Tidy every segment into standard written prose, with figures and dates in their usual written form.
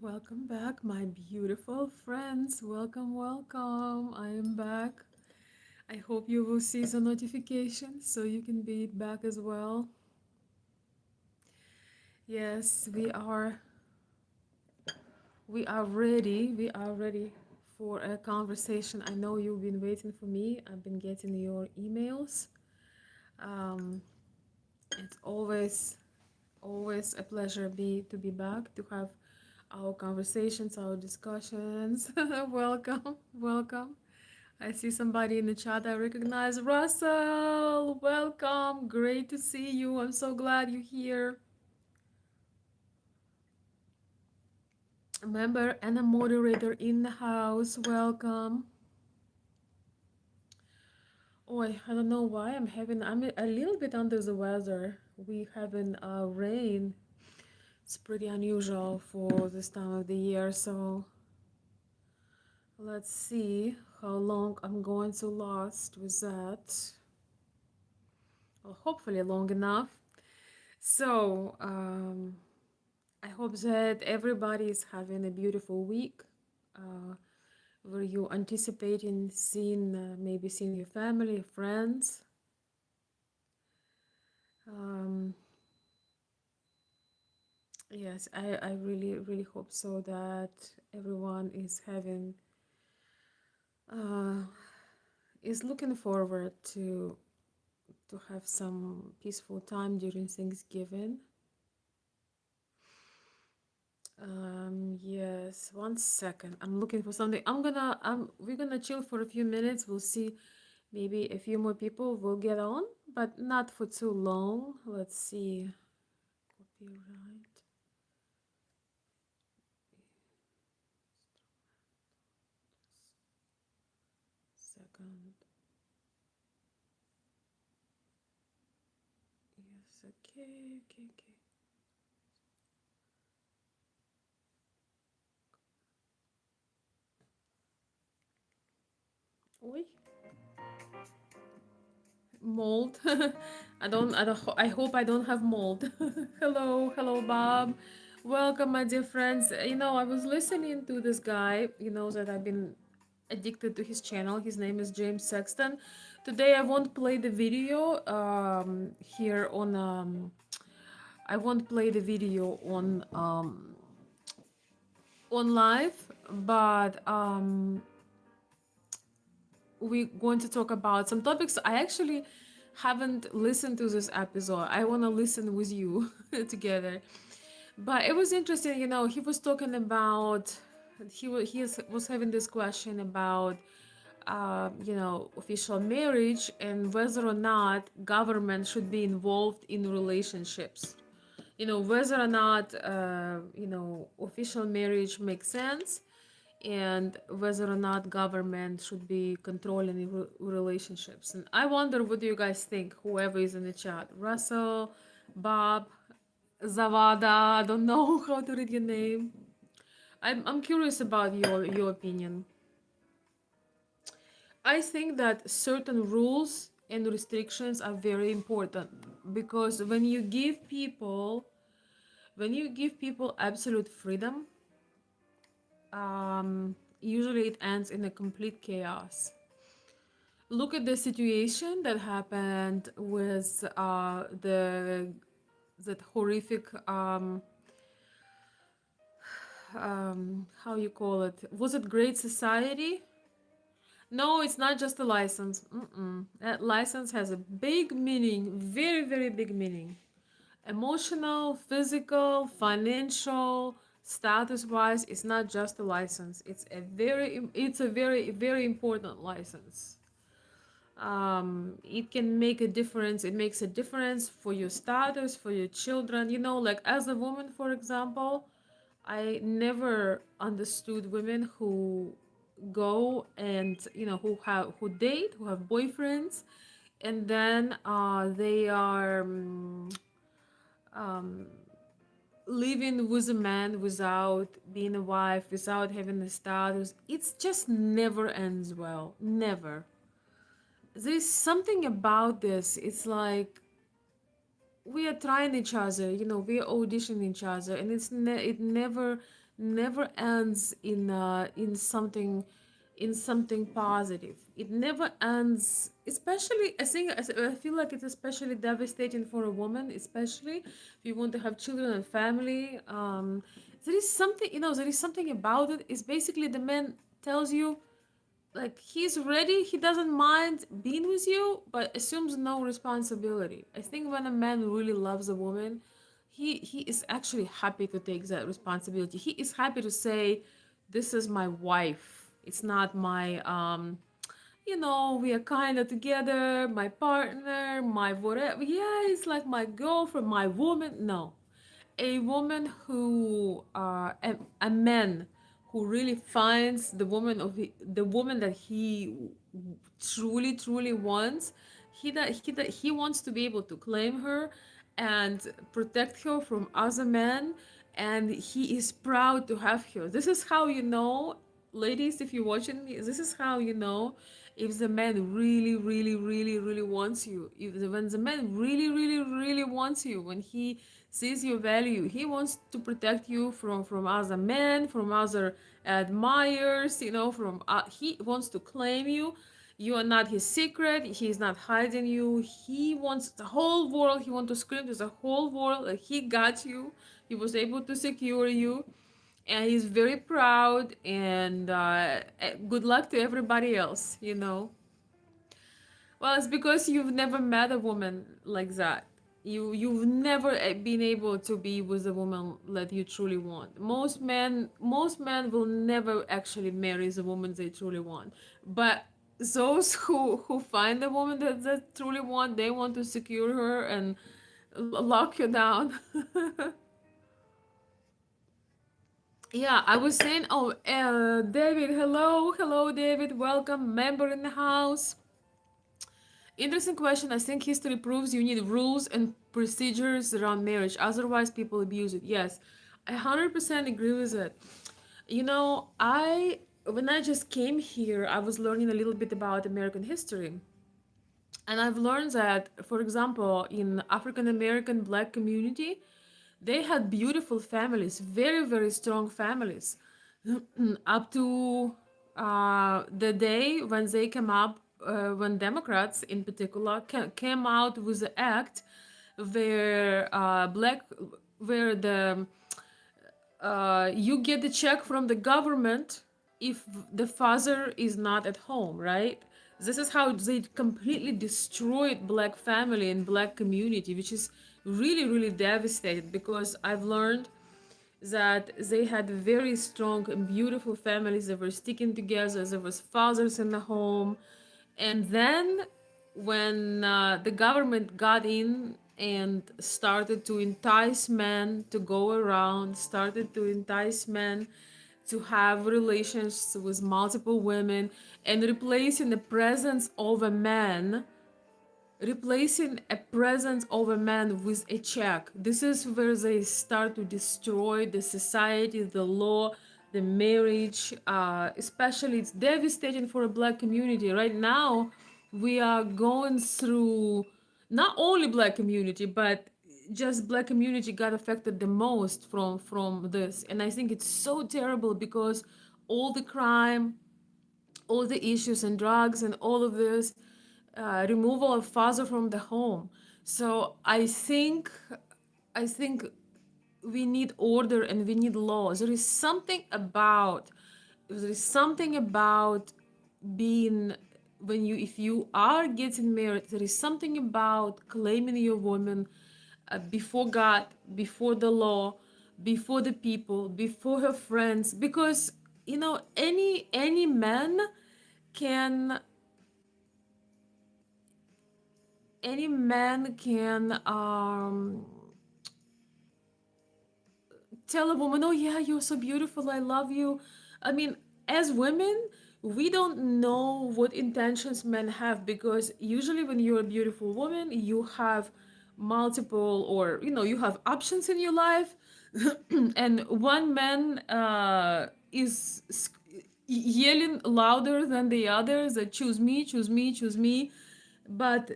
Welcome back, my beautiful friends. Welcome, welcome. I am back. I hope you will see the notification so you can be back as well. Yes, we are ready. We are ready for a conversation. I know you've been waiting for me. I've been getting your emails. Um, it's always a pleasure to be back to have our conversations, our discussions. Welcome, welcome. I see somebody in the chat I recognize. Russell, welcome. Great to see you. I'm so glad you're here. A member and a moderator in the house. Welcome. Oh, I don't know why I'm a little bit under the weather. We having rain. It's pretty unusual for this time of the year. So let's see how long I'm going to last with that. Well, hopefully long enough. So, I hope that everybody is having a beautiful week. Uh, were you anticipating seeing maybe seeing your family, friends? Um, yes, I really hope so that everyone is having uh, is looking forward to have some peaceful time during Thanksgiving. Yes, 1 second. I'm looking for something. We're gonna chill for a few minutes. We'll see. Maybe a few more people will get on, but not for too long. Let's see. Copyright. Second. Yes, okay. Oi. Mold. I hope I don't have mold. Hello, Bob. Welcome, my dear friends. I was listening to this guy, that I've been addicted to his channel. His name is James Sexton. Today I won't play the video here I won't play the video on live, but we're going to talk about some topics. I actually haven't listened to this episode. I want to listen with you together. But it was interesting, he was talking about he was having this question about official marriage and whether or not government should be involved in relationships. Whether or not official marriage makes sense, and whether or not government should be controlling relationships. And I wonder, what do you guys think? Whoever is in the chat, Russell, Bob, Zavada, I don't know how to read your name. I'm curious about your opinion. I think that certain rules and restrictions are very important, because when you give people absolute freedom, usually it ends in a complete chaos. Look at the situation that happened with the that horrific how you call it, was it Great Society? No, it's not just a license. That license has a big meaning, very, very big meaning. Emotional, physical, financial, status wise, it's not just a license. It's a very, very important license. It can make a difference. It makes a difference for your status, for your children. Like as a woman, for example, I never understood women who go and who date, who have boyfriends, and then they are living with a man without being a wife, without having a status. It's just never ends well. Never. There's something about this. It's like we are trying each other, we are auditioning each other, and it never never ends in something, in something positive. It never ends, especially I feel like it's especially devastating for a woman, especially if you want to have children and family. There is something, there is something about it. It's basically the man tells you, like, he's ready, he doesn't mind being with you, but assumes no responsibility. I think when a man really loves a woman, he is actually happy to take that responsibility. He is happy to say, this is my wife, it's not my we are kind of together, my partner, my whatever. Yeah, it's like my girlfriend, my woman. No, a woman who a man who really finds the woman that he truly wants. He wants to be able to claim her and protect her from other men, and he is proud to have her. This is how you know, ladies, if you're watching me, this is how you know if the man really wants you. When the man really wants you, when he sees your value, he wants to protect you from other men, from other admirers, from he wants to claim you. You are not his secret. He's not hiding you. He wants the whole world. He wants to scream to the whole world that he got you. He was able to secure you, and he's very proud. And good luck to everybody else. Well, it's because you've never met a woman like that. You've never been able to be with a woman that you truly want. Most men will never actually marry the woman they truly want. But those who find a woman that they truly want, they want to secure her and lock you down. Yeah, I was saying, oh, David, hello, David, welcome, member in the house. Interesting question. I think history proves you need rules and procedures around marriage. Otherwise, people abuse it. Yes, I 100% agree with it. I when I just came here, I was learning a little bit about American history. And I've learned that, for example, in African American black community, they had beautiful families, very, very strong families, up to the day when they came up, when Democrats in particular came out with the act where the you get the check from the government if the father is not at home, right? This is how they completely destroyed black family and black community, which is really devastated, because I've learned that they had very strong and beautiful families that were sticking together. There was fathers in the home. And then when the government got in and started to entice men to go around, started to entice men to have relations with multiple women, and replacing the presence of a man, replacing a presence of a man with a check. This is where they start to destroy the society, the law, the marriage. Especially, it's devastating for a black community. Right now, we are going through, not only black community, but just black community got affected the most from this. And I think it's so terrible because all the crime, all the issues and drugs and all of this, removal of father from the home. So I think we need order and we need laws. There is something about being, when you if you are getting married, there is something about claiming your woman before God, before the law, before the people, before her friends, because any man can tell a woman, oh yeah, you're so beautiful, I love you. I mean, as women, we don't know what intentions men have, because usually when you're a beautiful woman, you have multiple, or you have options in your life. And one man is yelling louder than the others that choose me, choose me, choose me, But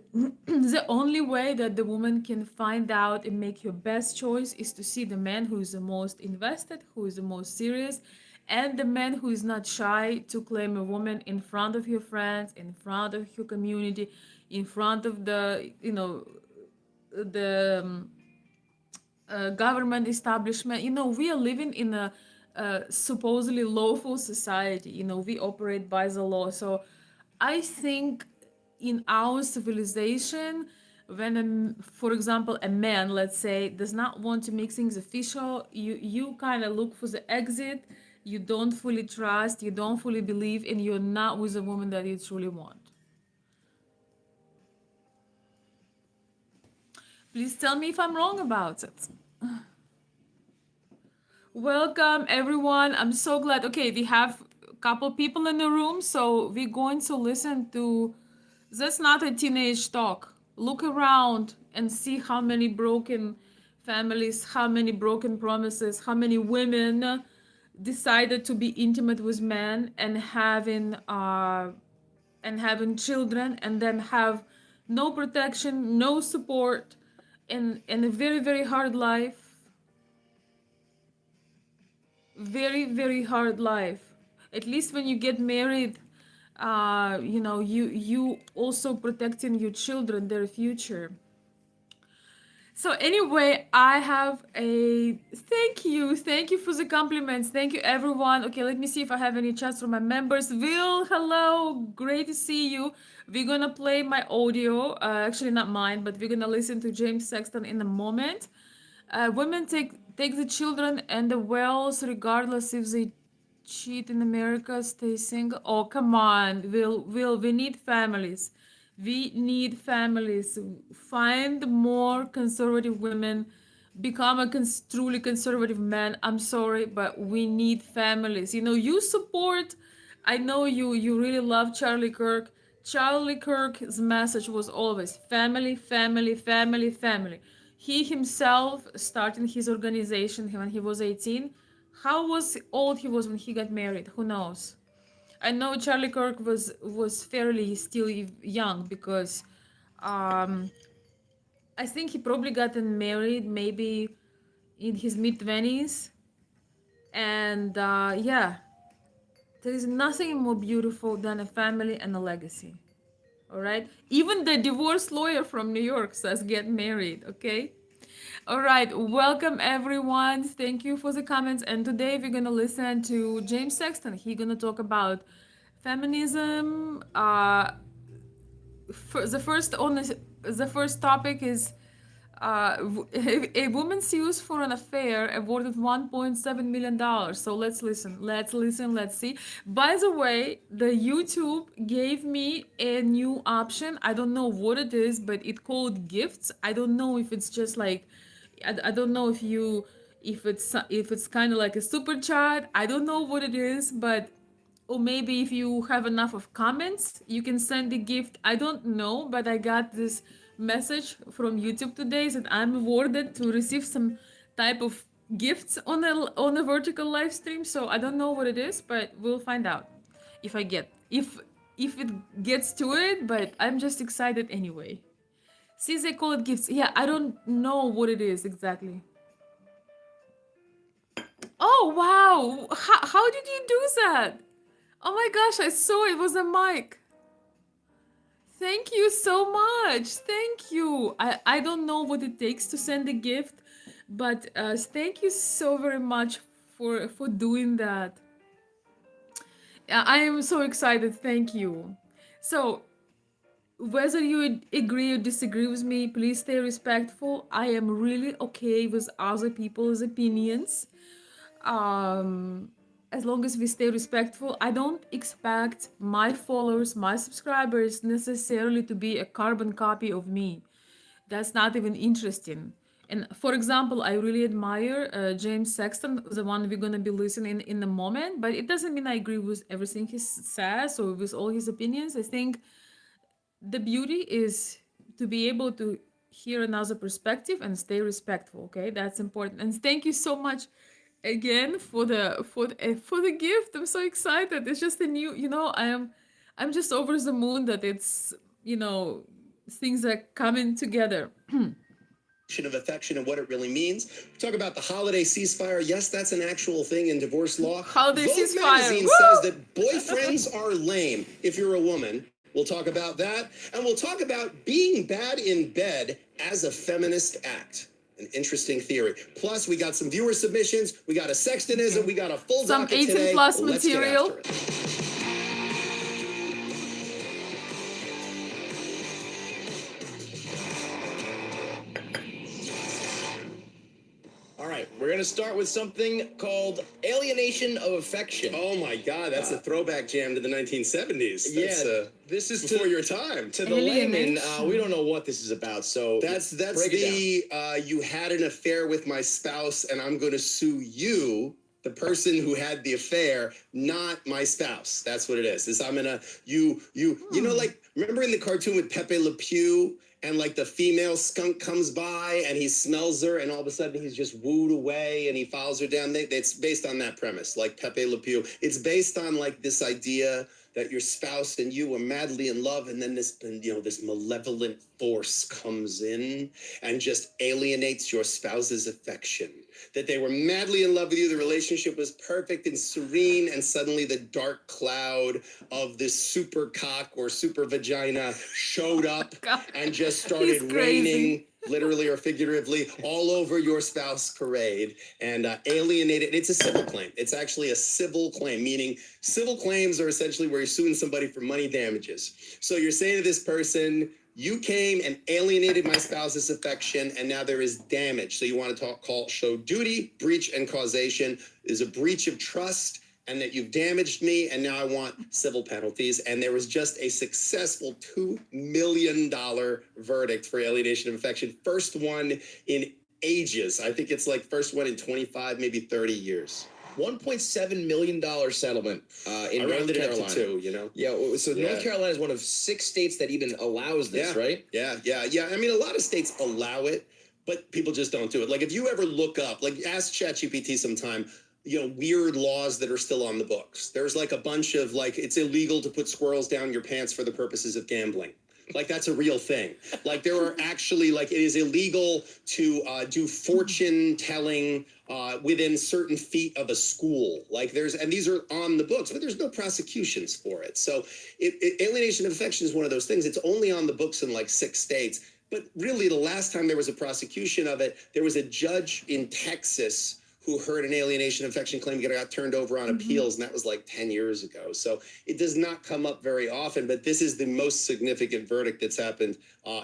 the only way that the woman can find out and make her best choice is to see the man who is the most invested, who is the most serious, and the man who is not shy to claim a woman in front of your friends, in front of your community, in front of the, the government establishment. We are living in a supposedly lawful society. We operate by the law. So I think in our civilization, when for example a man, let's say, does not want to make things official, you kind of look for the exit. You don't fully trust, you don't fully believe, and you're not with a woman that you truly want. Please tell me if I'm wrong about it. Welcome everyone. I'm so glad. Okay, we have a couple people in the room, so we're going to listen to. That's not a teenage talk. Look around and see how many broken families, how many broken promises, how many women decided to be intimate with men and having children, and then have no protection, no support, and a very very hard life, very very hard life. At least when you get married, you also protecting your children, their future. So anyway, I have a thank you for the compliments. Thank you everyone. Okay, let me see if I have any chats from my members. Will, hello, great to see you. We're gonna play my audio, actually not mine, but we're gonna listen to James Sexton in a moment. Women take the children and the wells regardless if they cheat in America, stay single. Oh, come on, Will, we need families. We need families. Find more conservative women. Become a truly conservative man. I'm sorry, but we need families. You support. I know you really love Charlie Kirk. Charlie Kirk's message was always family, family, family, family. He himself started his organization when he was 18. How was old he was when he got married? Who knows? I know Charlie Kirk was fairly still young because um, I think he probably gotten married maybe in his mid 20s, and yeah, there is nothing more beautiful than a family and a legacy. All right, even the divorce lawyer from New York says get married. Okay. All right, welcome everyone. Thank you for the comments. And today we're gonna listen to James Sexton. He's gonna talk about feminism. For the first topic is a woman's use for an affair awarded $1.7 million. So let's listen. Let's listen. Let's see. By the way, the YouTube gave me a new option. I don't know what it is, but it called gifts. I don't know if it's just like, I don't know if it's kind of like a super chat. I don't know what it is, but or maybe if you have enough of comments, you can send a gift. I don't know, but I got this message from YouTube today that I'm awarded to receive some type of gifts on a vertical live stream. So I don't know what it is, but we'll find out if it gets to it. But I'm just excited anyway. See, they call it gifts. Yeah, I don't know what it is exactly. Oh wow! How did you do that? Oh my gosh, I saw it was a mic. Thank you so much. Thank you. I don't know what it takes to send a gift, but thank you so very much for doing that. I am so excited. Thank you. So, whether you agree or disagree with me, please stay respectful. I am really okay with other people's opinions. um as long as we stay respectful. I don't expect my followers, my subscribers necessarily to be a carbon copy of me. That's not even interesting. And for example, I really admire James Sexton, the one we're gonna be listening in a moment, but it doesn't mean I agree with everything he says or with all his opinions. I think the beauty is to be able to hear another perspective and stay respectful. Okay, that's important. And thank you so much again for the gift. I'm so excited. It's just a new, I'm just over the moon that it's, things are coming together. Of affection and what it really means. We talk about the holiday ceasefire. Yes, that's an actual thing in divorce law. Holiday Vogue ceasefire. magazine Woo! says that boyfriends are lame if you're a woman. We'll talk about that. And we'll talk about being bad in bed as a feminist act. An interesting theory. Plus, we got some viewer submissions. We got a Sextonism. We got a full Some docket 18 today. plus Let's material. get after it. All right, we're going to start with something called alienation of affection. Oh my God, that's a throwback jam to the 1970s. That's, this is before your time. To the layman, we don't know what this is about, so that's the you had an affair with my spouse and I'm going to sue you, the person who had the affair, not my spouse. That's what it is. I'm gonna you know, like, remember in the cartoon with Pepe Le Pew? And like the female skunk comes by and he smells her and all of a sudden he's just wooed away and he follows her down. It's based on that premise, like Pepe Le Pew. It's based on like this idea that your spouse and you are madly in love, and then this malevolent force comes in and just alienates your spouse's affection. That they were madly in love with you, the relationship was perfect and serene, and suddenly the dark cloud of this super cock or super vagina showed up and just started raining, literally or figuratively, all over your spouse parade and alienated. It's a civil claim. It's actually a civil claim, meaning civil claims are essentially where you're suing somebody for money damages. So you're saying to this person, you came and alienated my spouse's affection, and now there is damage. So you want to show duty, breach, and causation. Is a breach of trust, and that you've damaged me, and now I want civil penalties. And there was just a successful $2 million verdict for alienation of affection. First one in ages. I think it's like first one in 25, maybe 30 years. $1.7 million settlement in North Carolina. To 2, you know? Yeah, so North Carolina is one of 6 states that even allows this, right? Yeah. I mean, a lot of states allow it, but people just don't do it. Like, if you ever look up, like, ask ChatGPT sometime, weird laws that are still on the books. There's like a bunch of, like, it's illegal to put squirrels down your pants for the purposes of gambling. Like, that's a real thing. Like, there are actually, like, it is illegal to do fortune telling within certain feet of a school. Like, and these are on the books, but there's no prosecutions for it. So alienation of affection is one of those things. It's only on the books in like 6 states. But really, the last time there was a prosecution of it, there was a judge in Texas who heard an alienation of affection claim got turned over on appeals, and that was like 10 years ago. So it does not come up very often, but this is the most significant verdict that's happened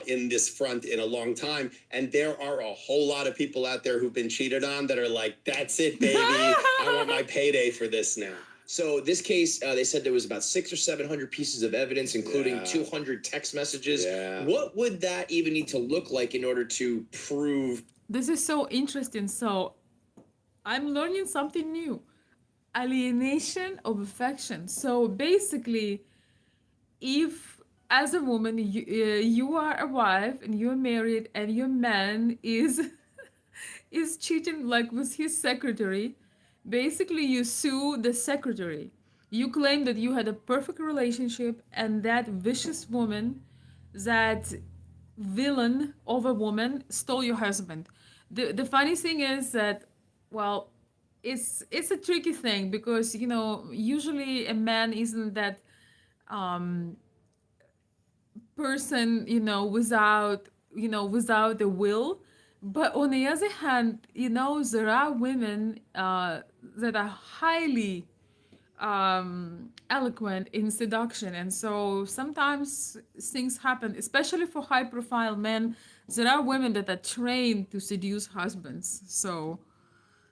in this front in a long time. And there are a whole lot of people out there who've been cheated on that are like, that's it, baby. I want my payday for this now. So this case, they said there was about 600 or 700 pieces of evidence, including 200 text messages. Yeah. What would that even need to look like in order to prove? This is so interesting. So I'm learning something new. Alienation of affection. So basically, if as a woman you are a wife and you're married and your man is is cheating like with his secretary, basically you sue the secretary. You claim that you had a perfect relationship and that vicious woman, that villain of a woman, stole your husband. The funny thing is that, well, it's a tricky thing because usually a man isn't that person without the will. But on the other hand, there are women that are highly eloquent in seduction, and so sometimes things happen, especially for high profile men. There are women that are trained to seduce husbands, so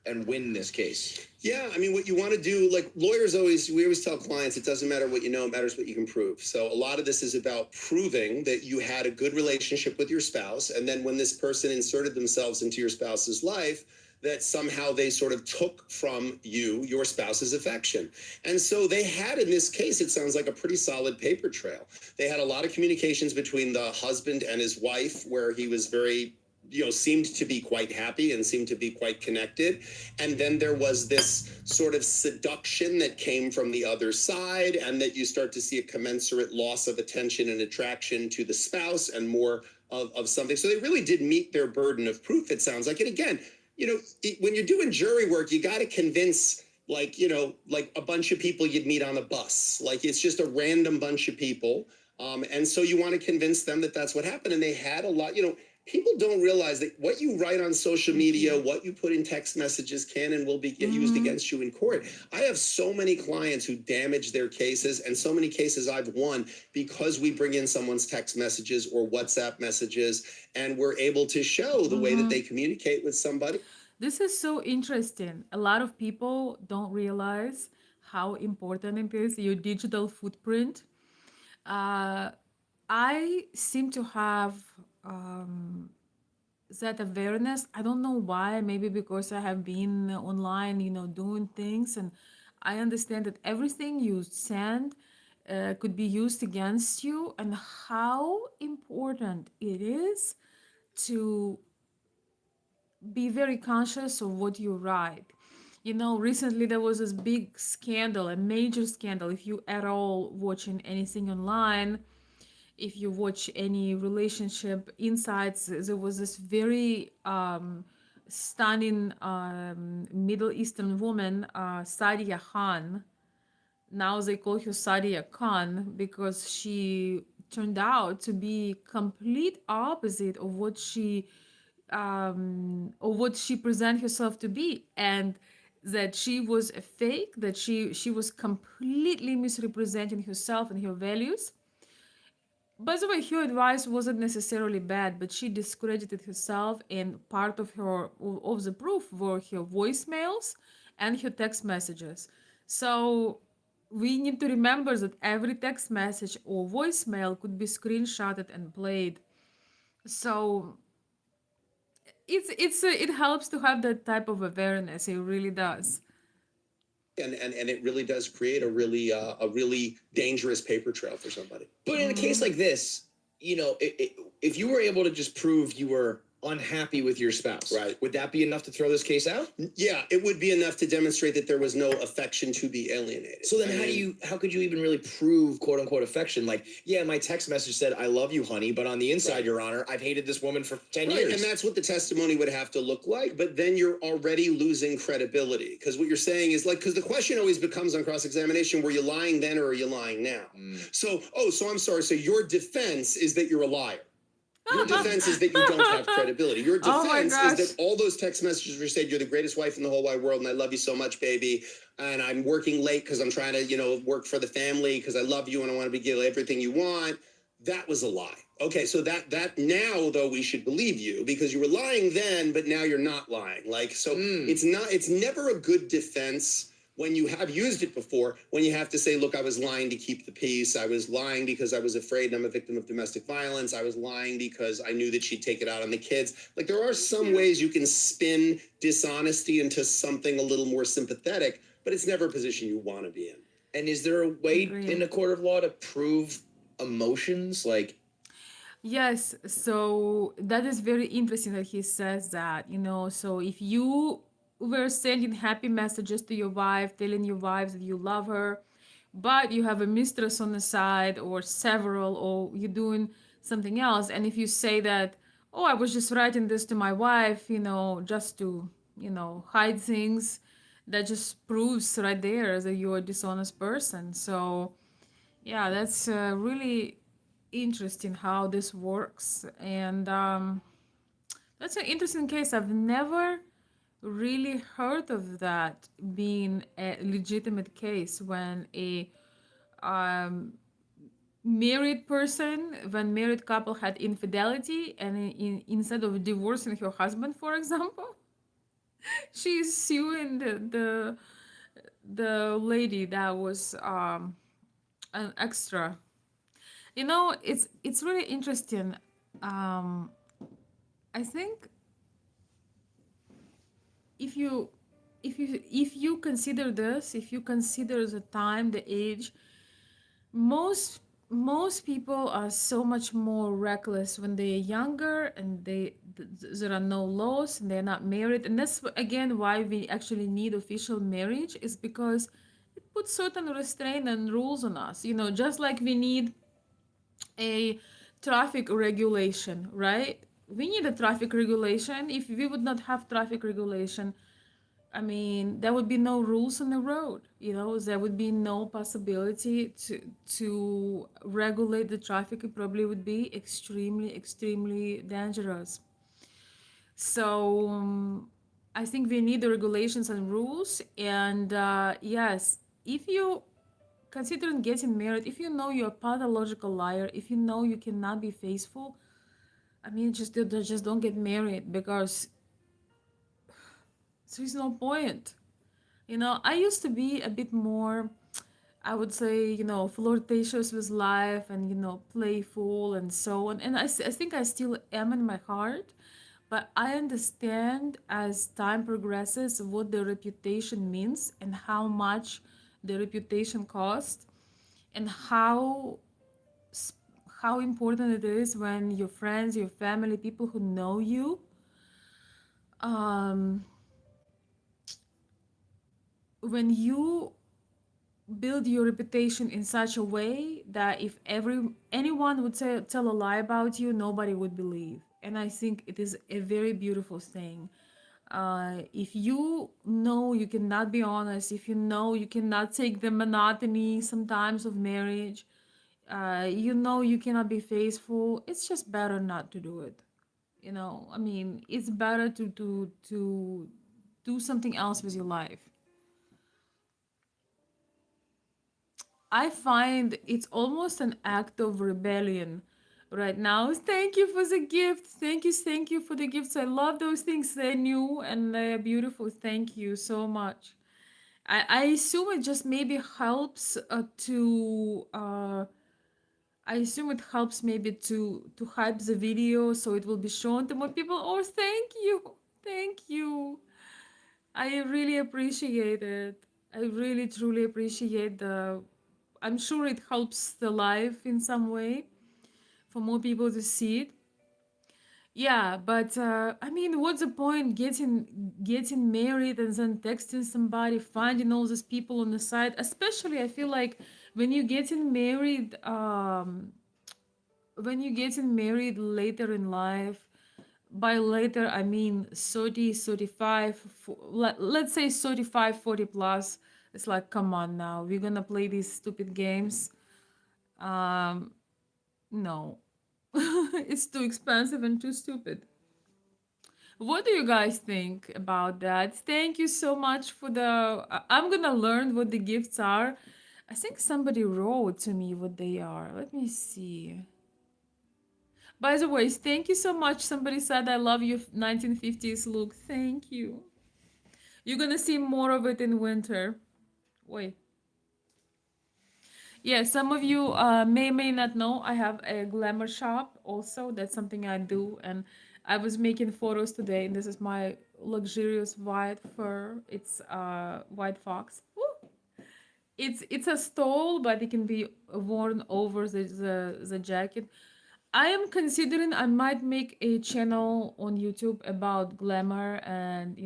And win this case. Yeah, I mean, what you want to do, like lawyers we always tell clients, it doesn't matter what you know, it matters what you can prove. So a lot of this is about proving that you had a good relationship with your spouse, and then when this person inserted themselves into your spouse's life, that somehow they sort of took from you, your spouse's affection. And so they had, in this case, it sounds like a pretty solid paper trail. They had a lot of communications between the husband and his wife where he was very seemed to be quite happy and seemed to be quite connected. And then there was this sort of seduction that came from the other side, and that you start to see a commensurate loss of attention and attraction to the spouse and more of something. So they really did meet their burden of proof, it sounds like. And again, when you're doing jury work, you got to convince like a bunch of people you'd meet on a bus. Like it's just a random bunch of people. And so you want to convince them that that's what happened. And they had a lot, people don't realize that what you write on social media, what you put in text messages can and will be used against you in court. I have so many clients who damage their cases, and so many cases I've won because we bring in someone's text messages or WhatsApp messages, and we're able to show the way that they communicate with somebody. This is so interesting. A lot of people don't realize how important it is, your digital footprint. I seem to have that awareness. I don't know why, maybe because I have been online, doing things, and I understand that everything you send could be used against you, and how important it is to be very conscious of what you write. Recently there was this big scandal, a major scandal. If you at all watching anything online, if you watch any relationship insights, there was this very stunning Middle Eastern woman, Sadia Khan. Now they call her Sadia Khan because she turned out to be complete opposite of what she present herself to be, and that she was a fake, that she was completely misrepresenting herself and her values. By the way, her advice wasn't necessarily bad, but she discredited herself, and part of the proof were her voicemails and her text messages. So we need to remember that every text message or voicemail could be screenshotted and played. So it helps to have that type of awareness. It really does. And it really does create a really dangerous paper trail for somebody. But in a case like this, if you were able to just prove you were unhappy with your spouse, right, would that be enough to throw this case out? Yeah, it would be enough to demonstrate that there was no affection to be alienated. So then how could you even really prove quote unquote affection? Like, yeah, my text message said I love you, honey, but on the inside, right, Your Honor, I've hated this woman for 10 years. And that's what the testimony would have to look like. But then you're already losing credibility, because what you're saying is because the question always becomes on cross-examination, were you lying then or are you lying now? So I'm sorry. So your defense is that you're a liar. Your defense is that you don't have credibility. Your defense is that all those text messages were said, you're the greatest wife in the whole wide world, and I love you so much, baby. And I'm working late because I'm trying to, work for the family because I love you and I want to give you everything you want. That was a lie. Okay, so that now, though, we should believe you because you were lying then, but now you're not lying. It's never a good defense when you have used it before, when you have to say, look, I was lying to keep the peace. I was lying because I was afraid I'm a victim of domestic violence. I was lying because I knew that she'd take it out on the kids. Like, there are some ways you can spin dishonesty into something a little more sympathetic, but it's never a position you want to be in. And is there a way in a court of law to prove emotions? Yes, so that is very interesting that he says that, so if you were sending happy messages to your wife, telling your wife that you love her, but you have a mistress on the side or several, or you're doing something else, and if you say that, oh, I was just writing this to my wife, just to, hide things, that just proves right there that you're a dishonest person. So yeah, that's really interesting how this works. And that's an interesting case. I've never really heard of that being a legitimate case when a married couple had infidelity, and instead of divorcing her husband, for example, she's suing the lady that was an extra. It's really interesting. I think if you consider this, if you consider the time, the age, most most people are so much more reckless when they're younger and there are no laws and they're not married, and that's again why we actually need official marriage, is because it puts certain restraint and rules on us, just like we need a traffic regulation, right? We need a traffic regulation. If we would not have traffic regulation, I mean, there would be no rules on the road. There would be no possibility to regulate the traffic. It probably would be extremely, extremely dangerous. So I think we need the regulations and rules. And yes, if you considering getting married, if you know you're a pathological liar, if you know you cannot be faithful, I mean, just don't get married, because there's no point. I used to be a bit more, I would say, flirtatious with life and, playful and so on. And I think I still am in my heart, but I understand as time progresses what the reputation means and how much the reputation costs, and how important it is when your friends, your family, people who know you, um, when you build your reputation in such a way that if anyone would tell a lie about you, nobody would believe. And I think it is a very beautiful thing. If you know you cannot be honest, if you know you cannot take the monotony sometimes of marriage, you cannot be faithful, it's just better not to do it. I mean, it's better to do something else with your life. I find it's almost an act of rebellion right now. Thank you for the gift. Thank you for the gifts. I love those things. They're new and they're beautiful. Thank you so much. I assume it just maybe helps I assume it helps maybe to hype the video so it will be shown to more people. Oh, thank you. Thank you. I really appreciate it. I really truly appreciate the. I'm sure it helps the life in some way for more people to see it. Yeah, but I mean, what's the point getting married and then texting somebody, finding all these people on the side? Especially, I feel like when you're getting married, later in life, by later I mean 30, 35, let's say 35, 40 plus. It's like, come on now, we're gonna play these stupid games. um no. It's too expensive and too stupid. What do you guys think about that? Thank you so much for the I'm gonna learn what the gifts are. I think somebody wrote to me what they are. Let me see. By the way, thank you so much. Somebody said I love your 1950s look. Thank you. You're gonna see more of it in winter. Wait. Yeah, some of you may not know I have a glamour shop also. That's something I do, and I was making photos today. And this is my luxurious white fur. It's white fox. Woo! It's a stole, but it can be worn over the jacket. I am considering I might make a channel on YouTube about glamour and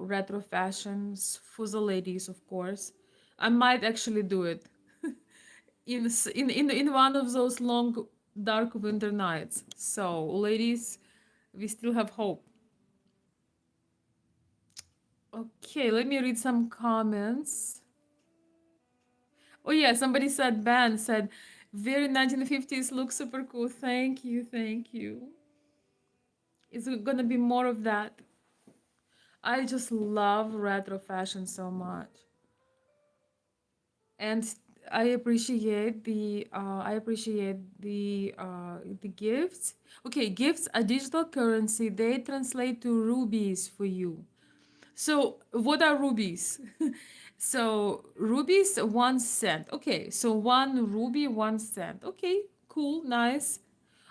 retro fashions for the ladies, of course. I might actually do it in one of those long dark winter nights. So, ladies, we still have hope. Okay, let me read some comments. Oh yeah, somebody said Ben said very 1950s look super cool. Thank you, thank you. It's gonna be more of that. I just love retro fashion so much. And I appreciate the gifts. Okay, gifts are digital currency. They translate to rubies for you. So what are rubies? So rubies 1 cent. Okay, so 1 ruby 1 cent. Okay, cool, nice.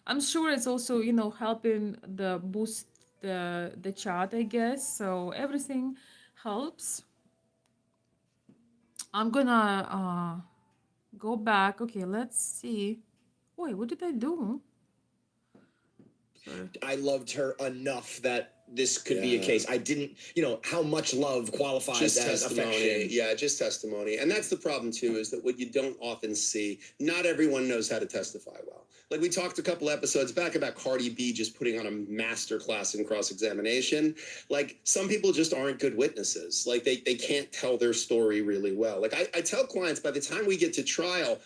I'm sure it's also helping the boost the chart, I guess. So everything helps. I'm gonna go back. Okay, let's see. Wait, what did I do? Sorry. I loved her enough that this could be a Yeah. case. I didn't, how much love qualifies Just as testimony. affection. Yeah, just testimony. And that's the problem too, is that what you don't often see, not everyone knows how to testify well. Like we talked a couple episodes back about Cardi B just putting on a master class in cross-examination. Like some people just aren't good witnesses. Like they can't tell their story really well. Like I tell clients, by the time we get to trial,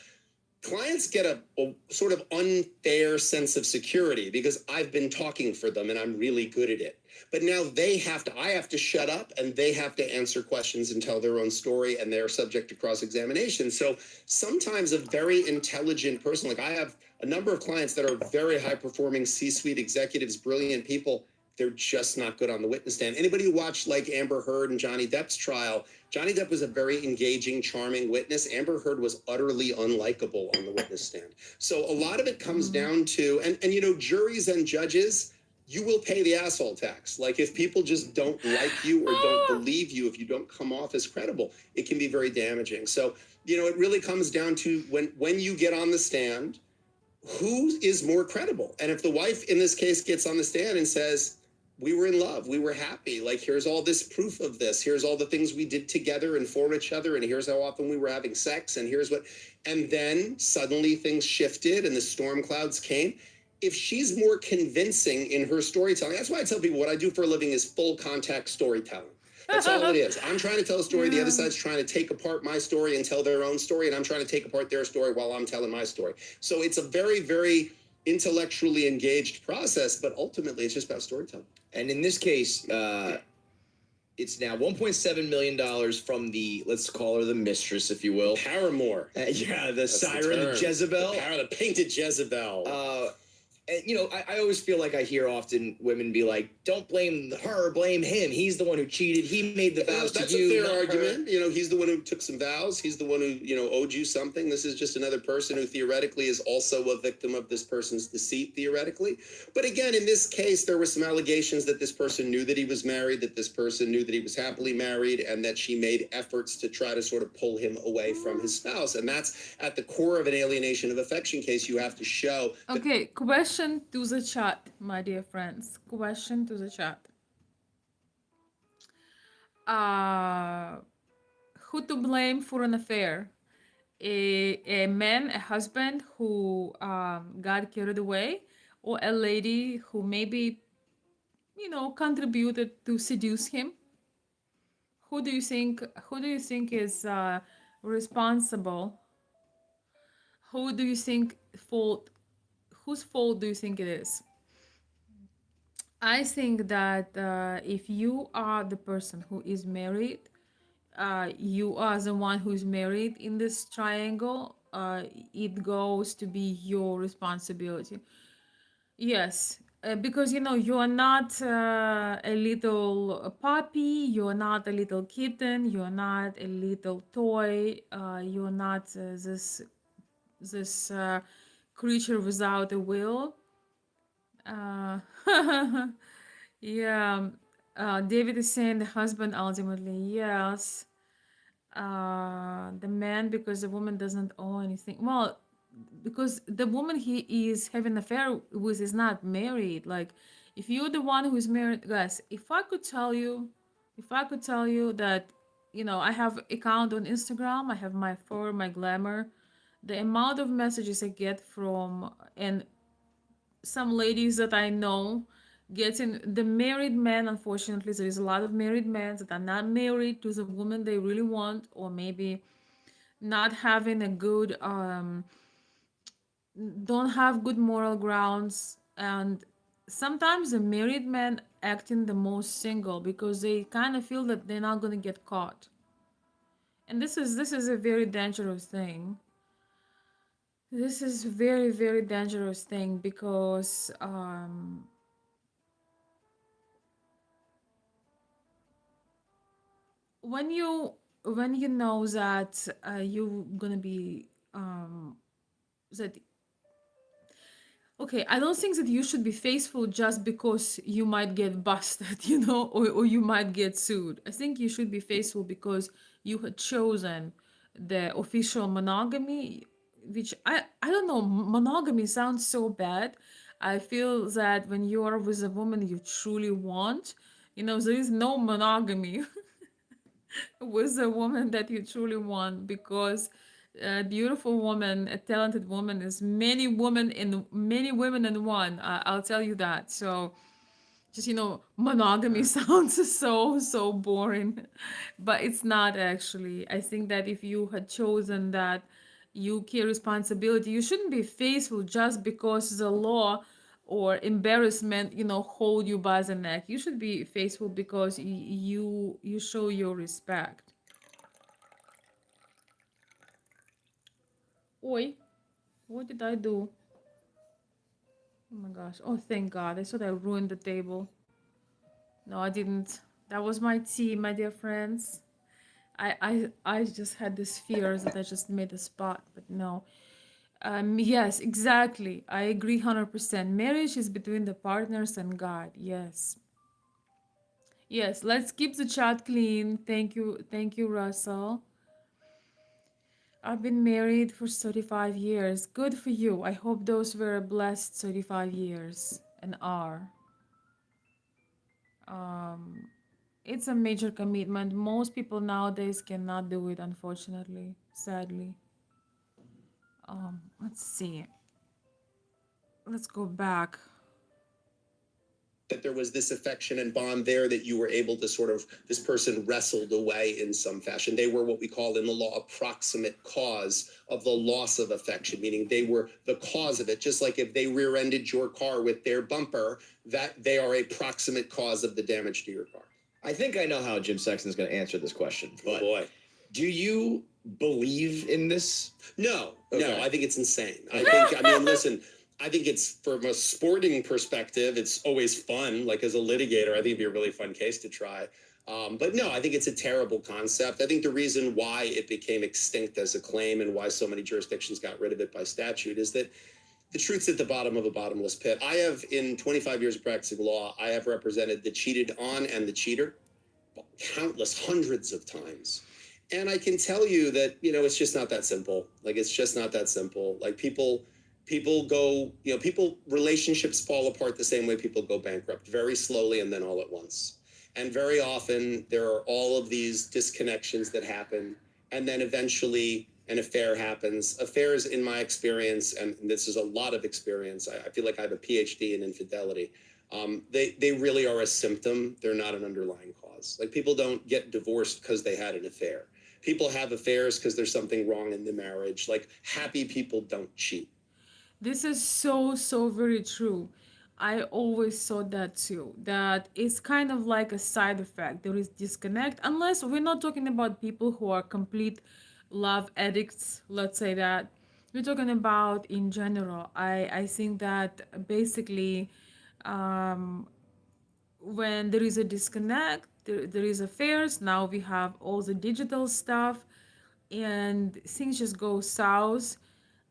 clients get a sort of unfair sense of security because I've been talking for them and I'm really good at it. But now I have to shut up and they have to answer questions and tell their own story, and they're subject to cross-examination. So sometimes a very intelligent person, like I have a number of clients that are very high-performing C-suite executives, brilliant people, they're just not good on the witness stand. Anybody who watched like Amber Heard and Johnny Depp's trial, Johnny Depp was a very engaging, charming witness. Amber Heard was utterly unlikable on the witness stand. So a lot of it comes down to, and juries and judges, you will pay the asshole tax. Like if people just don't like you or don't believe you, if you don't come off as credible, it can be very damaging. So, it really comes down to when you get on the stand, who is more credible? And if the wife in this case gets on the stand and says, we were in love, we were happy, like here's all this proof of this, here's all the things we did together and for each other, and here's how often we were having sex, and and then suddenly things shifted and the storm clouds came. If she's more convincing in her storytelling, that's why I tell people what I do for a living is full contact storytelling. That's all it is. I'm trying to tell a story. The other side's trying to take apart my story and tell their own story, and I'm trying to take apart their story while I'm telling my story. So it's a very, very intellectually engaged process, but ultimately it's just about storytelling. And in this case, it's now $1.7 million from the, let's call her the mistress, if you will. Paramour. The siren, the Jezebel. The painted Jezebel. And, I always feel like I hear often women be like, don't blame her, blame him. He's the one who cheated. He made the vows to you. That's a fair argument. He's the one who took some vows. He's the one who, owed you something. This is just another person who theoretically is also a victim of this person's deceit, theoretically. But again, in this case, there were some allegations that this person knew that he was married, that this person knew that he was happily married, and that she made efforts to try to sort of pull him away from his spouse. And that's at the core of an alienation of affection case. You have to show. Okay, question to the chat, my dear friends. Question to the chat. Who to blame for an affair? A man, a husband who got carried away, or a lady who maybe, contributed to seduce him? Who do you think is responsible? Who do you think whose fault do you think it is? I think that if you are the person who is married, you are the one who is married in this triangle, it goes to be your responsibility. Yes, because you are not a little puppy, you are not a little kitten, you are not a little toy, you are not this creature without a will. Yeah, David is saying the husband ultimately, yes. The man, because the woman doesn't owe anything. Well, because the woman he is having an affair with is not married. Like, if you're the one who is married, guys, if I could tell you that, I have account on Instagram, I have my for my glamour, the amount of messages I get from, and some ladies that I know getting the married men, unfortunately, there is a lot of married men that are not married to the woman they really want, or maybe not having a good don't have good moral grounds, and sometimes the married men acting the most single because they kind of feel that they're not going to get caught, and this is a very dangerous thing. This is very, very dangerous thing because when you know that you're gonna be that okay, I don't think that you should be faithful just because you might get busted, or you might get sued. I think you should be faithful because you had chosen the official monogamy. which I don't know, monogamy sounds so bad. I feel that when you are with a woman you truly want, there is no monogamy with a woman that you truly want, because a beautiful woman, a talented woman, is many women in one. I'll tell you that. So just monogamy sounds so boring, but it's not actually. I think that if you had chosen that you care responsibility, you shouldn't be faithful just because the law or embarrassment hold you by the neck. You should be faithful because you show your respect. Oi, what did I do? Oh my gosh. Oh, thank God. I thought I ruined the table. No, I didn't. That was my tea, my dear friends. I just had this fear that I just made a spot, but no. Yes, exactly. I agree 100%. Marriage is between the partners and God. Yes. Yes, let's keep the chat clean. Thank you, Russell. I've been married for 35 years. Good for you. I hope those were blessed 35 years and are. Um, it's a major commitment. Most people nowadays cannot do it, unfortunately, sadly. Let's see. Let's go back. That there was this affection and bond there that you were able to sort of, this person wrestled away in some fashion. They were what we call in the law a proximate cause of the loss of affection, meaning they were the cause of it. Just like if they rear-ended your car with their bumper, that they are a proximate cause of the damage to your car. I think I know how Jim Sexton's going to answer this question. But oh boy. Do you believe in this? No, Okay. no, I think it's insane. I mean, listen, I think it's, from a sporting perspective, it's always fun. Like as a litigator, I think it'd be a really fun case to try. But no, I think it's a terrible concept. I think the reason why it became extinct as a claim and why so many jurisdictions got rid of it by statute is that the truth's at the bottom of a bottomless pit. I have, in 25 years of practicing law, I have represented the cheated on and the cheater countless hundreds of times. And I can tell you that, it's just not that simple. Like, it's just not that simple. Like people go, relationships fall apart the same way people go bankrupt, very slowly and then all at once. And very often there are all of these disconnections that happen. And then eventually an affair happens. Affairs, in my experience, and this is a lot of experience, I feel like I have a PhD in infidelity. They really are a symptom. They're not an underlying cause. Like people don't get divorced because they had an affair. People have affairs because there's something wrong in the marriage. Like happy people don't cheat. This is so very true. I always thought that too. That it's kind of like a side effect. There is disconnect, unless we're not talking about people who are complete love addicts, let's say that. We're talking about in general. I think that basically when there is a disconnect, there is affairs. Now we have all the digital stuff and things just go south.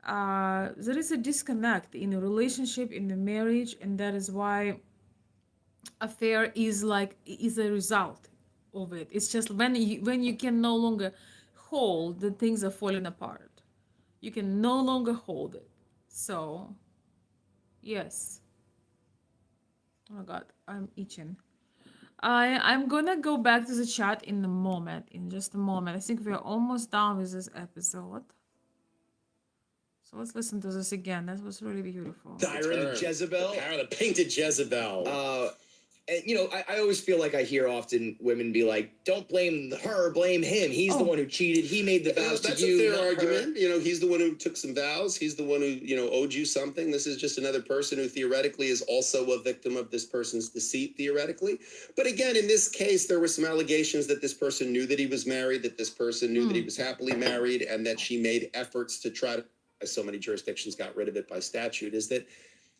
There is a disconnect in a relationship, in a marriage, and that is why affair is a result of it. It's just when you can no longer hold, the things are falling apart. You can no longer hold it. So yes. Oh my God, I'm itching. I'm gonna go back to the chat in a moment, in just a moment. I think we're almost done with this episode. So let's listen to this again. That was really beautiful. Siren of Jezebel. The power, the painted Jezebel. And, I always feel like I hear often women be like, don't blame her, blame him. He's the one who cheated. He made the vows to you. That's a fair argument. He's the one who took some vows. He's the one who, owed you something. This is just another person who theoretically is also a victim of this person's deceit, theoretically. But again, in this case, there were some allegations that this person knew that he was married, that this person knew that he was happily married, and that she made efforts to try to, as so many jurisdictions got rid of it by statute, is that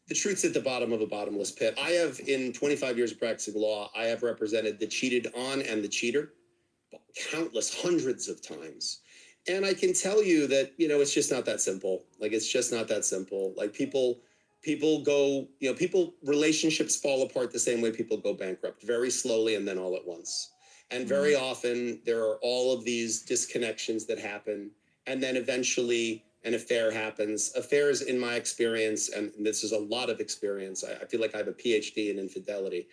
the truth's at the bottom of a bottomless pit. I have, in 25 years of practicing law, I have represented the cheated on and the cheater countless hundreds of times. And I can tell you that, it's just not that simple. Like, it's just not that simple. Like people go, relationships fall apart the same way people go bankrupt, very slowly and then all at once. And very often there are all of these disconnections that happen. And then eventually an affair happens. Affairs, in my experience, and this is a lot of experience, I feel like I have a PhD in infidelity.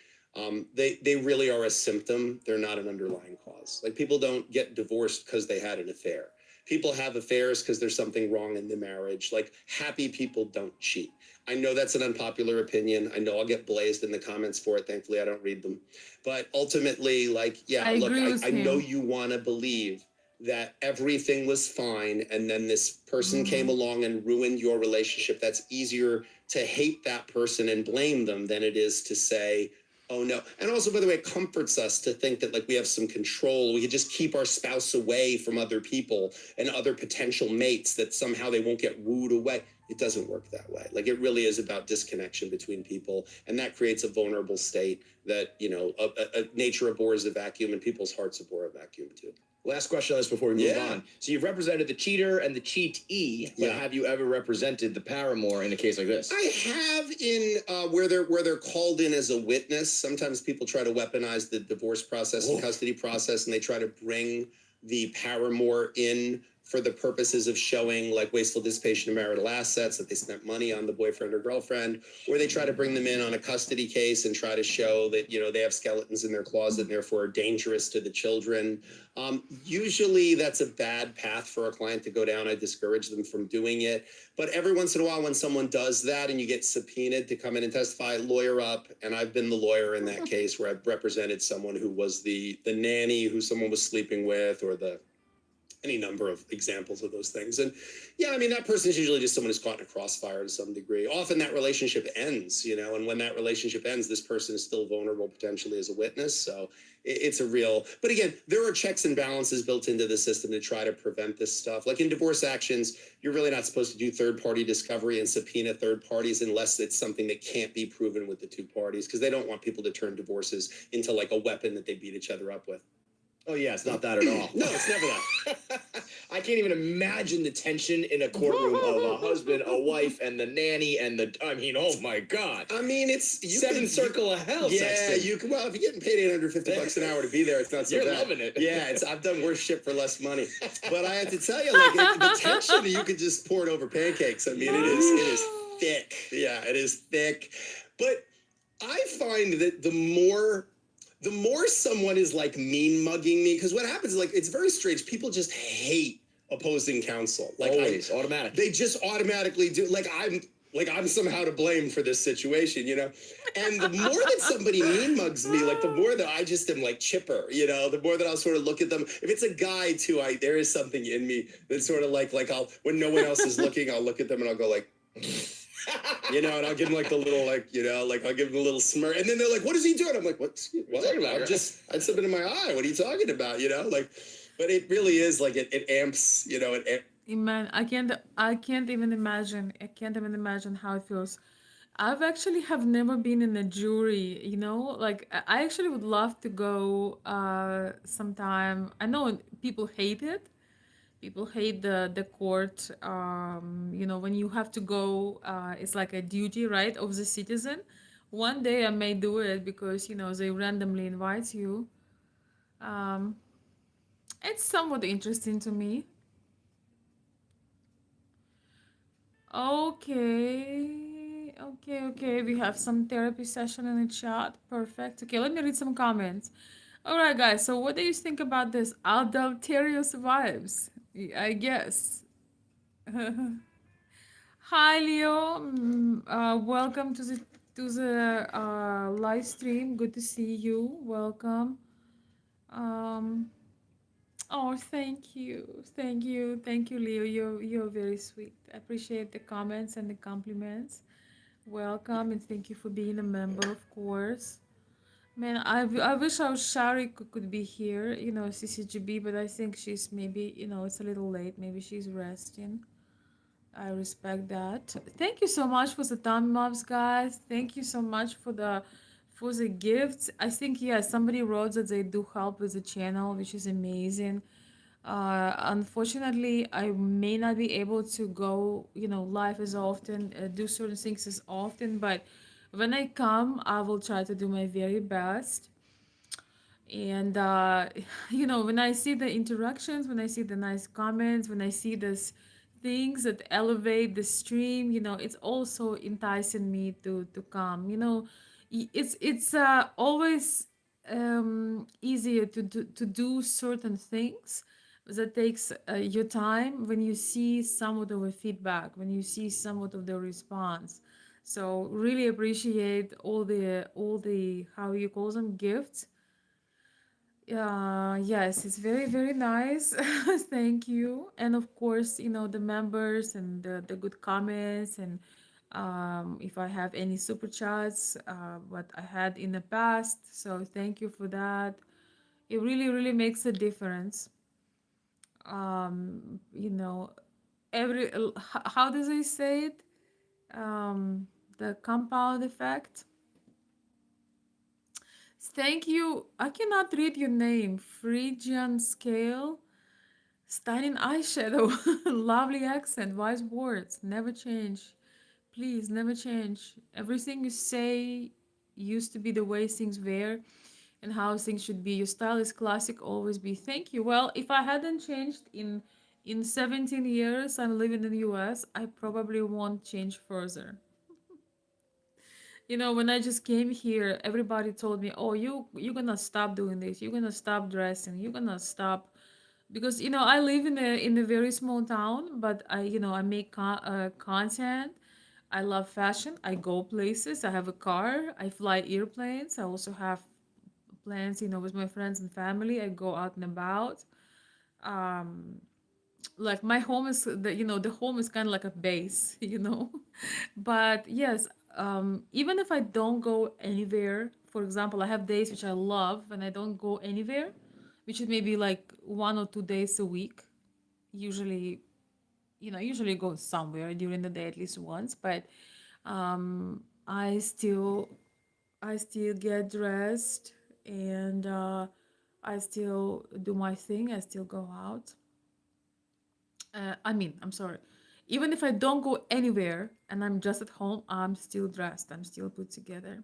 They really are a symptom. They're not an underlying cause. Like, people don't get divorced because they had an affair. People have affairs because there's something wrong in the marriage. Like, happy people don't cheat. I know that's an unpopular opinion. I know I'll get blazed in the comments for it. Thankfully, I don't read them. But ultimately, like, yeah, I look, agree with I know him. you want to believe that everything was fine and then this person came along and ruined your relationship. That's easier to hate that person and blame them than it is to say, oh no. And also, by the way, it comforts us to think that, like, we have some control. We can just keep our spouse away from other people and other potential mates, that somehow they won't get wooed away. It doesn't work that way. Like, it really is about disconnection between people, and that creates a vulnerable state that, nature abhors a vacuum, and people's hearts abhor a vacuum too. Last question on this before we move on. So you've represented the cheater and the cheatee, but have you ever represented the paramour in a case like this? I have, in where they're called in as a witness. Sometimes people try to weaponize the divorce process and custody process, and they try to bring the paramour in for the purposes of showing, like, wasteful dissipation of marital assets, that they spent money on the boyfriend or girlfriend, or they try to bring them in on a custody case and try to show that, they have skeletons in their closet and therefore are dangerous to the children. Usually that's a bad path for a client to go down. I discourage them from doing it. But every once in a while, when someone does that and you get subpoenaed to come in and testify, lawyer up. And I've been the lawyer in that case, where I've represented someone who was the nanny who someone was sleeping with, or any number of examples of those things. And yeah, I mean, that person is usually just someone who's caught in a crossfire to some degree. Often that relationship ends, and when that relationship ends, this person is still vulnerable potentially as a witness. So it's a real, but again, there are checks and balances built into the system to try to prevent this stuff. Like, in divorce actions, you're really not supposed to do third-party discovery and subpoena third parties unless it's something that can't be proven with the two parties, because they don't want people to turn divorces into like a weapon that they beat each other up with. Oh yeah, it's not that at all. No, it's never that. I can't even imagine the tension in a courtroom of a husband, a wife, and the nanny, and oh my God. I mean, it's circle of hell. Yeah, Sexton. you can. Well, if you're getting paid $850 an hour to be there, it's not so You're bad. loving it. Yeah, I've done worse shit for less money. But I have to tell you, like, the tension, you could just pour it over pancakes. I mean, it is thick. Yeah, it is thick. But I find that the more someone is, like, mean mugging me, because what happens is, like, it's very strange. People just hate opposing counsel. Like, always automatic. They just automatically do. Like, I'm somehow to blame for this situation, And the more that somebody mean mugs me, like, the more that I just am, like, chipper, the more that I'll sort of look at them. If it's a guy too, there is something in me that's sort of like I'll, when no one else is looking, I'll look at them and I'll go like, and I'll give them like the little, like, I'll give them a little smirk, and then they're like, "What is he doing?" I'm like, "What? What? I had something in my eye. What are you talking about?" Like, but it really is like it amps, Man, I can't even imagine. I can't even imagine how it feels. I've actually have never been in a jury, like I actually would love to go sometime. I know people hate it. People hate the court. When you have to go, it's like a duty, right, of the citizen. One day I may do it because they randomly invite you. Um, it's somewhat interesting to me. Okay. We have some therapy session in the chat. Perfect. Okay, let me read some comments. All right, guys. So, what do you think about this adulterious vibes? I guess. Hi, Leo. Welcome to the live stream. Good to see you. Welcome. Um. Oh, thank you, Leo. You're very sweet. I appreciate the comments and the compliments. Welcome and thank you for being a member, of course. Man, I wish our Shari could be here, CCGB, but I think she's maybe, it's a little late. Maybe she's resting. I respect that. Thank you so much for the thumb ups, guys. Thank you so much for the gifts. I think, yeah, somebody wrote that they do help with the channel, which is amazing. Unfortunately, I may not be able to go, live as often, do certain things as often, but when I come, I will try to do my very best. And when I see the interactions, when I see the nice comments, when I see this things that elevate the stream, it's also enticing me to come. It's always easier to do certain things that takes your time when you see somewhat of a feedback, when you see somewhat of the response. So really appreciate all the how you call them gifts. Yes, it's very, very nice. Thank you. And of course, the members and the good comments, and if I have any super chats, what I had in the past. So thank you for that. It really, really makes a difference. You know, how does they say it? The compound effect. Thank you. I cannot read your name. Phrygian scale. Stunning eyeshadow, lovely accent, wise words, never change. Please, never change. Everything you say used to be the way things were and how things should be. Your style is classic, always be. Thank you. Well, if I hadn't changed in 17 years I'm living in the US, I probably won't change further. When I just came here, everybody told me, "Oh, you're gonna stop doing this. You're gonna stop dressing. You're gonna stop." Because I live in a very small town, but I make content. I love fashion. I go places. I have a car. I fly airplanes. I also have plans, with my friends and family. I go out and about. Um, like my home is the home is kind of like a base, But yes, even if I don't go anywhere, for example, I have days which I love and I don't go anywhere, which is maybe like 1 or 2 days a week. Usually, usually go somewhere during the day at least once, but I still get dressed, and I still do my thing. I still go out. I'm sorry. Even if I don't go anywhere and I'm just at home, I'm still dressed. I'm still put together.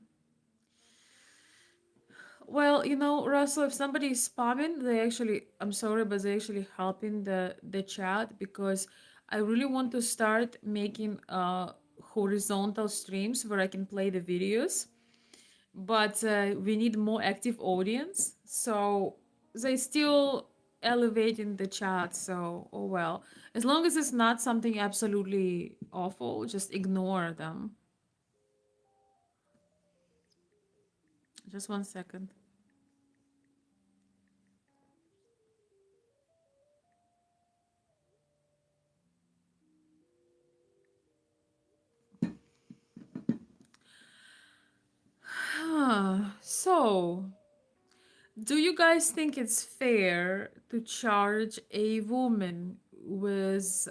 Well, Russell, if somebody is spamming, I'm sorry, but they actually helping the chat, because I really want to start making horizontal streams where I can play the videos, but we need more active audience. So they still elevating the chat. So, oh well, as long as it's not something absolutely awful, just ignore them. Just 1 second. So, do you guys think it's fair to charge a woman with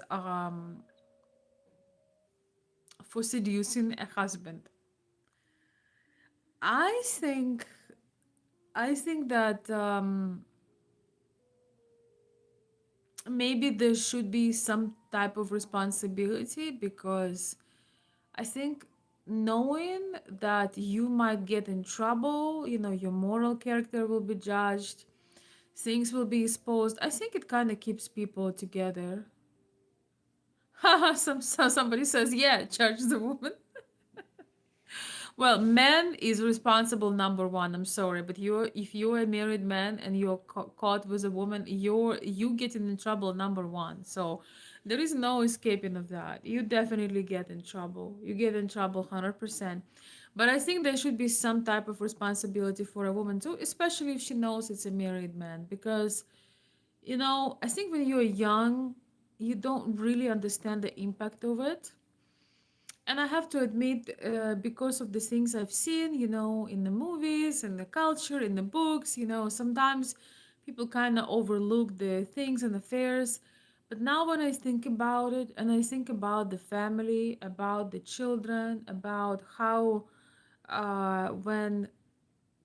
for seducing a husband? I think I think that maybe there should be some type of responsibility, because I think knowing that you might get in trouble, your moral character will be judged, things will be exposed. I think it kind of keeps people together. Haha, somebody says, yeah, charge the woman. Well, man is responsible number one. I'm sorry, but if you're a married man and you're caught with a woman, you getting in trouble number one. So there is no escaping of that. You definitely get in trouble. You get in trouble 100%. But I think there should be some type of responsibility for a woman too, especially if she knows it's a married man, because I think when you're young, you don't really understand the impact of it. And I have to admit, because of the things I've seen, in the movies, in the culture, in the books, sometimes people kind of overlook the things and affairs. But now, when I think about it, and I think about the family, about the children, about how when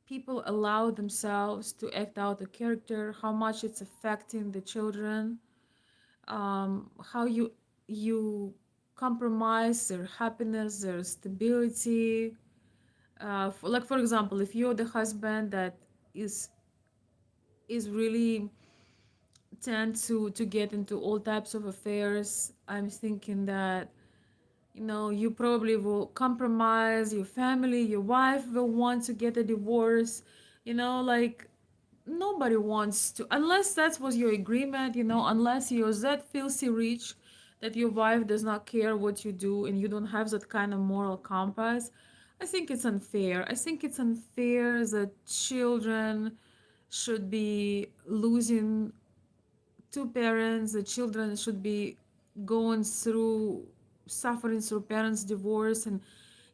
people allow themselves to act out a character, how much it's affecting the children, how you compromise their happiness, their stability. Like for example, if you're the husband that is really tend to get into all types of affairs, I'm thinking that, you probably will compromise your family, your wife will want to get a divorce, like nobody wants to, unless that was your agreement, unless you're that filthy rich that your wife does not care what you do and you don't have that kind of moral compass. I think it's unfair. I think it's unfair that children should be losing two parents. The children should be going through, suffering through parents divorce. And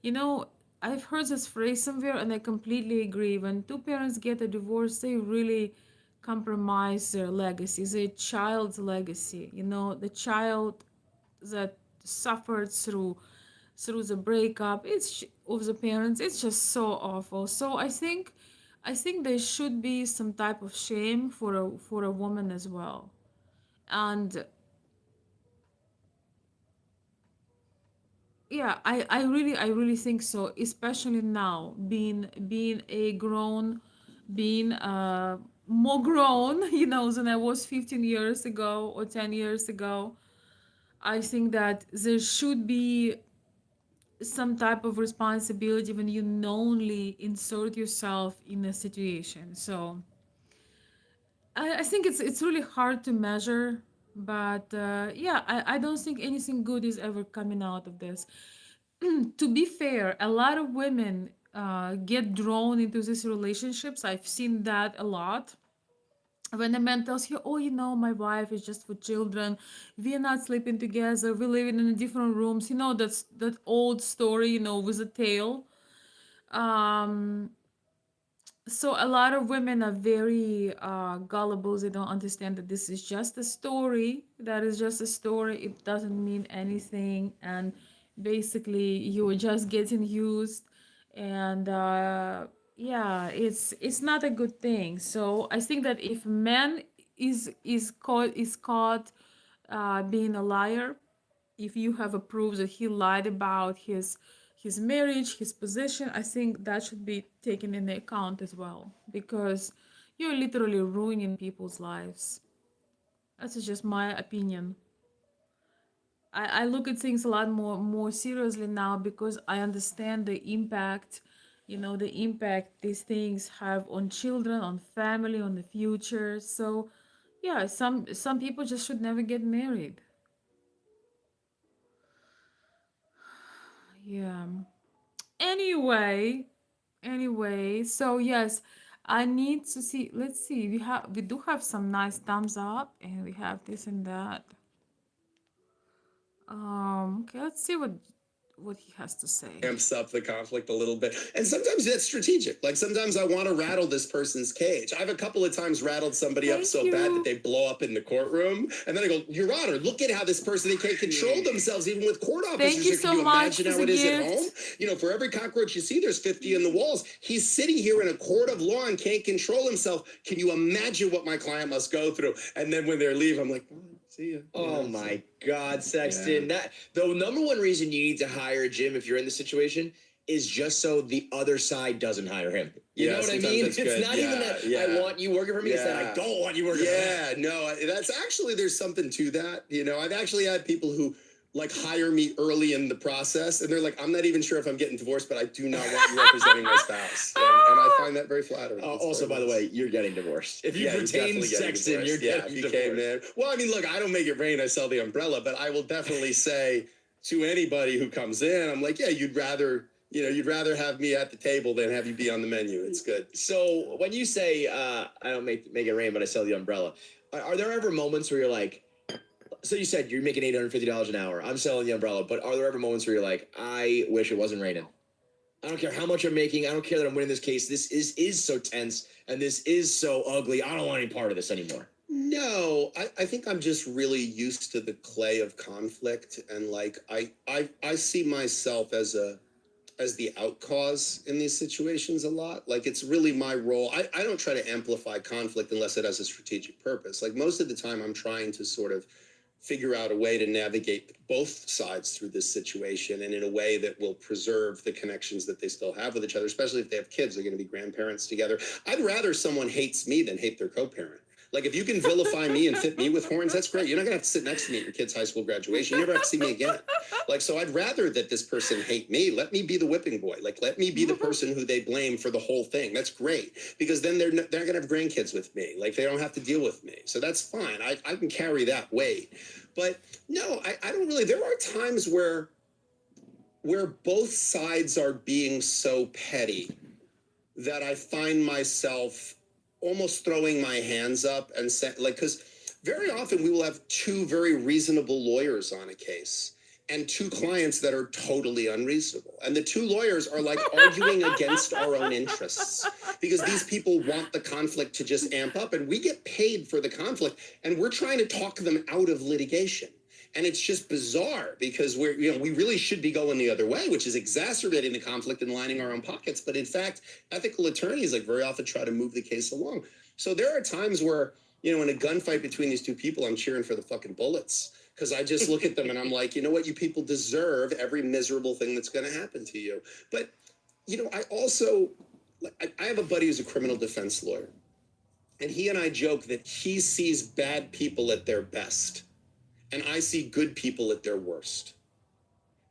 you know I've heard this phrase somewhere and I completely agree. When two parents get a divorce, they really compromise their legacy, their child's legacy, the child that suffered through the breakup, of the parents. It's just so awful. So I think there should be some type of shame for a woman as well. And yeah, I really think so, especially now, being a grown, being more grown, than I was 15 years ago or 10 years ago. I think that there should be some type of responsibility when you knowingly insert yourself in a situation. So I think it's really hard to measure, but yeah, I don't think anything good is ever coming out of this. To be fair, a lot of women get drawn into these relationships. I've seen that a lot. When a man tells you, "Oh, my wife is just for children. We're not sleeping together. We're living in different rooms." That's that old story, with a tail. Um, so a lot of women are very gullible. They don't understand that this is just a story. That is just a story. It doesn't mean anything. And basically, you're just getting used. And yeah, it's not a good thing. So I think that if man is caught being a liar, if you have a proof that he lied about his marriage, his position, I think that should be taken into account as well, because you're literally ruining people's lives. That's just my opinion. I look at things a lot more seriously now because I understand the impact, the impact these things have on children, on family, on the future. So yeah, some people just should never get married. Yeah. Anyway, so yes, I need to see. Let's see. We do have some nice thumbs up, and we have this and that. Okay, let's see what he has to say. Amps up the conflict a little bit. And sometimes that's strategic. Like sometimes I want to rattle this person's cage. I've a couple of times rattled somebody up Thank so bad you. that they blow up in the courtroom. And then I go, Your Honor, look at how this person, they can't control themselves even with court officers. Thank you Can so you much imagine for how the it is at home? gift. For every cockroach you see, there's 50 in the walls. He's sitting here in a court of law and can't control himself. Can you imagine what my client must go through? And then when they leave, I'm like, see ya. Oh my God, Sexton. That the number one reason you need to hire Jim if you're in the situation is just so the other side doesn't hire him. You know what I mean? It's not even that I want you working for me, it's that I don't want you working for me. Yeah, no, that's actually, there's something to that. I've actually had people who like hire me early in the process and they're like, I'm not even sure if I'm getting divorced, but I do not want you representing my spouse. And I find that very flattering. Also, by the way, you're getting divorced. If you retain Sexton, you're getting if divorced. came in. Well, I mean, look, I don't make it rain, I sell the umbrella, but I will definitely say to anybody who comes in, I'm like, yeah, you'd rather have me at the table than have you be on the menu. It's good. So when you say I don't make it rain, but I sell the umbrella, are there ever moments where you're like, so you said you're making $850 an hour, I'm selling the umbrella, but are there ever moments where you're like, I wish it wasn't raining? I don't care how much I'm making. I don't care that I'm winning this case. This is so tense and this is so ugly. I don't want any part of this anymore. No, I think I'm just really used to the clay of conflict, and like I see myself as the outcause in these situations a lot. Like it's really my role. I don't try to amplify conflict unless it has a strategic purpose. Like most of the time I'm trying to sort of figure out a way to navigate both sides through this situation and in a way that will preserve the connections that they still have with each other, especially if they have kids, they're going to be grandparents together. I'd rather someone hates me than hate their co-parent. Like, if you can vilify me and fit me with horns, that's great. You're not gonna have to sit next to me at your kid's high school graduation. You never have to see me again. Like, so I'd rather that this person hate me. Let me be the whipping boy. Like, let me be the person who they blame for the whole thing. That's great, because then they're not gonna have grandkids with me. Like, they don't have to deal with me. So that's fine. I can carry that weight. But no, I don't really. There are times where both sides are being so petty that I find myself almost throwing my hands up and saying, like, because very often we will have two very reasonable lawyers on a case and two clients that are totally unreasonable. And the two lawyers are like arguing against our own interests, because these people want the conflict to just amp up, and we get paid for the conflict, and we're trying to talk them out of litigation. And it's just bizarre, because we really should be going the other way, which is exacerbating the conflict and lining our own pockets. But in fact, ethical attorneys like very often try to move the case along. So there are times where, in a gunfight between these two people, I'm cheering for the fucking bullets, because I just look at them and I'm like, you know what, you people deserve every miserable thing that's going to happen to you. But, I also, I have a buddy who's a criminal defense lawyer, and he and I joke that he sees bad people at their best, and I see good people at their worst.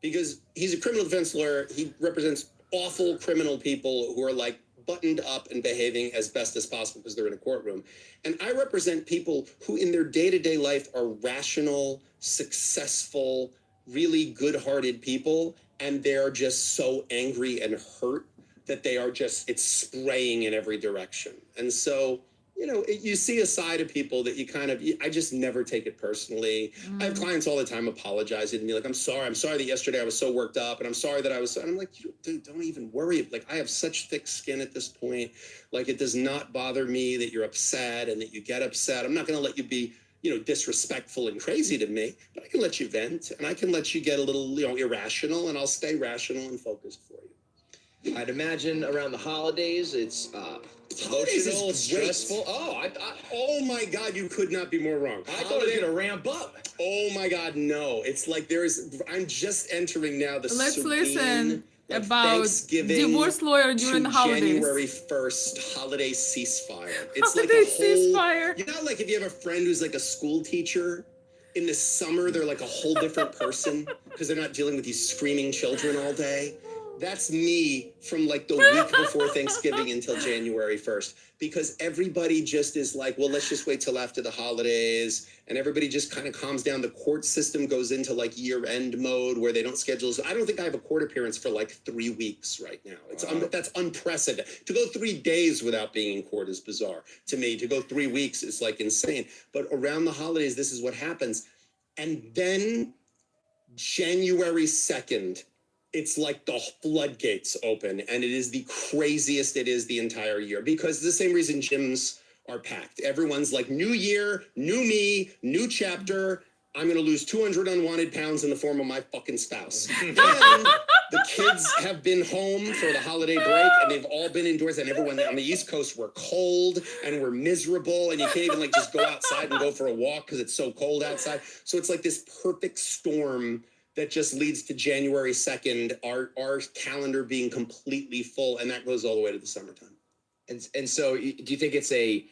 Because he's a criminal defense lawyer, he represents awful criminal people who are like buttoned up and behaving as best as possible because they're in a courtroom. And I represent people who in their day-to-day life are rational, successful, really good-hearted people, and they're just so angry and hurt that it's spraying in every direction. And so, you see a side of people that I just never take it personally. I have clients all the time apologizing to me, like, I'm sorry that yesterday I was so worked up, and I'm sorry that and I'm like, dude, don't even worry. Like, I have such thick skin at this point. Like, it does not bother me that you're upset and that you get upset. I'm not going to let you be, disrespectful and crazy to me, but I can let you vent, and I can let you get a little, irrational, and I'll stay rational and focused for you. I'd imagine around the holidays, it's emotional, it's stressful. Oh my God, you could not be more wrong. I thought it was gonna ramp up. Oh my God, no. It's like I'm just entering now the Let's serene, listen about Thanksgiving divorce lawyer during the holidays. January 1st holiday ceasefire. It's Holiday like a whole ceasefire. like if you have a friend who's like a school teacher, in the summer they're like a whole different person because they're not dealing with these screaming children all day. That's me from like the week before Thanksgiving until January 1st, because everybody just is like, well, let's just wait till after the holidays, and everybody just kind of calms down. The court system goes into like year-end mode where they don't schedule. I don't think I have a court appearance for like 3 weeks right now. That's unprecedented. To go 3 days without being in court is bizarre to me. To go 3 weeks is like insane. But around the holidays, this is what happens. And then January 2nd, it's like the floodgates open, and it is the craziest it is the entire year, because the same reason gyms are packed. Everyone's like, new year, new me, new chapter. I'm going to lose 200 unwanted pounds in the form of my fucking spouse. And the kids have been home for the holiday break, and they've all been indoors, and everyone on the East Coast, we're cold and we're miserable, and you can't even like just go outside and go for a walk because it's so cold outside. So it's like this perfect storm that just leads to January 2nd, our calendar being completely full, and that goes all the way to the summertime. And so do you think it's I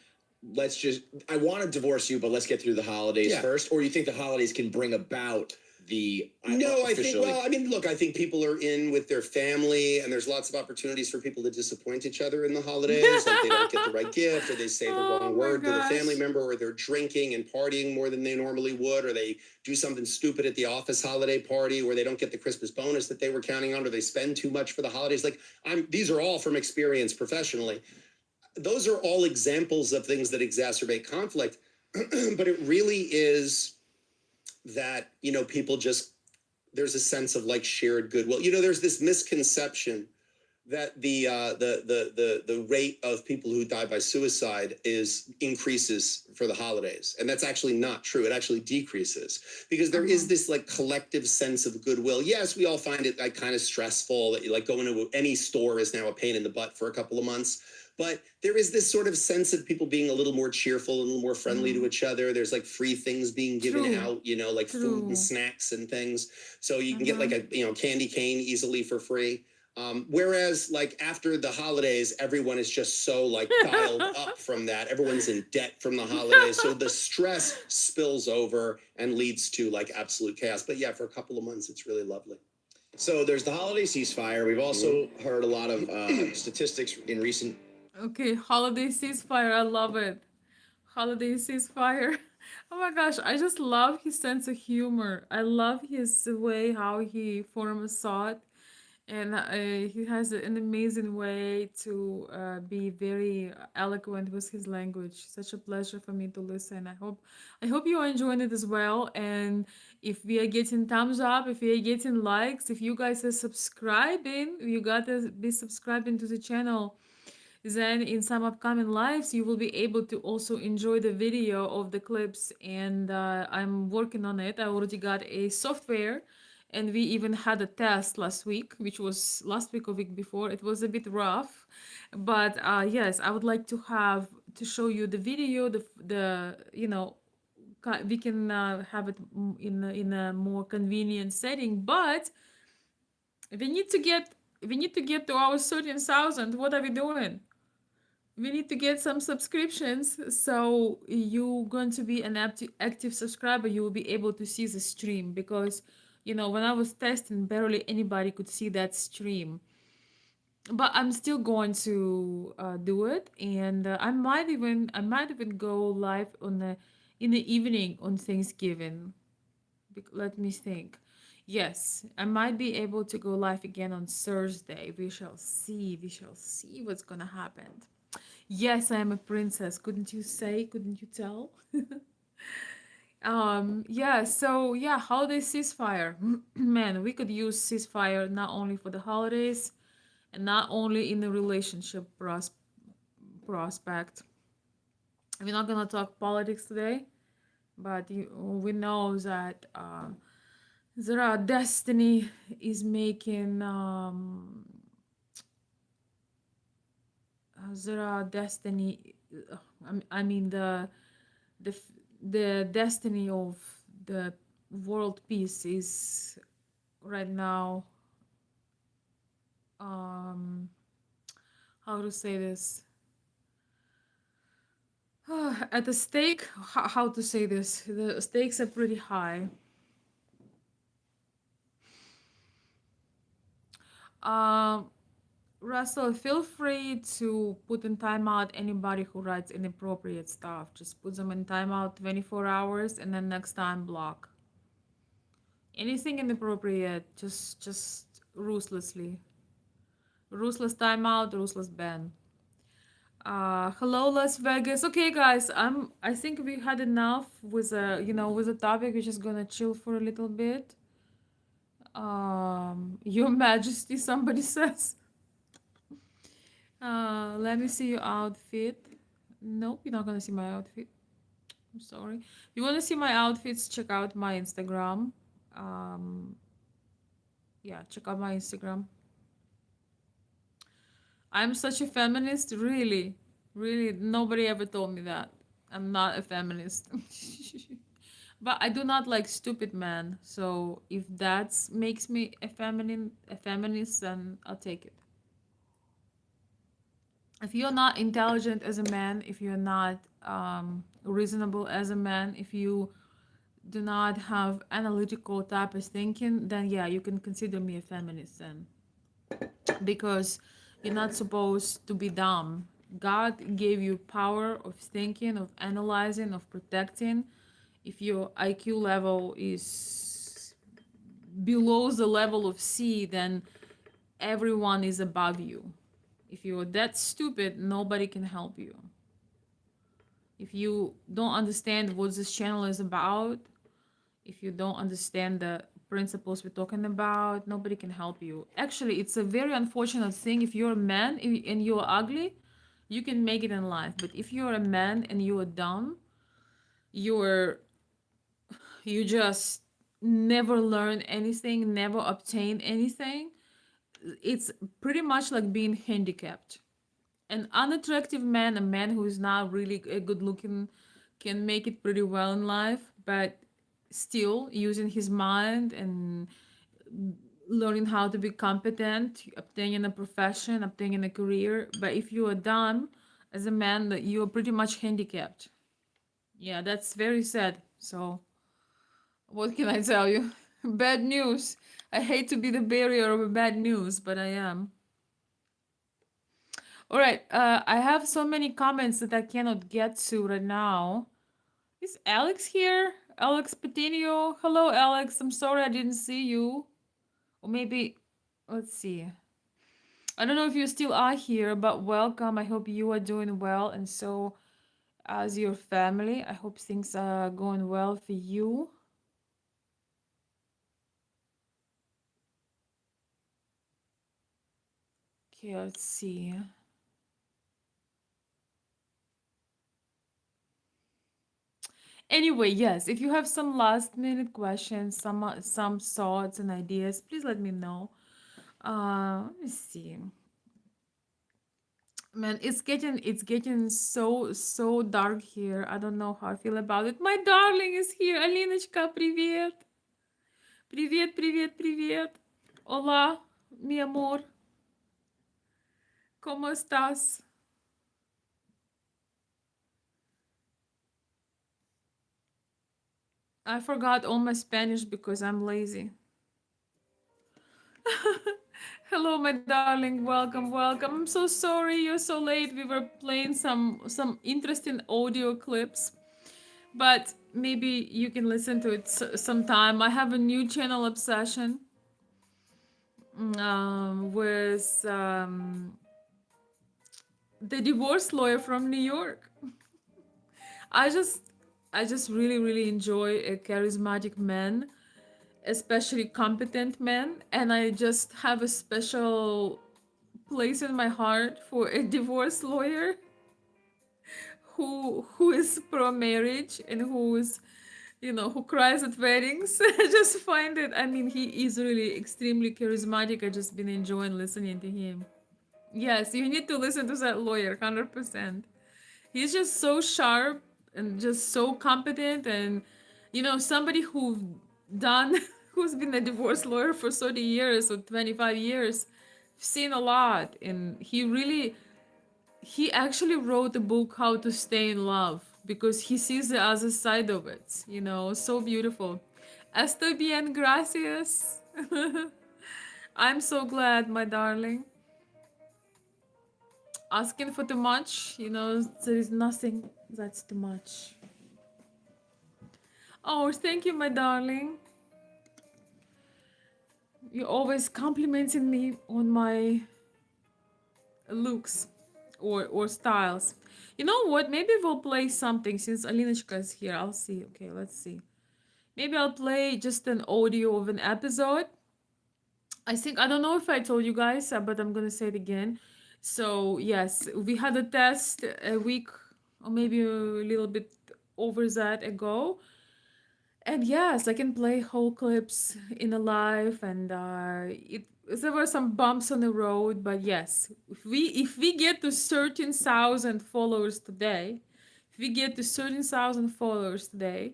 want to divorce you, but let's get through the holidays first? Or you think the holidays can bring about the I think people are in with their family, and there's lots of opportunities for people to disappoint each other in the holidays. Like they don't get the right gift, or they say the wrong word to their family member, or they're drinking and partying more than they normally would, or they do something stupid at the office holiday party where they don't get the Christmas bonus that they were counting on, or they spend too much for the holidays. Like these are all from experience professionally. Those are all examples of things that exacerbate conflict, but it really is that, people just, there's a sense of like shared goodwill. There's this misconception that the rate of people who die by suicide increases for the holidays. And that's actually not true. It actually decreases, because there is this like collective sense of goodwill. Yes, we all find it like kind of stressful that like going to any store is now a pain in the butt for a couple of months. But there is this sort of sense of people being a little more cheerful, a little more friendly to each other. There's like free things being given out, like food and snacks and things. So you can get like a, candy cane easily for free. Whereas like after the holidays, everyone is just so like dialed up from that. Everyone's in debt from the holidays. So the stress spills over and leads to like absolute chaos. But yeah, for a couple of months, it's really lovely. So there's the holiday ceasefire. We've also heard a lot of statistics in recent. Okay, holiday ceasefire. I love it. Holiday ceasefire. Oh my gosh, I just love his sense of humor. I love his way how he forms thought, and he has an amazing way to be very eloquent with his language. Such a pleasure for me to listen. I hope you are enjoying it as well. And if we are getting thumbs up, if we are getting likes, if you guys are subscribing, you gotta be subscribing to the channel. Then in some upcoming lives you will be able to also enjoy the video of the clips, and I'm working on it. I already got a software, and we even had a test last week, which was last week or week before. It was a bit rough, but yes, I would like to have to show you the video, the we can have it in a more convenient setting, but we need to get to our 13,000. What are we doing? We need to get some subscriptions, so you're going to be an active subscriber. You will be able to see the stream, because when I was testing, barely anybody could see that stream. But I'm still going to do it, and I might even go live on the in the evening on Thanksgiving. Let me think. Yes, I might be able to go live again on Thursday. We shall see. We shall see what's gonna happen. Yes, I am a princess. Couldn't you say? Couldn't you tell? Yeah, so yeah, holiday ceasefire. Man, we could use ceasefire not only for the holidays and not only in the relationship prospect. We're not gonna talk politics today, but we know that Zara Destiny is making Zara Destiny. I mean the the destiny of the world peace is right now, um how to say this, at the stake. How to say this, the stakes are pretty high. um Russell, feel free to put in timeout anybody who writes inappropriate stuff. Just put them in timeout 24 hours, and then next time block. Anything inappropriate, just ruthlessly. Ruthless timeout, ruthless ban. Hello Las Vegas. Okay guys, I think we had enough with a topic. We're just gonna chill for a little bit. Your Majesty, somebody says. Let me see your outfit. Nope, you're not gonna see my outfit. I'm sorry. If you wanna see my outfits, check out my Instagram. Um, yeah, check out my Instagram. I'm such a feminist, really, really. Nobody ever told me that. I'm not a feminist. But I do not like stupid men. So if that makes me a feminist, then I'll take it. If you're not intelligent as a man, if you're not reasonable as a man, if you do not have analytical type of thinking, then yeah, you can consider me a feminist then, because you're not supposed to be dumb. God gave you power of thinking, of analyzing, of protecting. If your IQ level is below the level of C, then everyone is above you. If you're that stupid, nobody can help you. If you don't understand what this channel is about, if you don't understand the principles we're talking about, nobody can help you. Actually, it's a very unfortunate thing. If you're a man and you're ugly, you can make it in life. But if you're a man and you're dumb, you're you just never learn anything, never obtain anything. It's pretty much like being handicapped. An unattractive man, a man who is not really a good looking, can make it pretty well in life, but still using his mind and learning how to be competent, obtaining a profession, obtaining a career. But if you are dumb as a man, that you are pretty much handicapped. Yeah, that's very sad. So, what can I tell you? Bad news. I hate to be the bearer of bad news, but I am. All right, I have so many comments that I cannot get to right now. Is Alex here? Alex Patino. Hello, Alex. I'm sorry I didn't see you. Or maybe, let's see. I don't know if you still are here, but welcome. I hope you are doing well, and so as your family. I hope things are going well for you. Okay, let's see. Anyway, yes, if you have some last minute questions, some thoughts and ideas, please let me know. Let me see. Man, it's getting so dark here. I don't know how I feel about it. My darling is here. Alinочка, привет. Привет, привет, привет. Hola, mi amor. ¿Cómo estás? I forgot all my Spanish because I'm lazy. Hello, my darling. Welcome, welcome. I'm so sorry you're so late. We were playing some interesting audio clips, but maybe you can listen to it sometime. I have a new channel obsession with the divorce lawyer from New York. I just I just really enjoy a charismatic man, especially competent men, and I just have a special place in my heart for a divorce lawyer who is pro marriage and who's who cries at weddings. I just find it. I mean, he is really extremely charismatic. I just been enjoying listening to him. Yes, you need to listen to that lawyer, 100%. He's just so sharp and just so competent, and somebody done who's been a divorce lawyer for 30 years or 25 years, seen a lot, and he actually wrote a book, How to Stay in Love, because he sees the other side of it. So beautiful. Estoy bien, gracias. I'm so glad, my darling. Asking for too much, there is nothing that's too much. Oh, thank you, my darling. You're always complimenting me on my looks or styles. You know what? Maybe we'll play something since Alinочка is here. I'll see. Okay, let's see. Maybe I'll play just an audio of an episode. I don't know if I told you guys, but I'm gonna say it again. So yes, we had a test a week or maybe a little bit over that ago. And yes, I can play whole clips in a live, and there were some bumps on the road, but yes, if we get to 13,000 followers today, if we get to 13,000 followers today,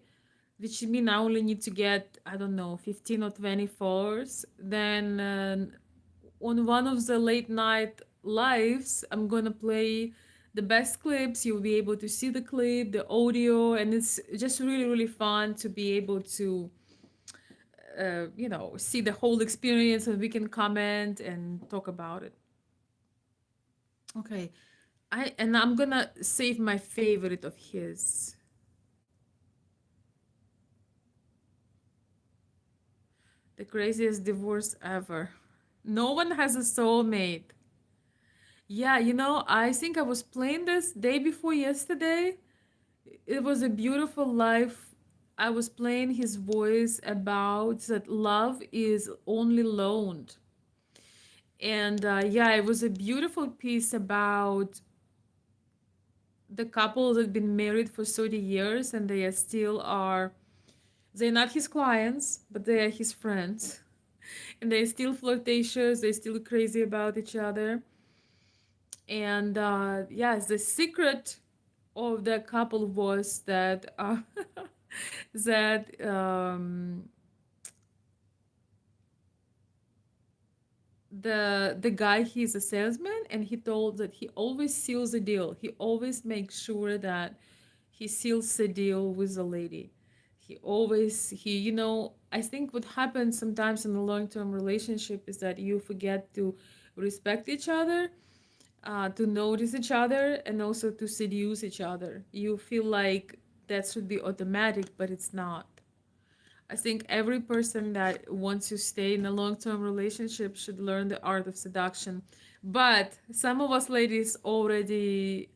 which mean I only need to get, I don't know, 15 or 20 followers, then on one of the late night lives, I'm gonna play the best clips. You'll be able to see the clip, the audio, and it's just really fun to be able to, see the whole experience, and we can comment and talk about it. Okay, I'm gonna save my favorite of his. The craziest divorce ever. No one has a soulmate. Yeah, I think I was playing this day before yesterday. It was a beautiful life. I was playing his voice about that love is only loaned. And yeah, it was a beautiful piece about the couple that been married for 30 years, and they are still are, they're not his clients, but they are his friends. And they're still flirtatious, they're still crazy about each other. And yes, the secret of the couple was that that the guy, he's a salesman, and he told that he always seals a deal. He always makes sure that he seals a deal with a lady. I think what happens sometimes in a long-term relationship is that you forget to respect each other, to notice each other, and also to seduce each other. You feel like that should be automatic, but it's not. I think every person that wants to stay in a long-term relationship should learn the art of seduction. But some of us ladies already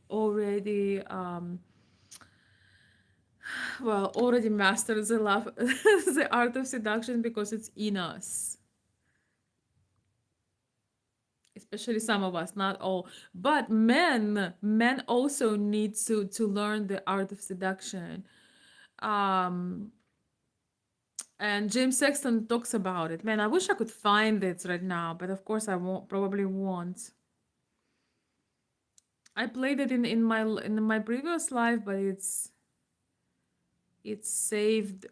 mastered the love the art of seduction because it's in us. Especially some of us, not all. But men also need to learn the art of seduction. Um and James Sexton talks about it. Man, I wish I could find it right now, but of course I won't. Probably won't. I played it in my previous life, but it's saved.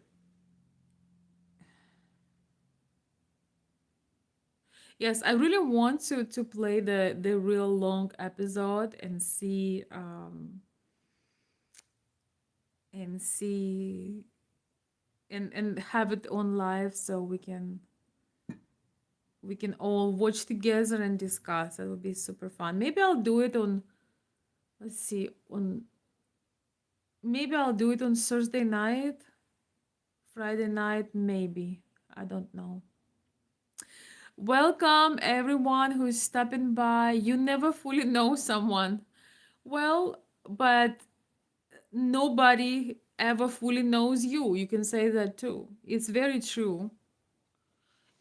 Yes, I really want to play the real long episode and see and have it on live so we can all watch together and discuss. It would be super fun. Maybe I'll do it on let's see on maybe I'll do it on Thursday night, Friday night, maybe. I don't know. Welcome everyone who's stopping by. You never fully know someone. Well, but nobody ever fully knows you. You can say that too. It's very true.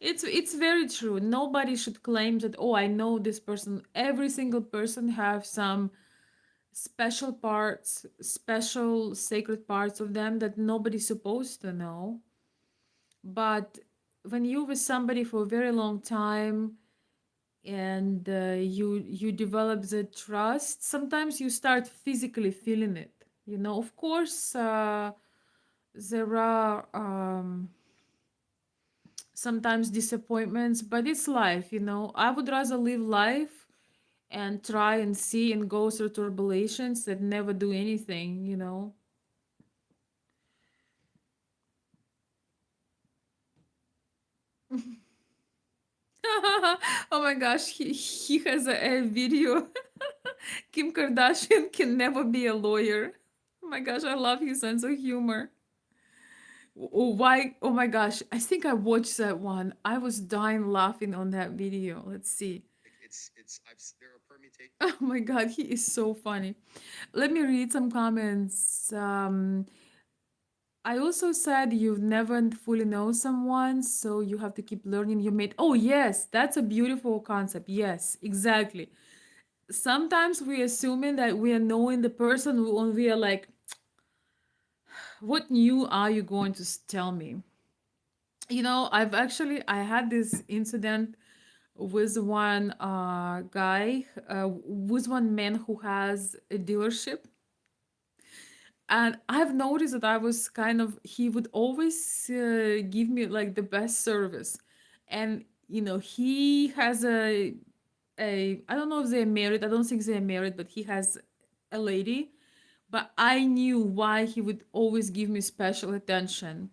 It's very true. Nobody should claim that, oh, I know this person. Every single person have some special parts, special sacred parts of them that nobody's supposed to know. But when you with somebody for a very long time and you develop the trust, sometimes you start physically feeling it. Of course, there are sometimes disappointments, but it's life. I would rather live life and try and see and go through turbulations that never do anything. Oh my gosh, he has a video. Kim Kardashian can never be a lawyer. Oh my gosh, I love his sense of humor. Oh, why? Oh my gosh, I think I watched that one. I was dying laughing on that video. Let's see. There are permutations. Oh my god, he is so funny. Let me read some comments. I also said you've never fully know someone, so you have to keep learning. Oh yes, that's a beautiful concept. Yes, exactly. Sometimes we assuming that we are knowing the person when we are like, what new are you going to tell me? I had this incident with one guy, with one man who has a dealership. And I've noticed that he would always give me like the best service. And, he has I don't know if they're married. I don't think they're married, but he has a lady. But I knew why he would always give me special attention.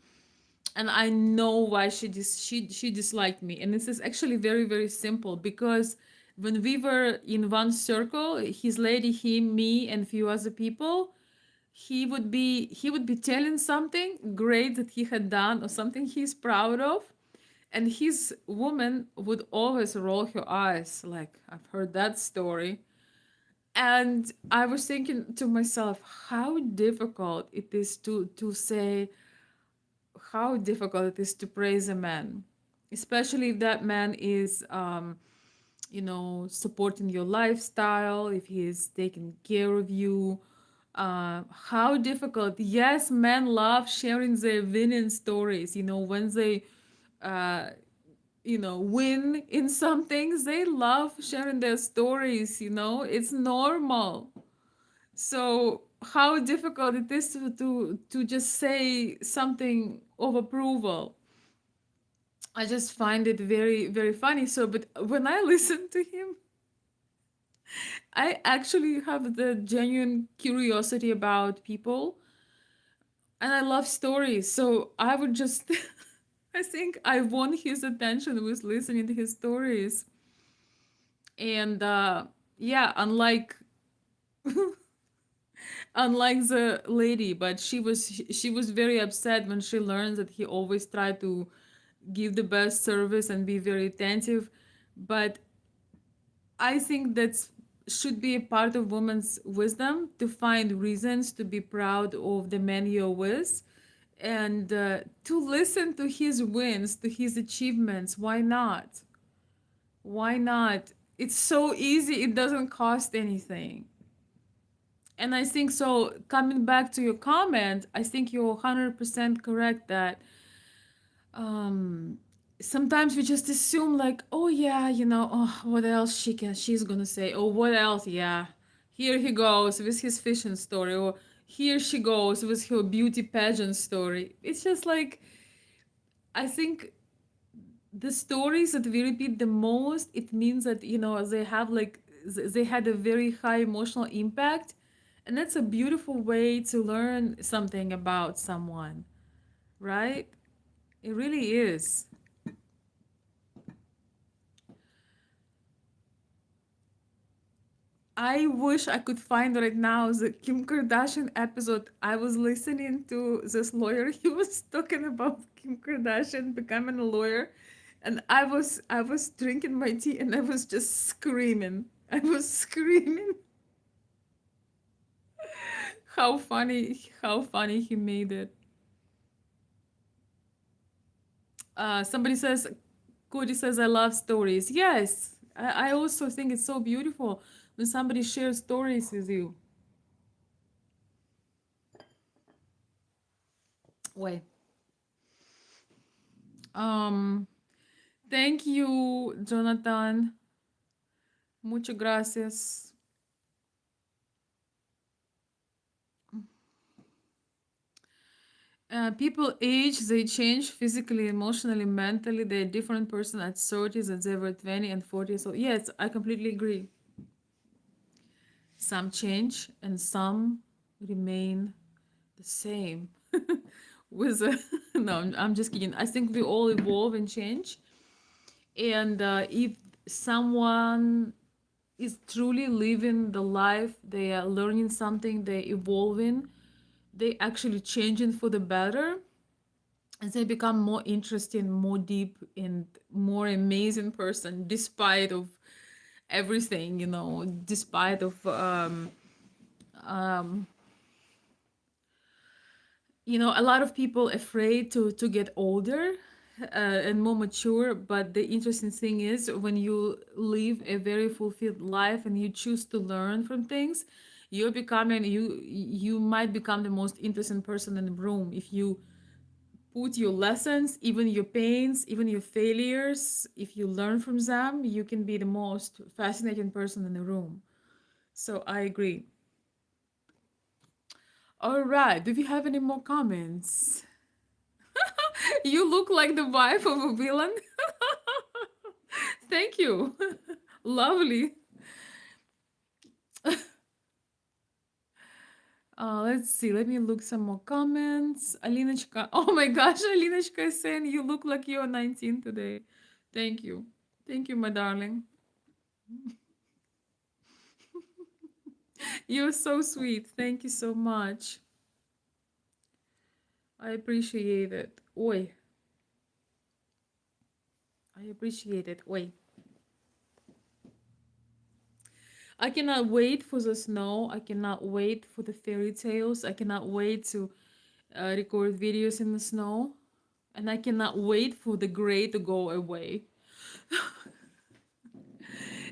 And I know why she disliked me. And this is actually very, very simple because when we were in one circle, his lady, him, me, and a few other people, he would be telling something great that he had done or something he's proud of, and his woman would always roll her eyes like, I've heard that story. And I was thinking to myself how difficult it is to say, how difficult it is to praise a man, especially if that man is supporting your lifestyle, if he is taking care of you. How difficult. Yes, men love sharing their winning stories. When they win in some things, they love sharing their stories. It's normal. So how difficult it is to just say something of approval. I just find it very, very funny. So, but when I listen to him, I actually have the genuine curiosity about people, and I love stories. So I would just, I think I won his attention with listening to his stories. And yeah, unlike the lady, but she was very upset when she learned that he always tried to give the best service and be very attentive. But I think that's should be a part of women's wisdom to find reasons to be proud of the man you're with, and to listen to his wins, to his achievements. Why not? Why not? It's so easy, it doesn't cost anything. And I think so, coming back to your comment, I think you're 100% correct that um sometimes we just assume like, oh yeah, oh, what else she's gonna say, or what else, yeah, here he goes with his fishing story, or here she goes with her beauty pageant story. It's just like, I think the stories that we repeat the most, it means that they have like they had a very high emotional impact, and that's a beautiful way to learn something about someone, right? It really is. I wish I could find right now the Kim Kardashian episode. I was listening to this lawyer. He was talking about Kim Kardashian becoming a lawyer, and I was drinking my tea and I was just screaming. I was screaming. How funny he made it. Somebody says, Cody says, I love stories. Yes, I also think it's so beautiful when somebody shares stories with you. Wait. Um, Thank you, Jonathan. Muchas gracias. People age, they change physically, emotionally, mentally. They're a different person at 30s than they were 20 and 40. So, yes, I completely agree. Some change and some remain the same. With no, I'm just kidding. I think we all evolve and change. And if someone is truly living the life, they are learning something, they're evolving, they actually changing for the better, and they become more interesting, more deep, and more amazing person despite of everything, despite of um a lot of people afraid to get older and more mature. But the interesting thing is, when you live a very fulfilled life and you choose to learn from things, you might become the most interesting person in the room if you put your lessons, even your pains, even your failures. If you learn from them, you can be the most fascinating person in the room. So I agree. All right, do we have any more comments? You look like the wife of a villain. Thank you. Lovely. Let's see. Let me look some more comments. Alinочка. Oh my gosh, Alinочка is saying you look like you're 19 today. Thank you. Thank you, my darling. You're so sweet. Thank you so much. I appreciate it. Oi. I appreciate it. Oi. I cannot wait for the snow. I cannot wait for the fairy tales. I cannot wait to record videos in the snow. And I cannot wait for the gray to go away.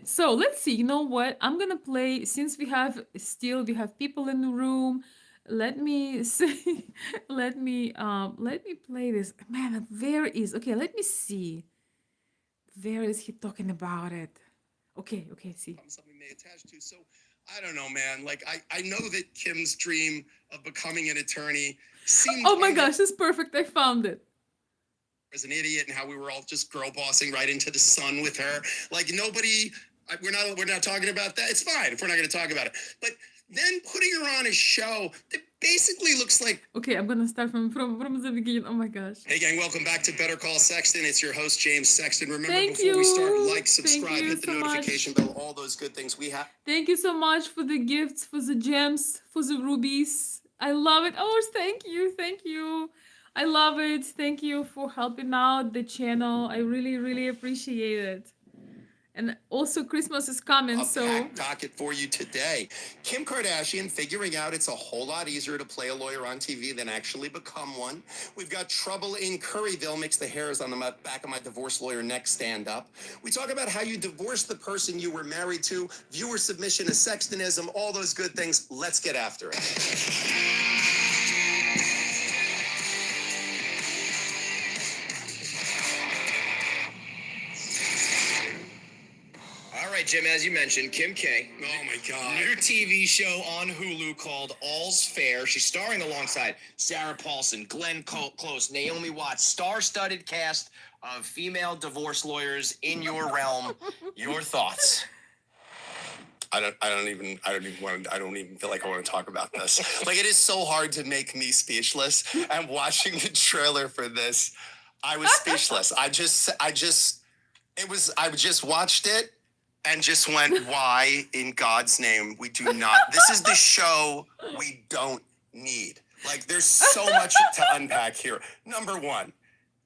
So let's see. You know what? I'm gonna play, since we have people in the room. Let me see. Let me play this. Man, where is okay, let me see. Where is he talking about it? Okay, see. Something they attach to. So I don't know, man. Like I know that Kim's dream of becoming an attorney seems Oh my gosh, it's perfect. I found it. as an idiot and how we were all just girl bossing right into the sun with her. Like nobody, we're not talking about that. It's fine if we're not going to talk about it. But then putting her on a show that basically looks like. Okay, I'm gonna start from the beginning. Oh my gosh. Hey gang, welcome back to Better Call Sexton. It's your host James Sexton. Remember, Thank before we start, you. like, subscribe, hit the so notification bell, all those good things we have. Thank you so much for the gifts, for the gems, for the rubies. I love it. Oh, thank you. I love it. Thank you for helping out the channel. I really appreciate it. And also Christmas is coming, so Packed docket for you today. Kim Kardashian figuring out it's a whole lot easier to play a lawyer on TV than actually become one. We've got trouble in Curryville, makes the hairs on the back of my divorce lawyer neck stand up. We talk about how you divorced the person you were married to, viewer submission is Sextonism, all those good things. Let's get after it. All right, Jim, as you mentioned, Kim K. Oh my God. New TV show on Hulu called All's Fair. She's starring alongside Sarah Paulson, Glenn Close, Naomi Watts, star-studded cast of female divorce lawyers in your realm. Your thoughts? I don't even feel like I want to talk about this. Like, it is so hard to make me speechless. And watching the trailer for this, I was speechless. I just watched it and just went, why in God's name we do not? This is the show we don't need. Like, there's so much to unpack here. Number one,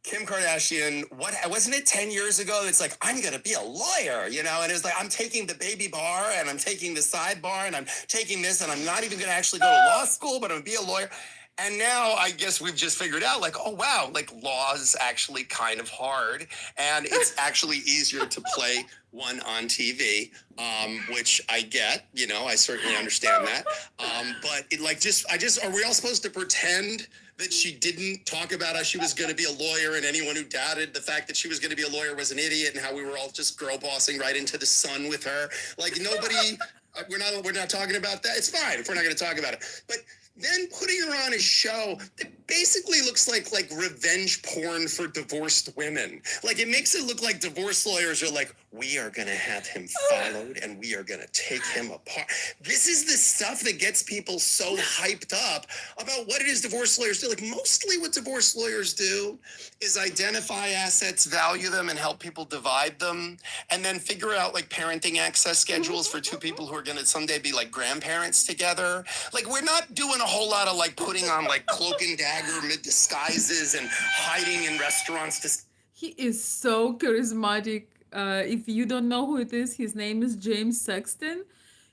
Kim Kardashian, wasn't it 10 years ago? It's like, I'm going to be a lawyer, you know? And it was like, I'm taking the baby bar and I'm taking the sidebar and I'm taking this and I'm not even going to actually go to law school, but I'm going to be a lawyer. And now I guess we've just figured out, like, oh, wow, like law is actually kind of hard and it's actually easier to play one on TV, which I get, you know, I certainly understand that. But it are we all supposed to pretend that she didn't talk about how she was going to be a lawyer and anyone who doubted the fact that she was going to be a lawyer was an idiot and how we were all just girl bossing right into the sun with her? Like nobody, we're not talking about that. It's fine if we're not going to talk about it. But then putting her on a show that basically looks like revenge porn for divorced women. Like it makes it look like divorce lawyers are like, we are going to have him followed and we are going to take him apart. This is the stuff that gets people so hyped up about what it is divorce lawyers do. Like mostly what divorce lawyers do is identify assets, value them, and help people divide them. And then figure out like parenting access schedules for two people who are going to someday be like grandparents together. Like we're not doing a whole lot of like putting on like cloak and dagger mid disguises and hiding in restaurants. he is so charismatic. If you don't know who it is, his name is James Sexton.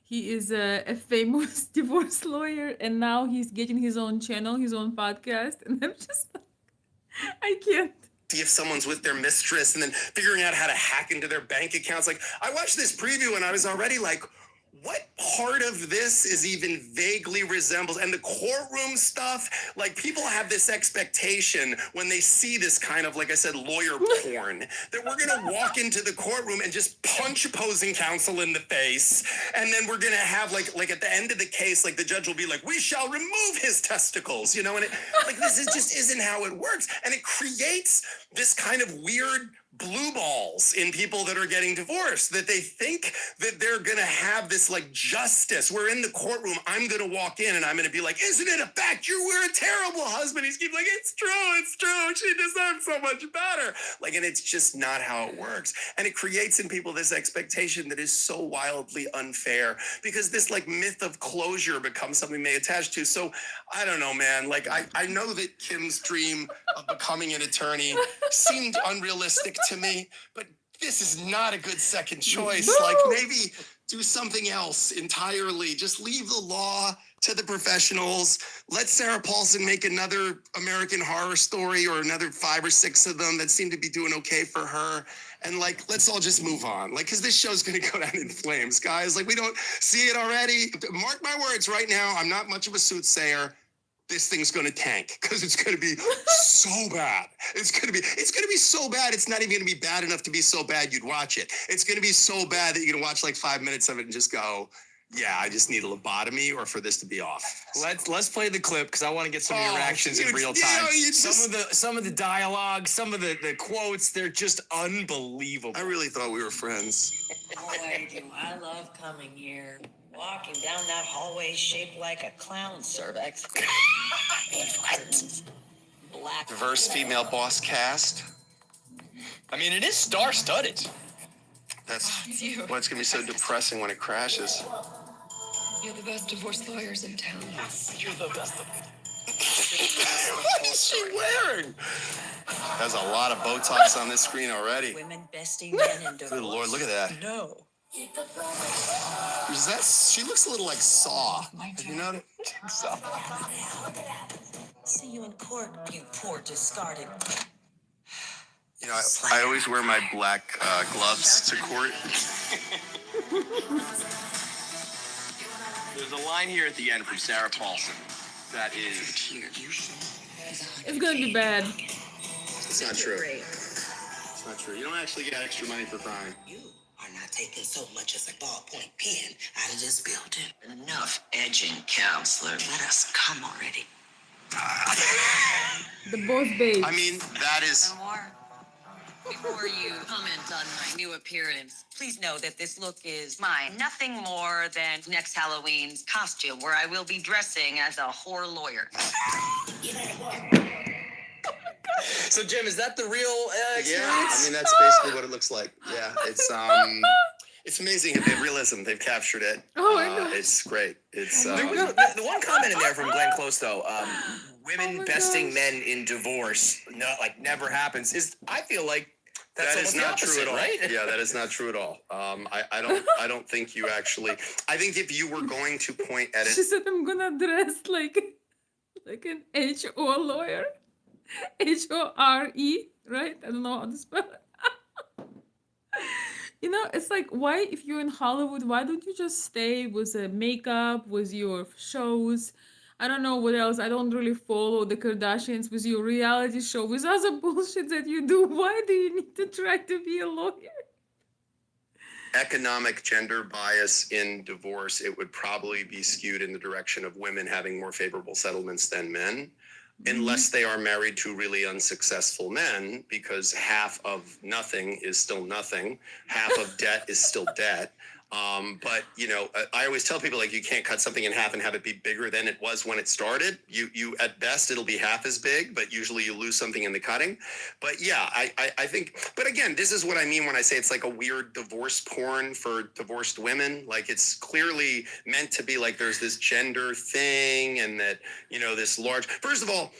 He is a famous divorce lawyer, and now he's getting his own channel, his own podcast, and I'm just like, I can't. See if someone's with their mistress and then figuring out how to hack into their bank accounts. Like I watched this preview and I was already like, what part of this is even vaguely resembles? And the courtroom stuff, like people have this expectation when they see this kind of, like I said, lawyer porn, that we're going to walk into the courtroom and just punch opposing counsel in the face. And then we're going to have like at the end of the case, like the judge will be like, we shall remove his testicles, you know, and this just isn't how it works. And it creates this kind of weird blue balls in people that are getting divorced, that they think that they're going to have this like justice. We're in the courtroom. I'm going to walk in and I'm going to be like, isn't it a fact you were a terrible husband? He's keep like, it's true. She deserves so much better. Like, and it's just not how it works. And it creates in people this expectation that is so wildly unfair because this like myth of closure becomes something they attach to. So I don't know, man. Like I know that Kim's dream of becoming an attorney seemed unrealistic to me, but this is not a good second choice. Like maybe do something else entirely. Just leave the law to the professionals. Let Sarah Paulson make another American Horror Story or another 5 or 6 of them that seem to be doing okay for her. And like, let's all just move on. Like, cause this show's gonna go down in flames, guys. Like we don't see it already. Mark my words right now. I'm not much of a soothsayer. This thing's going to tank because it's going to be so bad. It's going to be so bad. It's not even going to be bad enough to be so bad you'd watch it. It's going to be so bad that you're going to watch like 5 minutes of it and just go, Yeah, I just need a lobotomy or for this to be off. Let's play the clip because I want to get some of your Oh, reactions in dude, real you time. know, you Some of the dialogue, some of the quotes, they're just unbelievable. I really thought we were friends. Boy, do I love coming here. Walking down that hallway shaped like a clown cervix. Black. Diverse female boss cast. I mean, it is star-studded. That's It's you. what's gonna be so depressing when it crashes. You're the best divorce lawyers in town. You're the best of them. What is she wearing? There's a lot of Botox on this screen already. Women besting men in divorce. Good Lord, look at that. No. Is that? She looks a little like Saw. Have you noticed? See you in court, you poor discarded. You know, I always wear my black gloves to court. There's a line here at the end from Sarah Paulson that is... It's gonna be bad. It's not true. It's not true. You don't actually get extra money for crying. You are not taking so much as a ballpoint pen out of this building. Enough edging, counselor. Let us come already. The boss babe. I mean, that is. More. Before you comment on my new appearance, please know that this look is mine. Nothing more than next Halloween's costume, where I will be dressing as a whore lawyer. So, Jim, is that the real Yeah, experience? I mean that's basically what it looks like. Yeah, it's amazing the realism they've captured it. Oh, I know. It's great. It's The one comment in there from Glenn Close, though, women Oh my besting gosh. men in divorce, never happens. I feel like that's that is almost the not true opposite, at all. right? Yeah, that is not true at all. I don't think you actually. I think if you were going to point at She it, said I'm gonna dress like an HO lawyer. HORE, right? I don't know how to spell it. You know, it's like, why, if you're in Hollywood, why don't you just stay with the makeup, with your shows? I don't know what else. I don't really follow the Kardashians, with your reality show, with other bullshit that you do. Why do you need to try to be a lawyer? economic gender bias in divorce, it would probably be skewed in the direction of women having more favorable settlements than men. Unless they are married to really unsuccessful men, because half of nothing is still nothing, half of debt is still debt. But you know, I always tell people, like, you can't cut something in half and have it be bigger than it was when it started. You at best it'll be half as big, but usually you lose something in the cutting. But yeah, I think. But again, this is what I mean when I say it's like a weird divorce porn for divorced women. Like, it's clearly meant to be like there's this gender thing, and that, you know, this large. First of all,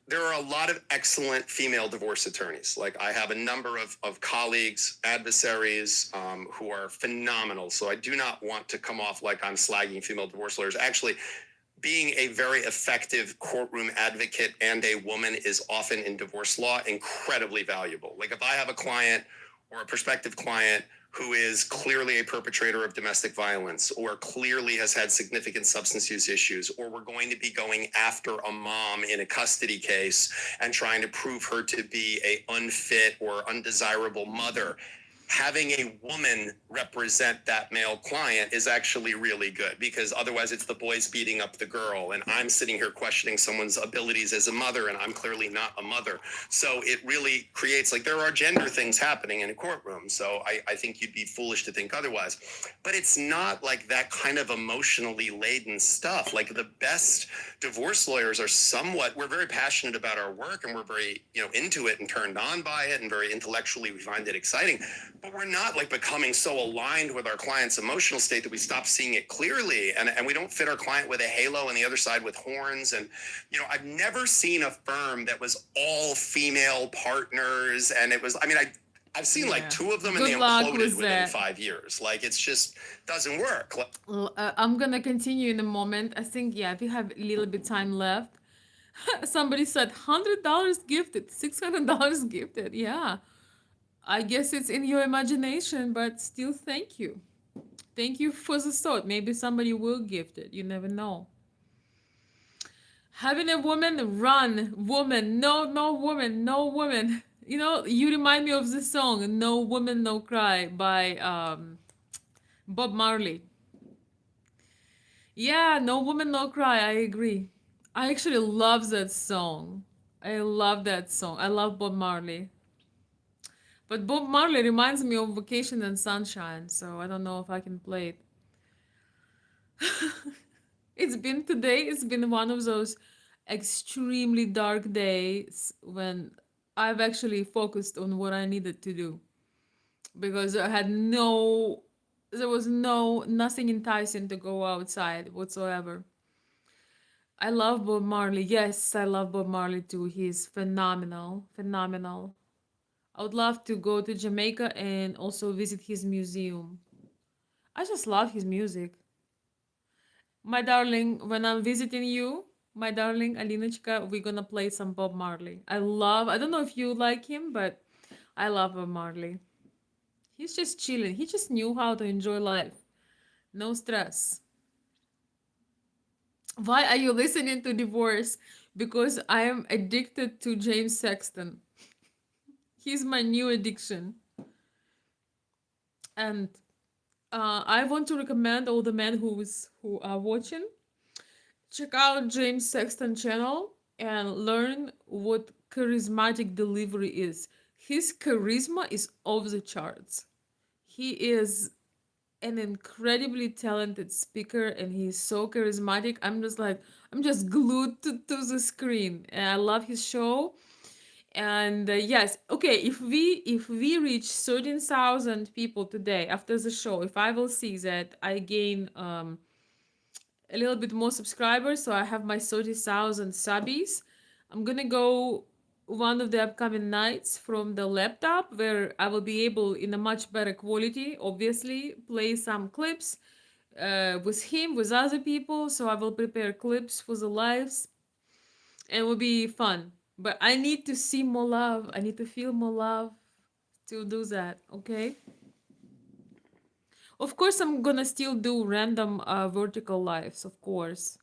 there are a lot of excellent female divorce attorneys. Like, I have a number of colleagues, adversaries, who are phenomenal. So I do not want to come off like I'm slagging female divorce lawyers. Actually, being a very effective courtroom advocate and a woman is often in divorce law incredibly valuable. Like, if I have a client or a prospective client who is clearly a perpetrator of domestic violence, or clearly has had significant substance use issues, or we're going to be going after a mom in a custody case and trying to prove her to be a unfit or undesirable mother, having a woman represent that male client is actually really good, because otherwise it's the boys beating up the girl, and I'm sitting here questioning someone's abilities as a mother, and I'm clearly not a mother. So it really creates, like, there are gender things happening in a courtroom. So I think you'd be foolish to think otherwise. But it's not like that kind of emotionally laden stuff. Like, the best divorce lawyers are we're very passionate about our work, and we're very, into it and turned on by it, and very intellectually we find it exciting. But we're not, like, becoming so aligned with our client's emotional state that we stop seeing it clearly. And we don't fit our client with a halo and the other side with horns. And, I've never seen a firm that was all female partners. And it was, I've seen like two of them, and Good they luck imploded with within that. 5 years. Like, it's just doesn't work. Well, I'm gonna continue in a moment. I think, we have a little bit time left. Somebody said $100 gifted, $600 gifted. Yeah. I guess it's in your imagination, but still, thank you. Thank you for the thought. Maybe somebody will gift it. You never know. Having a woman run, woman, no woman, no woman. You remind me of the song "No Woman, No Cry" by Bob Marley. Yeah, No Woman No Cry. I agree. I actually love that song. I love that song. I love Bob Marley. But Bob Marley reminds me of Vacation and Sunshine, so I don't know if I can play it. It's been one of those extremely dark days when I've actually focused on what I needed to do because there was nothing enticing to go outside whatsoever. I love Bob Marley. Yes, I love Bob Marley too. He's phenomenal, phenomenal. I would love to go to Jamaica and also visit his museum. I just love his music. My darling, when I'm visiting you, my darling Alinочка, we're gonna play some Bob Marley. I don't know if you like him, but I love Bob Marley. He's just chilling. He just knew how to enjoy life. No stress. Why are you listening to Divorce? Because I am addicted to James Sexton. He's my new addiction. And I want to recommend all the men who are watching, check out James Sexton channel and learn what charismatic delivery is. His charisma is off the charts. He is an incredibly talented speaker and he's so charismatic. I'm just glued to the screen and I love his show. And yes, okay, if we reach 13,000 people today after the show, if I will see that I gain a little bit more subscribers, so I have my 30,000 subbies, I'm gonna go one of the upcoming nights from the laptop where I will be able, in a much better quality, obviously, play some clips with him, with other people. So I will prepare clips for the lives and it will be fun. But I need to see more love. I need to feel more love to do that, okay? Of course, I'm gonna still do random vertical lives, of course.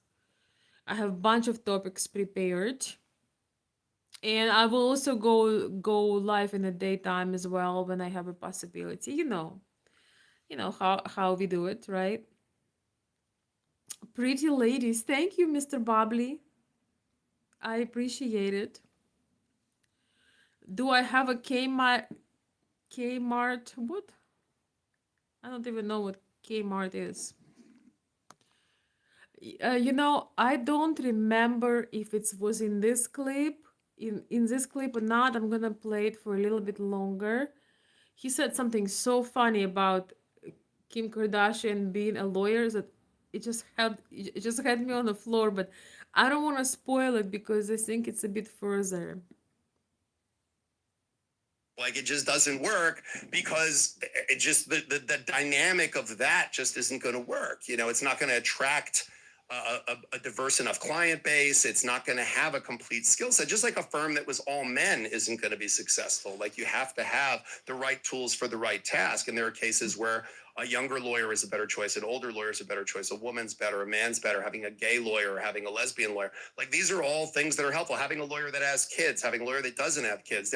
I have a bunch of topics prepared. And I will also go live in the daytime as well when I have a possibility. You know how we do it, right? Pretty ladies, thank you, Mr. Bobley. I appreciate it. Do I have a Kmart? Kmart? What? I don't even know what Kmart is. I don't remember if it was in this clip, in this clip or not. I'm gonna play it for a little bit longer. He said something so funny about Kim Kardashian being a lawyer that it just had me on the floor, but I don't want to spoil it because I think it's a bit further. Like it just doesn't work because it just the dynamic of that just isn't going to work. It's not going to attract a diverse enough client base. It's not going to have a complete skill set. Just like a firm that was all men isn't going to be successful. Like you have to have the right tools for the right task. And there are cases where a younger lawyer is a better choice, an older lawyer is a better choice, a woman's better, a man's better, having a gay lawyer or having a lesbian lawyer. Like these are all things that are helpful. Having a lawyer that has kids, having a lawyer that doesn't have kids,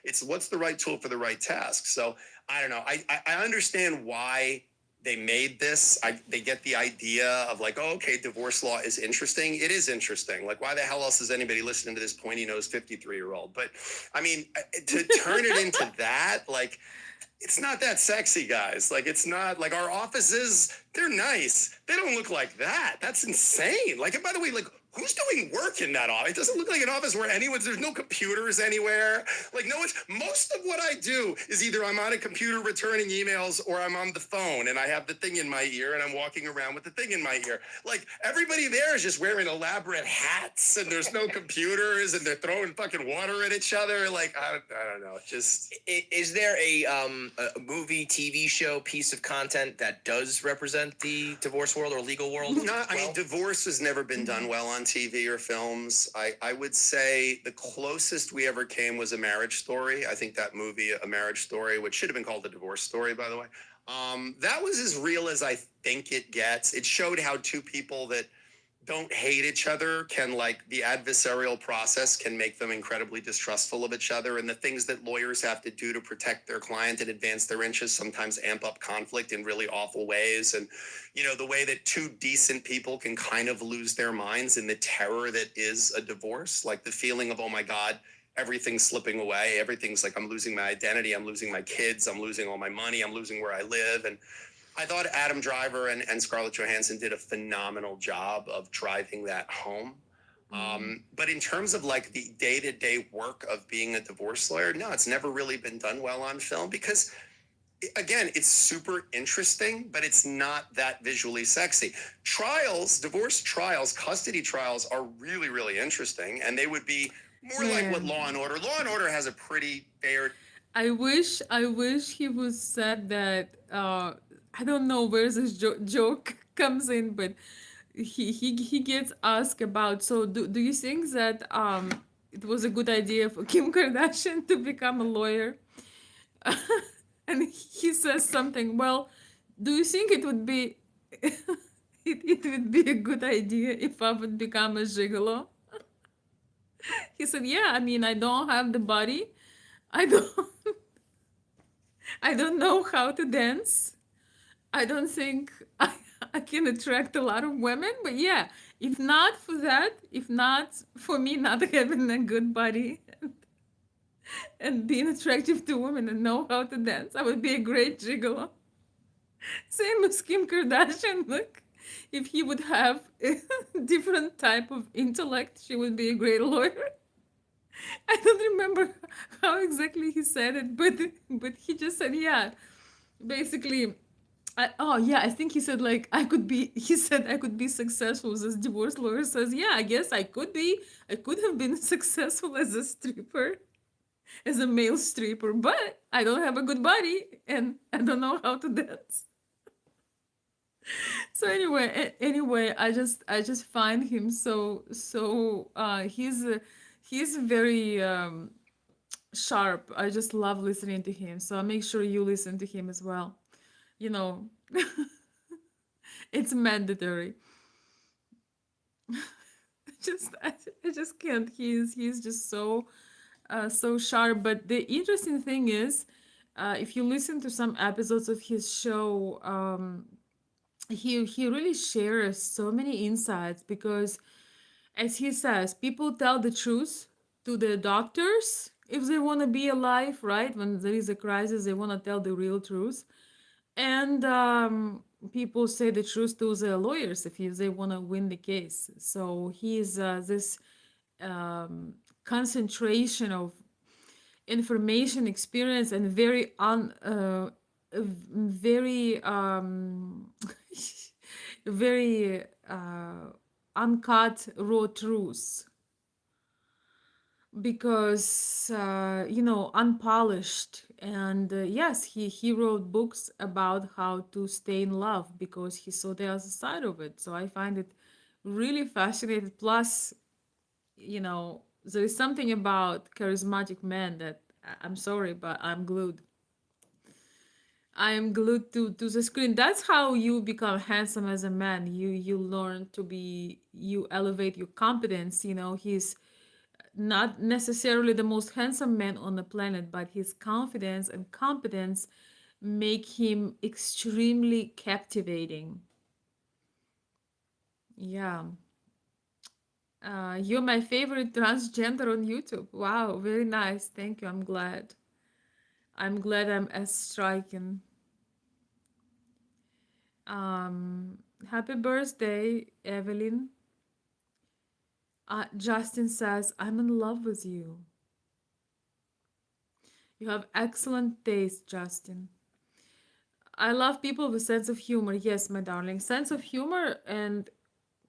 it's what's the right tool for the right task. So I don't know. I understand why they made this. They get the idea of like, oh, okay, divorce law is interesting. It is interesting. Like, why the hell else is anybody listening to this pointy nose 53-year-old? But I mean, to turn it into that, like, it's not that sexy, guys. Like, it's not like our offices, they're nice. They don't look like that. That's insane. Like, and by the way, like, who's doing work in that office? It doesn't look like an office where there's no computers anywhere. Like most of what I do is either I'm on a computer returning emails or I'm on the phone and I have the thing in my ear and I'm walking around with the thing in my ear. Like everybody there is just wearing elaborate hats and there's no computers and they're throwing fucking water at each other. Like, I don't know. Just. Is there a movie, TV show, piece of content that does represent the divorce world or legal world? No, I mean, divorce has never been done well on TV or films. I would say the closest we ever came was A Marriage Story. I think that movie, A Marriage Story, which should have been called A Divorce Story, by the way, that was as real as I think it gets. It showed how two people that don't hate each other can, like, the adversarial process can make them incredibly distrustful of each other, and the things that lawyers have to do to protect their client and advance their interests sometimes amp up conflict in really awful ways. And the way that two decent people can kind of lose their minds in the terror that is a divorce, like the feeling of, oh my God, everything's slipping away, everything's like, I'm losing my identity, I'm losing my kids, I'm losing all my money, I'm losing where I live. And I thought Adam Driver and Scarlett Johansson did a phenomenal job of driving that home. But in terms of like the day-to-day work of being a divorce lawyer, no, it's never really been done well on film because, again, it's super interesting, but it's not that visually sexy. Trials, divorce trials, custody trials are really, really interesting, and they would be more like what Man, Law and Order. Law and Order has a pretty fair. I wish he was said that. I don't know where this joke comes in, but he gets asked about. So do you think that it was a good idea for Kim Kardashian to become a lawyer? And he says something. Well, do you think it would be it would be a good idea if I would become a gigolo? He said, yeah, I mean, I don't have the body. I don't I don't know how to dance. I don't think I can attract a lot of women, but yeah, if not for that, if not for me not having a good body and being attractive to women and know how to dance, I would be a great gigolo. Same with Kim Kardashian. Look, if he would have a different type of intellect, she would be a great lawyer. I don't remember how exactly he said it, but he just said, yeah, basically. Oh yeah, I think he said like I could be. He said I could be successful as a divorce lawyer. Says yeah, I guess I could be. I could have been successful as a stripper, as a male stripper, but I don't have a good body and I don't know how to dance. So anyway, I just find him he's very sharp. I just love listening to him. So make sure you listen to him as well. You know, it's mandatory. I just can't. He's just so sharp. But the interesting thing is, if you listen to some episodes of his show, he really shares so many insights because, as he says, people tell the truth to the doctors if they want to be alive, right? When there is a crisis, they want to tell the real truth. And people say the truth to the lawyers if they want to win the case. So he's this concentration of information, experience, and very very uncut raw truths because unpolished. And yes, he wrote books about how to stay in love because he saw the other side of it. So I find it really fascinating. Plus, there is something about charismatic men that I'm sorry, but I am glued to the screen. That's how you become handsome as a man. You learn to be, you elevate your competence. He's not necessarily the most handsome man on the planet, but his confidence and competence make him extremely captivating. Yeah. You're my favorite transgender on YouTube. Wow, very nice. Thank you. I'm glad. I'm as striking. Happy birthday, Evelyn. Justin says, I'm in love with you. You have excellent taste, Justin. I love people with sense of humor. Yes, my darling. Sense of humor and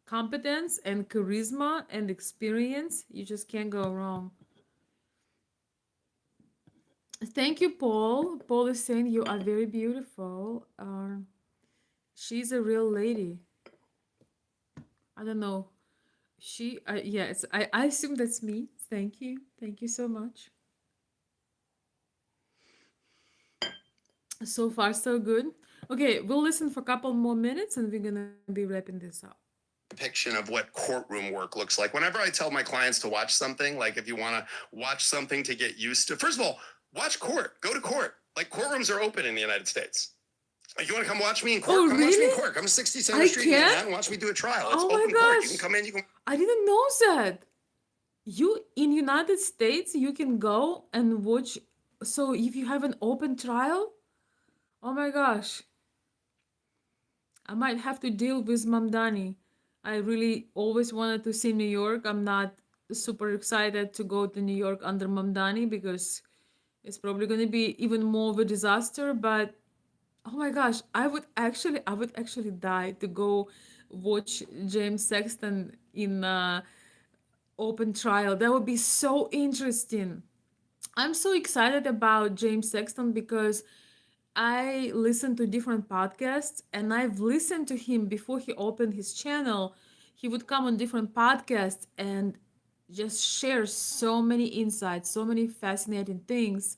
competence and charisma and experience. You just can't go wrong. Thank you, Paul. Paul is saying you are very beautiful. She's a real lady. I don't know. Yes, I assume that's me. Thank you. Thank you so much. So far, so good. Okay, we'll listen for a couple more minutes and we're gonna be wrapping this up. depiction of what courtroom work looks like. Whenever I tell my clients to watch something, like if you want to watch something to get used to, first of all, watch court, go to court. Like courtrooms are open in the United States. Like you want to come watch me in court? Oh, Come watch me in really? court. Come to 67th I Street in can? Manhattan, watch me do a trial. It's Oh my open court. You gosh. can come in, you can I didn't know that. You in United States, you can go and watch. So if you have an open trial, oh my gosh, I might have to deal with Mamdani. I really always wanted to see New York. I'm not super excited to go to New York under Mamdani because it's probably going to be even more of a disaster. But oh my gosh, I would actually die to go watch James Sexton in open trial. That would be so interesting. I'm so excited about James Sexton because I listen to different podcasts and I've listened to him before he opened his channel. He would come on different podcasts and just share so many insights, so many fascinating things.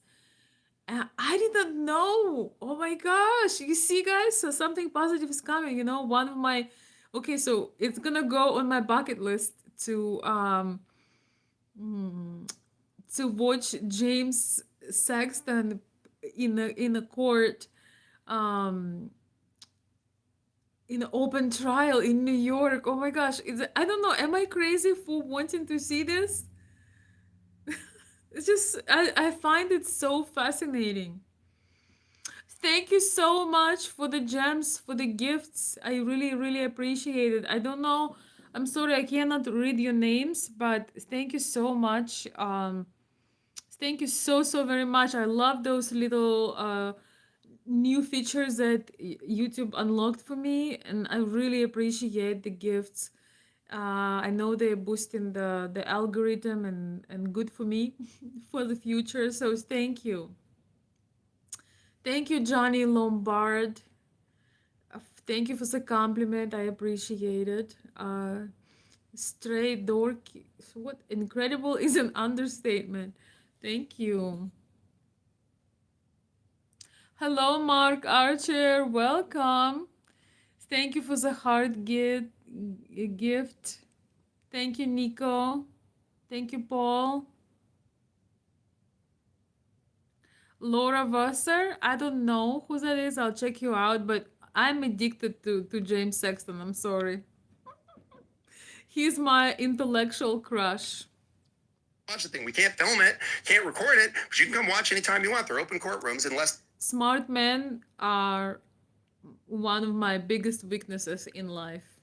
And I didn't know. Oh my gosh. You see, guys? So something positive is coming. One of my okay, so it's gonna go on my bucket list to watch James Sexton in a court, um in an open trial in New York. Oh my gosh, I don't know. Am I crazy for wanting to see this? It's just I find it so fascinating. Thank you so much for the gems, for the gifts. I really, really appreciate it. I don't know. I'm sorry I cannot read your names, but thank you so much. Thank you so, so very much. I love those little new features that YouTube unlocked for me, and I really appreciate the gifts. I know they're boosting the algorithm and good for me for the future. So thank you. Thank you, Johnny Lombard. Thank you for the compliment. I appreciate it. Stray dork. What incredible is an understatement. Thank you. Hello, Mark Archer. Welcome. Thank you for the heart gift. Thank you, Nico. Thank you, Paul. Laura Wasser. I don't know who that is. I'll check you out, but I'm addicted to James Sexton. I'm sorry. He's my intellectual crush. watch the thing. We can't film it, can't record it, but you can come watch anytime you want. They're open courtrooms unless Smart men are one of my biggest weaknesses in life.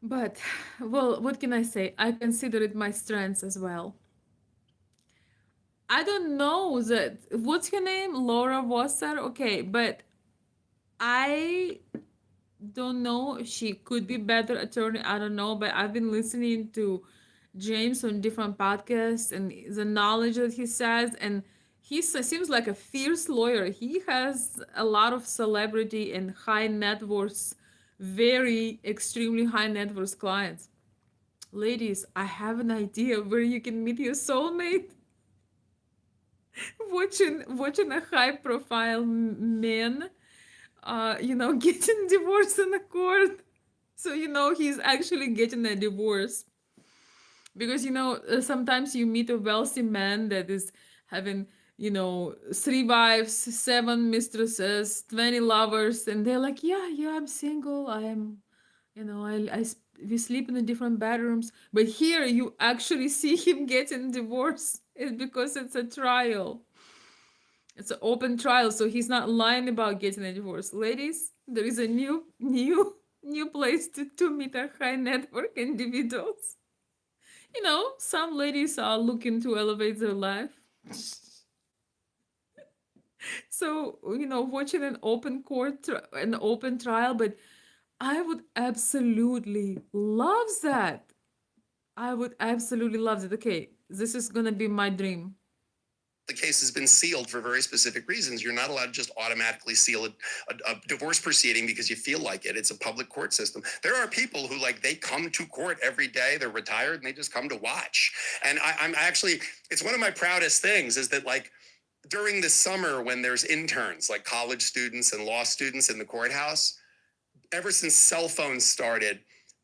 But, well, what can I say? I consider it my strengths as well. I don't know that. What's your name? Laura Wasser? Okay, but I don't know. She could be better attorney. I don't know, but I've been listening to James on different podcasts and the knowledge that he says, and he seems like a fierce lawyer. He has a lot of celebrity and high net worth, very extremely high net worth clients. Ladies, I have an idea where you can meet your soulmate. Watching a high profile man getting divorced in a court. So he's actually getting a divorce because sometimes you meet a wealthy man that is having 3 wives, 7 mistresses, 20 lovers, and they're like, yeah, I'm single, I'm we sleep in the different bedrooms. But here you actually see him getting divorced. It's because it's a trial. It's an open trial, so he's not lying about getting a divorce. Ladies, there is a new place to meet a high network individuals. Some ladies are looking to elevate their life. So, watching an open an open trial, but I would absolutely love that. I would absolutely love it. Okay, this is gonna be my dream. the case has been sealed for very specific reasons. You're not allowed to just automatically seal a divorce proceeding because you feel like it. It's a public court system. There are people who they come to court every day. They're retired and they just come to watch. And I'm actually, it's one of my proudest things is that during the summer when there's interns, like college students and law students in the courthouse, ever since cell phones started,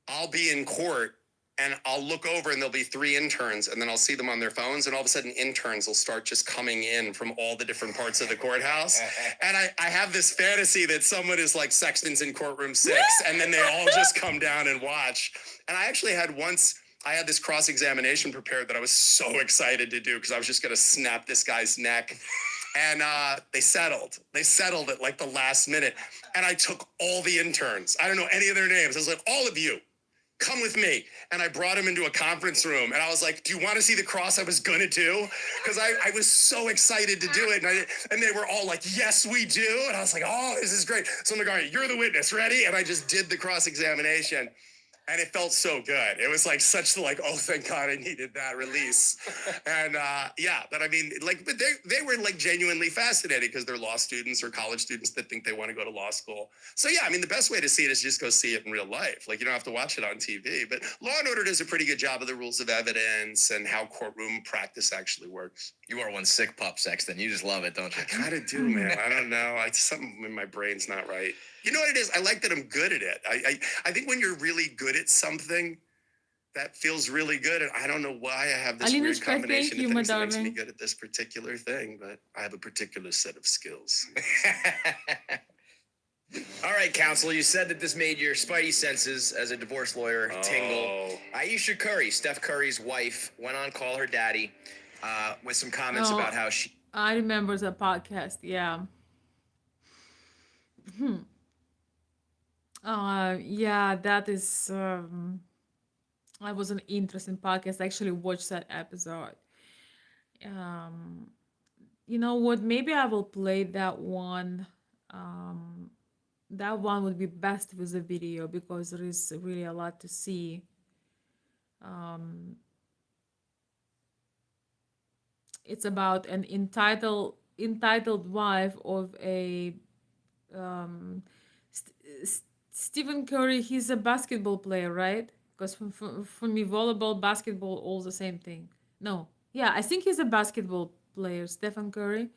I'll be in court and I'll look over and there'll be three interns, and then I'll see them on their phones, and all of a sudden interns will start just coming in from all the different parts of the courthouse. And I have this fantasy that someone is like Sexton's in courtroom 6, and then they all just come down and watch. And I actually had I had this cross-examination prepared that I was so excited to do because I was just going to snap this guy's neck. And they settled. They settled at like the last minute. And I took all the interns. I don't know any of their names. I was like, all of you, come with me. And I brought him into a conference room. And I was like, do you want to see the cross I was going to do? Because I was so excited to do it. And they were all like, yes, we do. And I was like, oh, this is great. So I'm like, all right, you're the witness. Ready? And I just did the cross-examination. And it felt so good. It was like such like, oh, thank God I needed that release. And yeah, but I mean, like, but they were like genuinely fascinated because they're law students or college students that think they want to go to law school. So yeah, I mean, the best way to see it is just go see it in real life. Like, you don't have to watch it on TV. But Law and Order does a pretty good job of the rules of evidence and how courtroom practice actually works. You are one sick pup, Sexton. You just love it, don't you? I kind of do, man. I don't know. Something in my brain's not right. You know what it is? I like that I'm good at it. I think when you're really good at something, that feels really good. And I don't know why I have this weird combination of things that makes me good at this particular thing, but I have a particular set of skills. All right, counsel, you said that this made your spidey senses as a divorce lawyer tingle. Ayesha Curry, Steph Curry's wife, went on Call Her Daddy with some comments about how she... I remember the podcast, yeah. Yeah, that is that was an interesting podcast. I actually watched that episode. You know what? Maybe I will play that one. That one would be best with a video because there is really a lot to see. It's about an entitled wife of a Stephen Curry. He's a basketball player, right? Because for me, volleyball, basketball, all the same thing. No, yeah, I think he's a basketball player, Stephen Curry.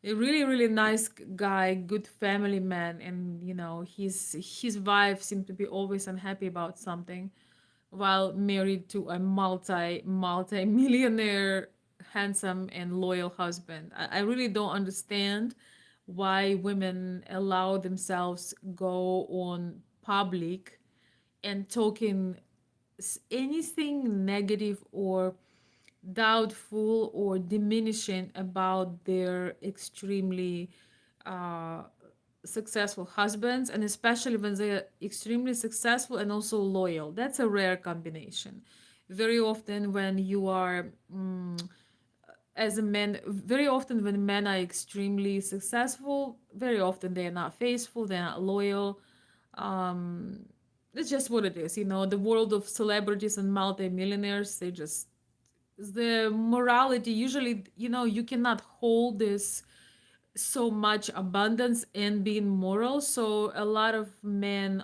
A really, really nice guy, good family man, and you know, his wife seemed to be always unhappy about something, while married to a multi-millionaire, handsome and loyal husband. I really don't understand why women allow themselves go on public and talking anything negative or doubtful or diminishing about their extremely successful husbands, and especially when they're extremely successful and also loyal. That's a rare combination. Very often when you are as a man, very often when men are extremely successful, very often they're not faithful, they're not loyal. It's just what it is, you know. The world of celebrities and multi-millionaires, they just, the morality usually, you know, you cannot hold this so much abundance and being moral. So a lot of women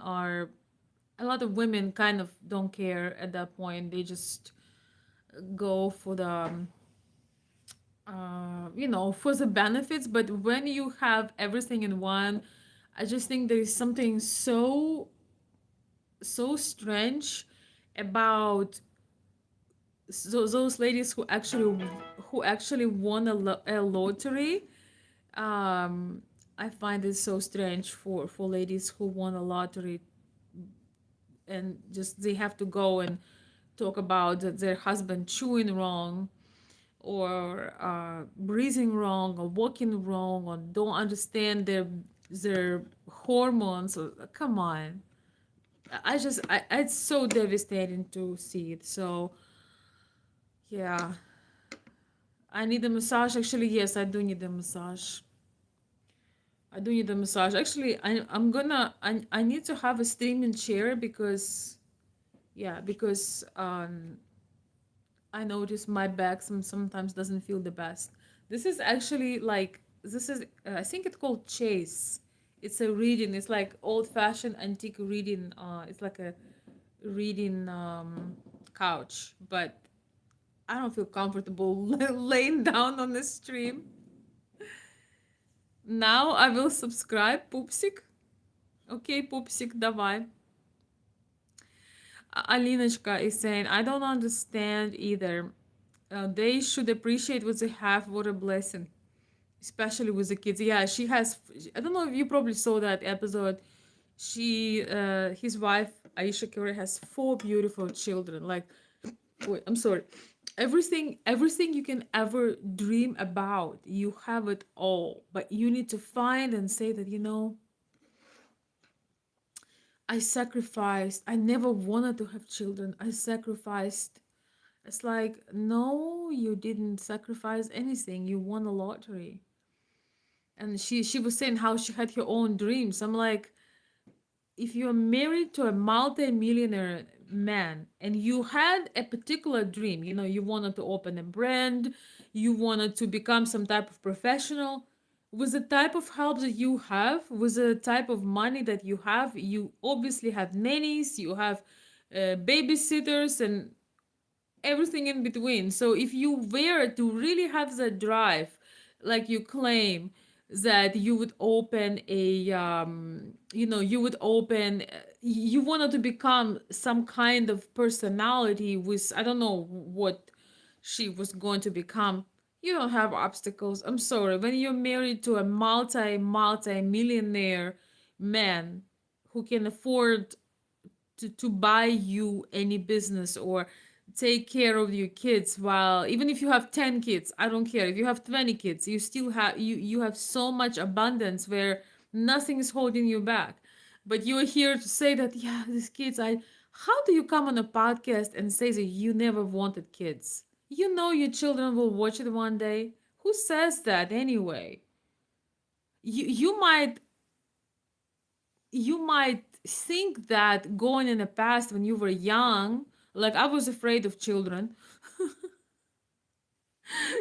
kind of don't care at that point. They just go for the you know, for the benefits. But when you have everything in one, I just think there is something so strange about those ladies who actually won a lottery. I find it so strange for ladies who won a lottery, and just they have to go and talk about their husband chewing wrong, or breathing wrong, or walking wrong, or don't understand their hormones. Come on. It's so devastating to see it. So yeah, I need a massage. Actually, yes, I do need a massage. Actually, I need to have a streaming chair because I notice my back sometimes doesn't feel the best. This is actually like, I think it's called Chase. It's a reading. It's like old-fashioned antique reading. It's like a reading couch, but I don't feel comfortable laying down on the stream. Now I will subscribe, Poopsic. Okay, Pupsik, давай. Alinочка is saying, I don't understand either. They should appreciate what they have. What a blessing. Especially with the kids. Yeah, she has. I don't know if you probably saw that episode. His wife, Aisha Curry, has 4 beautiful children. Like, wait, I'm sorry. Everything you can ever dream about, you have it all. But you need to find and say that, I sacrificed. I never wanted to have children. I sacrificed. It's like, no, you didn't sacrifice anything. You won a lottery. And she was saying how she had her own dreams. I'm like, if you're married to a multi-millionaire man and you had a particular dream, you wanted to open a brand, you wanted to become some type of professional, with the type of help that you have, with the type of money that you obviously have nannies, you have babysitters and everything in between. So if you were to really have that drive, like you claim, that you would open you wanted to become some kind of personality with, I don't know what she was going to become. You don't have obstacles. I'm sorry. When you're married to a multi millionaire man who can afford to buy you any business or take care of your kids, while even if you have 10 kids, I don't care if you have 20 kids, you still have you have so much abundance where nothing is holding you back. But you're here to say that, yeah, these kids, I how do you come on a podcast and say that you never wanted kids? You know your children will watch it one day. Who says that anyway? You might think that going in the past when you were young, like I was afraid of children,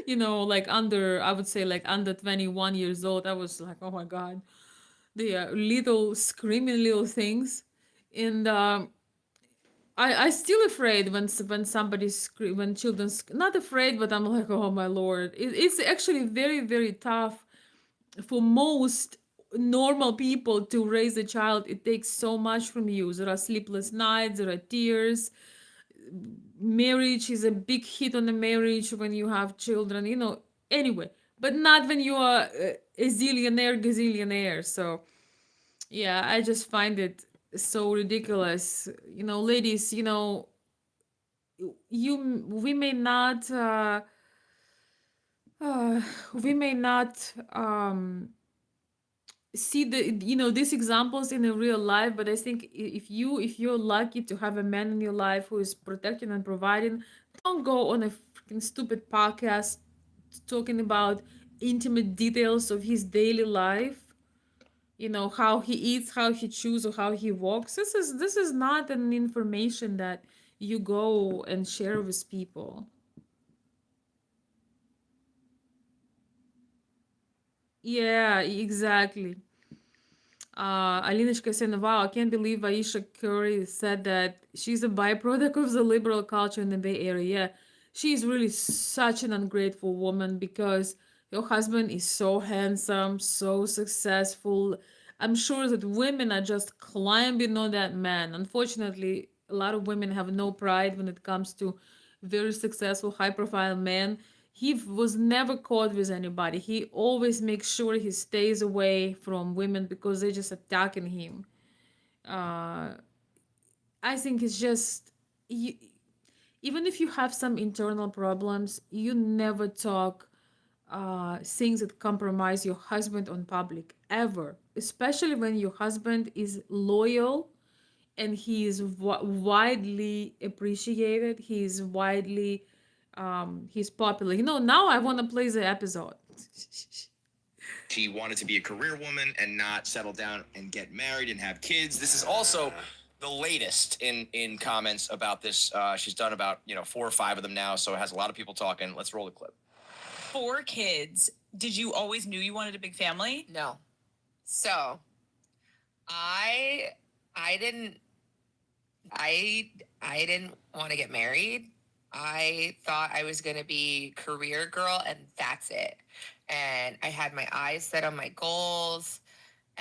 like I would say like under 21 years old, I was like, oh my God, the little screaming little things. And I still afraid when somebody scream, when children not afraid, but I'm like, oh my Lord, it's actually very, very tough for most normal people to raise a child. It takes so much from you. There are sleepless nights, there are tears. Marriage is a big hit on the marriage when you have children, anyway, but not when you are a zillionaire gazillionaire. So yeah, I just find it so ridiculous. Ladies, you uh, we may not see these examples in a real life, but I think if you're lucky to have a man in your life who is protecting and providing, don't go on a freaking stupid podcast talking about intimate details of his daily life, how he eats, how he chews, or how he walks. This is not an information that you go and share with people. Yeah, exactly. Alinочка saying, wow, I can't believe Aisha Curry said that she's a byproduct of the liberal culture in the Bay Area. Yeah, she's really such an ungrateful woman because your husband is so handsome, so successful. I'm sure that women are just climbing on that man. Unfortunately, a lot of women have no pride when it comes to very successful, high profile men. He was never caught with anybody. He always makes sure he stays away from women because they're just attacking him. Uh, I think it's just you, even if you have some internal problems, you never talk things that compromise your husband on public ever, especially when your husband is loyal and he is widely appreciated. He's popular. Now I want to play the episode. She wanted to be a career woman and not settle down and get married and have kids. This is also the latest in comments about this. She's done about 4 or 5 of them now, so it has a lot of people talking. Let's roll the clip. 4 kids. Did you always knew you wanted a big family? No. So, I didn't want to get married. I thought I was going to be career girl and that's it. And I had my eyes set on my goals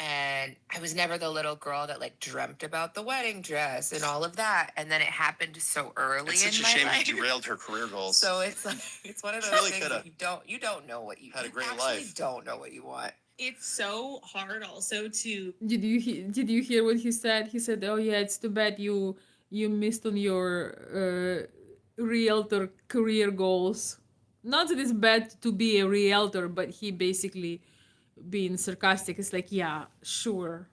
And I was never the little girl that like dreamt about the wedding dress and all of that. And then it happened so early It's in such a my shame life. you derailed her career goals. So it's like it's one of those really things coulda. that you don't know what you Had a you great actually life. don't know what you want. It's so hard also to Did you hear what he said? He said, "Oh yeah, it's too bad you missed on your realtor career goals." Not that it's bad to be a realtor, but he basically being sarcastic. It's like, yeah, sure.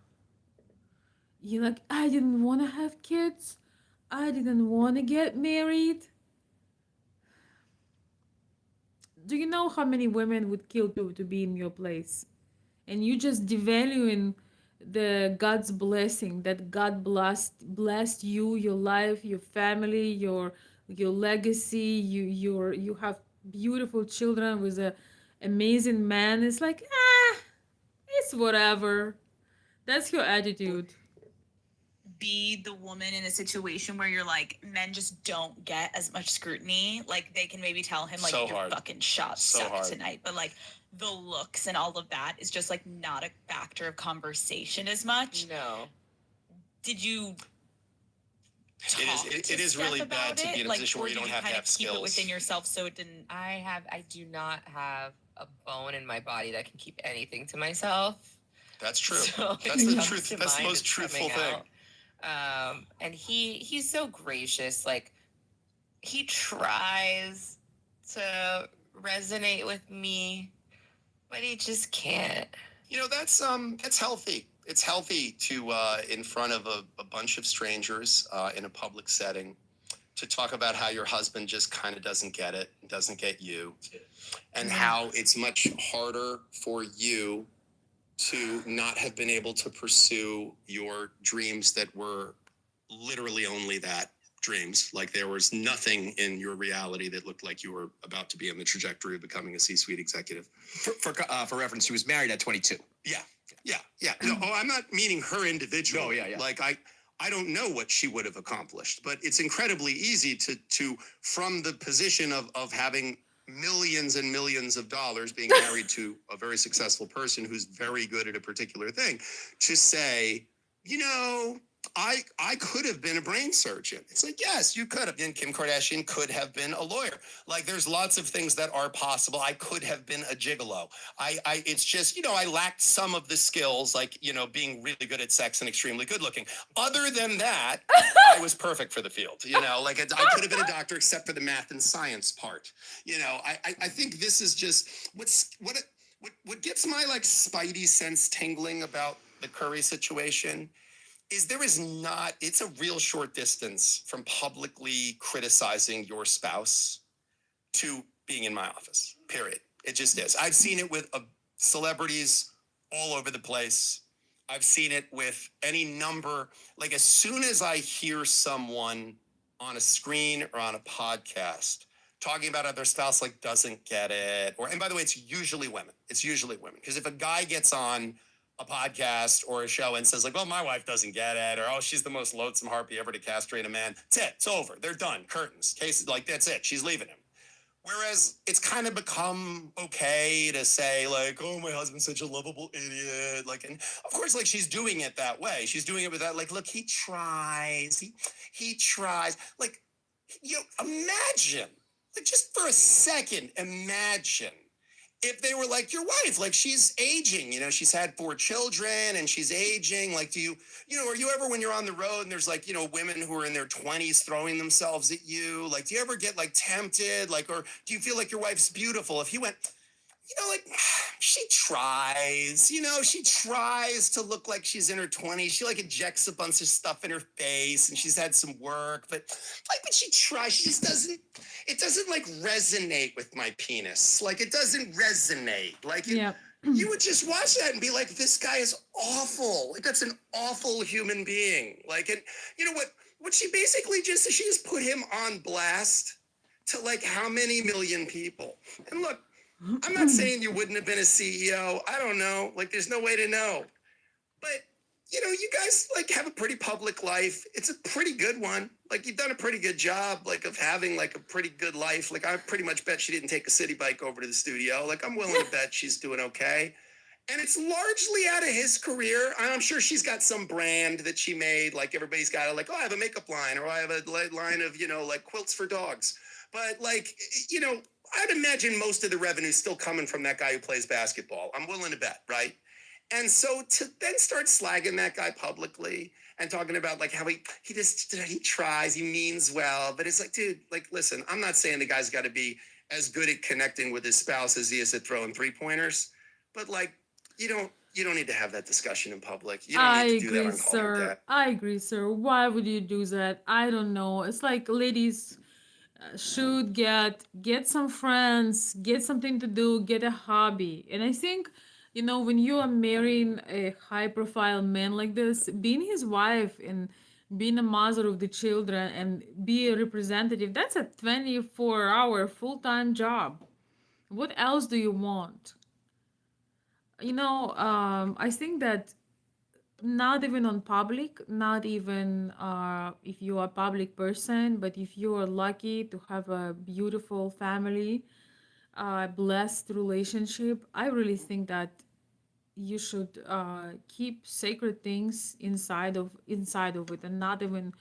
You're like, I didn't want to have kids. I didn't want to get married. Do you know how many women would kill to be in your place? And you just devaluing the God's blessing that God blessed you, your life, your family, your legacy. You have beautiful children with a amazing man. It's like, it's whatever. That's your attitude. be the woman in a situation where you're like, men just don't get as much scrutiny. Like they can maybe tell him like So your hard. fucking shot So sucked hard. tonight, but like the looks and all of that is just like not a factor of conversation as much. No. Did you It is really bad to be in a position where you don't have to have keep it skills. within yourself so it didn't I do not have a bone in my body that can keep anything to myself. That's true. So That's it the comes truth. to That's the mind, most it's truthful coming thing. out. And he's so gracious. Like he tries to resonate with me, but he just can't. You know, that's healthy. It's healthy to in front of a bunch of strangers in a public setting to talk about how your husband just kind of doesn't get it, doesn't get you, and how it's much harder for you to not have been able to pursue your dreams that were literally only that, dreams. Like there was nothing in your reality that looked like you were about to be on the trajectory of becoming a C-suite executive. For reference, she was married at 22. Yeah. No, I'm not meaning her individually. No, yeah. Like I don't know what she would have accomplished, but it's incredibly easy to from the position of having millions and millions of dollars being married to a very successful person who's very good at a particular thing, to say, you know, I could have been a brain surgeon. It's like, yes, you could have been. Kim Kardashian could have been a lawyer. Like there's lots of things that are possible. I could have been a gigolo. It's just, you know, I lacked some of the skills, like, you know, being really good at sex and extremely good looking. Other than that, I was perfect for the field. You know, like I could have been a doctor except for the math and science part. You know, I think this is just what gets my like spidey sense tingling about the Curry situation is it's a real short distance from publicly criticizing your spouse to being in my office, period. It just is. I've seen it with celebrities all over the place. I've seen it with any number. Like as soon as I hear someone on a screen or on a podcast talking about how their spouse like doesn't get it, and by the way, it's usually women. Because if a guy gets on a podcast or a show and says like, well, my wife doesn't get it, or, oh, she's the most loathsome harpy ever to castrate a man. That's it. It's over. They're done. Curtains. Cases, like, that's it. She's leaving him. Whereas it's kind of become okay to say like, oh, my husband's such a lovable idiot. Like, and of course, like she's doing it that way. She's doing it with that, like, look, he tries. He tries. Like, you know, imagine, like just for a second, imagine if they were like your wife, like she's aging, you know, she's had 4 children and she's aging. Like, are you ever, when you're on the road and there's like, you know, women who are in their 20s throwing themselves at you, like, do you ever get like tempted? Like, or do you feel like your wife's beautiful? If he went, you know, like she tries to look like she's in her 20s. She like injects a bunch of stuff in her face and she's had some work, but she tries. She just doesn't, it doesn't like resonate with my penis. Like it doesn't resonate. Like you would just watch that and be like, this guy is awful. Like that's an awful human being. Like, and you know what she basically just, she just put him on blast to like how many million people. And look, I'm not saying you wouldn't have been a CEO. I don't know. Like, there's no way to know. But, you know, you guys, like, have a pretty public life. It's a pretty good one. Like, you've done a pretty good job, like, of having, like, a pretty good life. Like, I pretty much bet she didn't take a city bike over to the studio. Like, I'm willing to bet she's doing okay. And it's largely out of his career. I'm sure she's got some brand that she made. Like everybody's got like, oh, I have a makeup line, or I have a line of, like quilts for dogs. But like, I'd imagine most of the revenue is still coming from that guy who plays basketball. I'm willing to bet, right? And so to then start slagging that guy publicly and talking about like how he tries, he means well, but it's like, dude, like, listen, I'm not saying the guy's got to be as good at connecting with his spouse as he is at throwing 3-pointers, but like, you don't need to have that discussion in public. You don't I need to do that agree, on Call Her sir. Dad. I agree, sir. Why would you do that? I don't know. It's like ladies should get some friends, get something to do, get a hobby. And I think, when you are marrying a high profile man like this, being his wife and being a mother of the children and be a representative, that's a 24-hour full-time job. What else do you want? I think that not even on public, not even if you are a public person, but if you are lucky to have a beautiful family, a blessed relationship, I really think that you should keep sacred things inside of it, and not even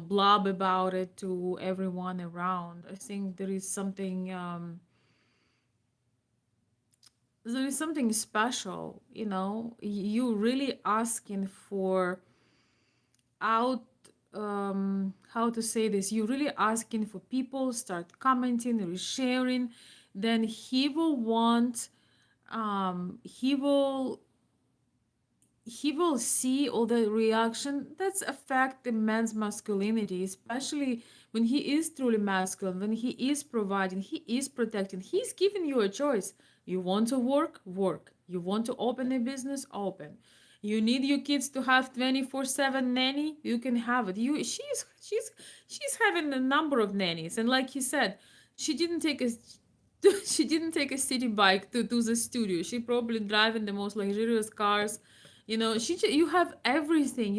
blob about it to everyone around. I think there is something special. You really asking for out how to say this, you really asking for people start commenting or sharing, then he will want he will see all the reaction that's affect the man's masculinity, especially when he is truly masculine, when he is providing, he is protecting, he's giving you a choice. You want to work, you want to open a business, open. You need your kids to have 24/7 nanny, you can have it. She's having a number of nannies, and like he said, she didn't take a she didn't take a city bike to the studio. She probably driving the most luxurious cars. You have everything.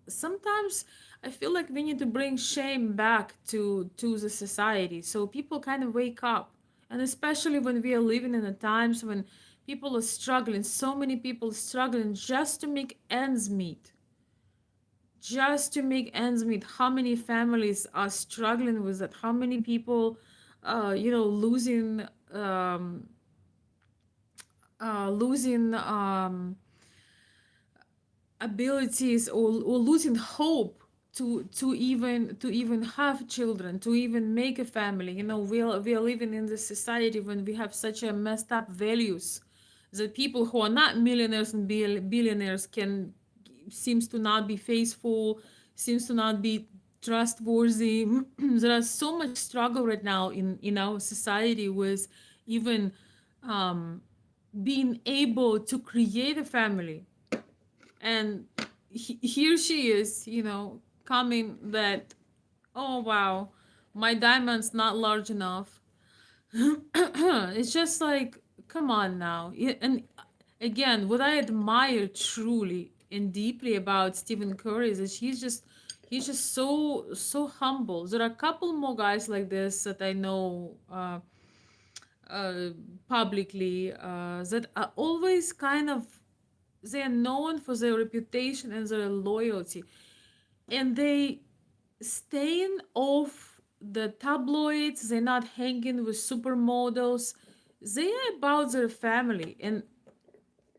Sometimes I feel like we need to bring shame back to the society so people kind of wake up. And especially when we are living in the times when people are struggling, so many people struggling just to make ends meet. Just to make ends meet. How many families are struggling with that? How many people, losing, losing abilities, or losing hope to even have children, to even make a family. We are living in this society when we have such a messed up values that people who are not millionaires and billionaires can seems to not be faithful, seems to not be trustworthy. There is so much struggle right now in our society with even being able to create a family. And here she is, coming that, oh wow, my diamond's not large enough. It's just like, come on now. And again, what I admire truly and deeply about Stephen Curry is that he's just so humble. There are a couple more guys like this that I know uh, publicly, that are always kind of, they are known for their reputation and their loyalty, and they staying off the tabloids. They're not hanging with supermodels. They are about their family. And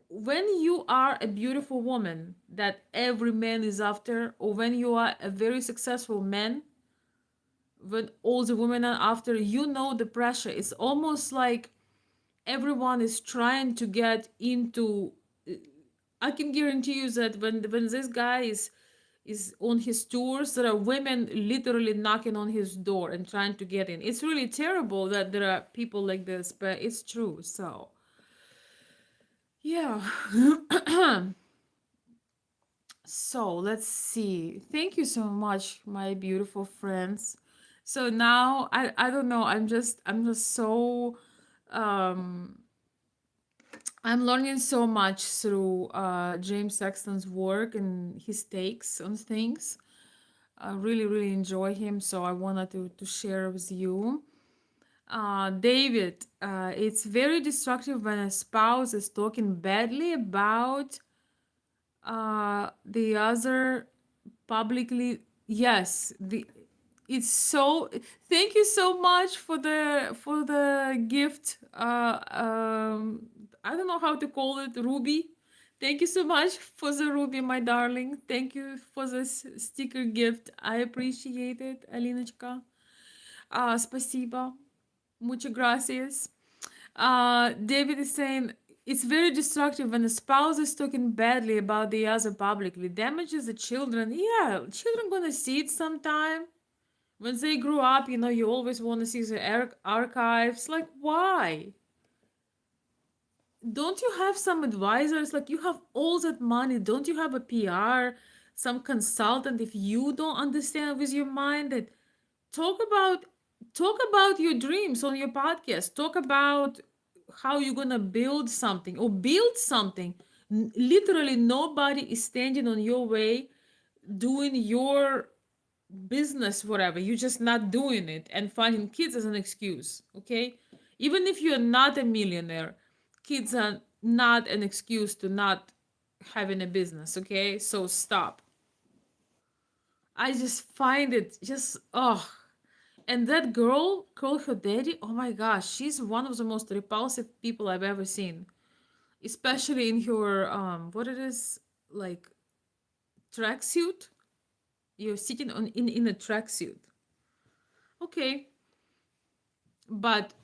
when you are a beautiful woman that every man is after, or when you are a very successful man, when all the women are after, the pressure. It's almost like everyone is trying to get into. I can guarantee you that when this guy is on his tours, there are women literally knocking on his door and trying to get in. It's really terrible that there are people like this, but it's true. So yeah. So let's see. Thank you so much, my beautiful friends. So now I don't know. I'm just so um I'm learning so much through James Sexton's work and his takes on things. I really, really enjoy him, so I wanted to share with you. David, it's very destructive when a spouse is talking badly about the other publicly. Yes, the it's so. Thank you so much for the gift. I don't know how to call it, Ruby. Thank you so much for the Ruby, my darling. Thank you for this sticker gift. I appreciate it, Alinочка. Спасибо. Muchas gracias. David is saying it's very destructive when the spouse is talking badly about the other publicly. Damages the children. Yeah, children gonna see it sometime. When they grow up, you always want to see the archives. Like, why? Don't you have some advisors? Like, you have all that money. Don't you have a PR, some consultant? If you don't understand with your mind that talk about talk about your dreams on your podcast, talk about how you're gonna build something or build something. Literally nobody is standing on your way doing your business, whatever. You're just not doing it and finding kids as an excuse. Okay, even if you're not a millionaire, kids are not an excuse to not having a business. Okay, so stop. I just find it just, oh. And that girl called her daddy. Oh my gosh, she's one of the most repulsive people I've ever seen. Especially in her what it is, like, tracksuit. You're sitting in a tracksuit. Okay. But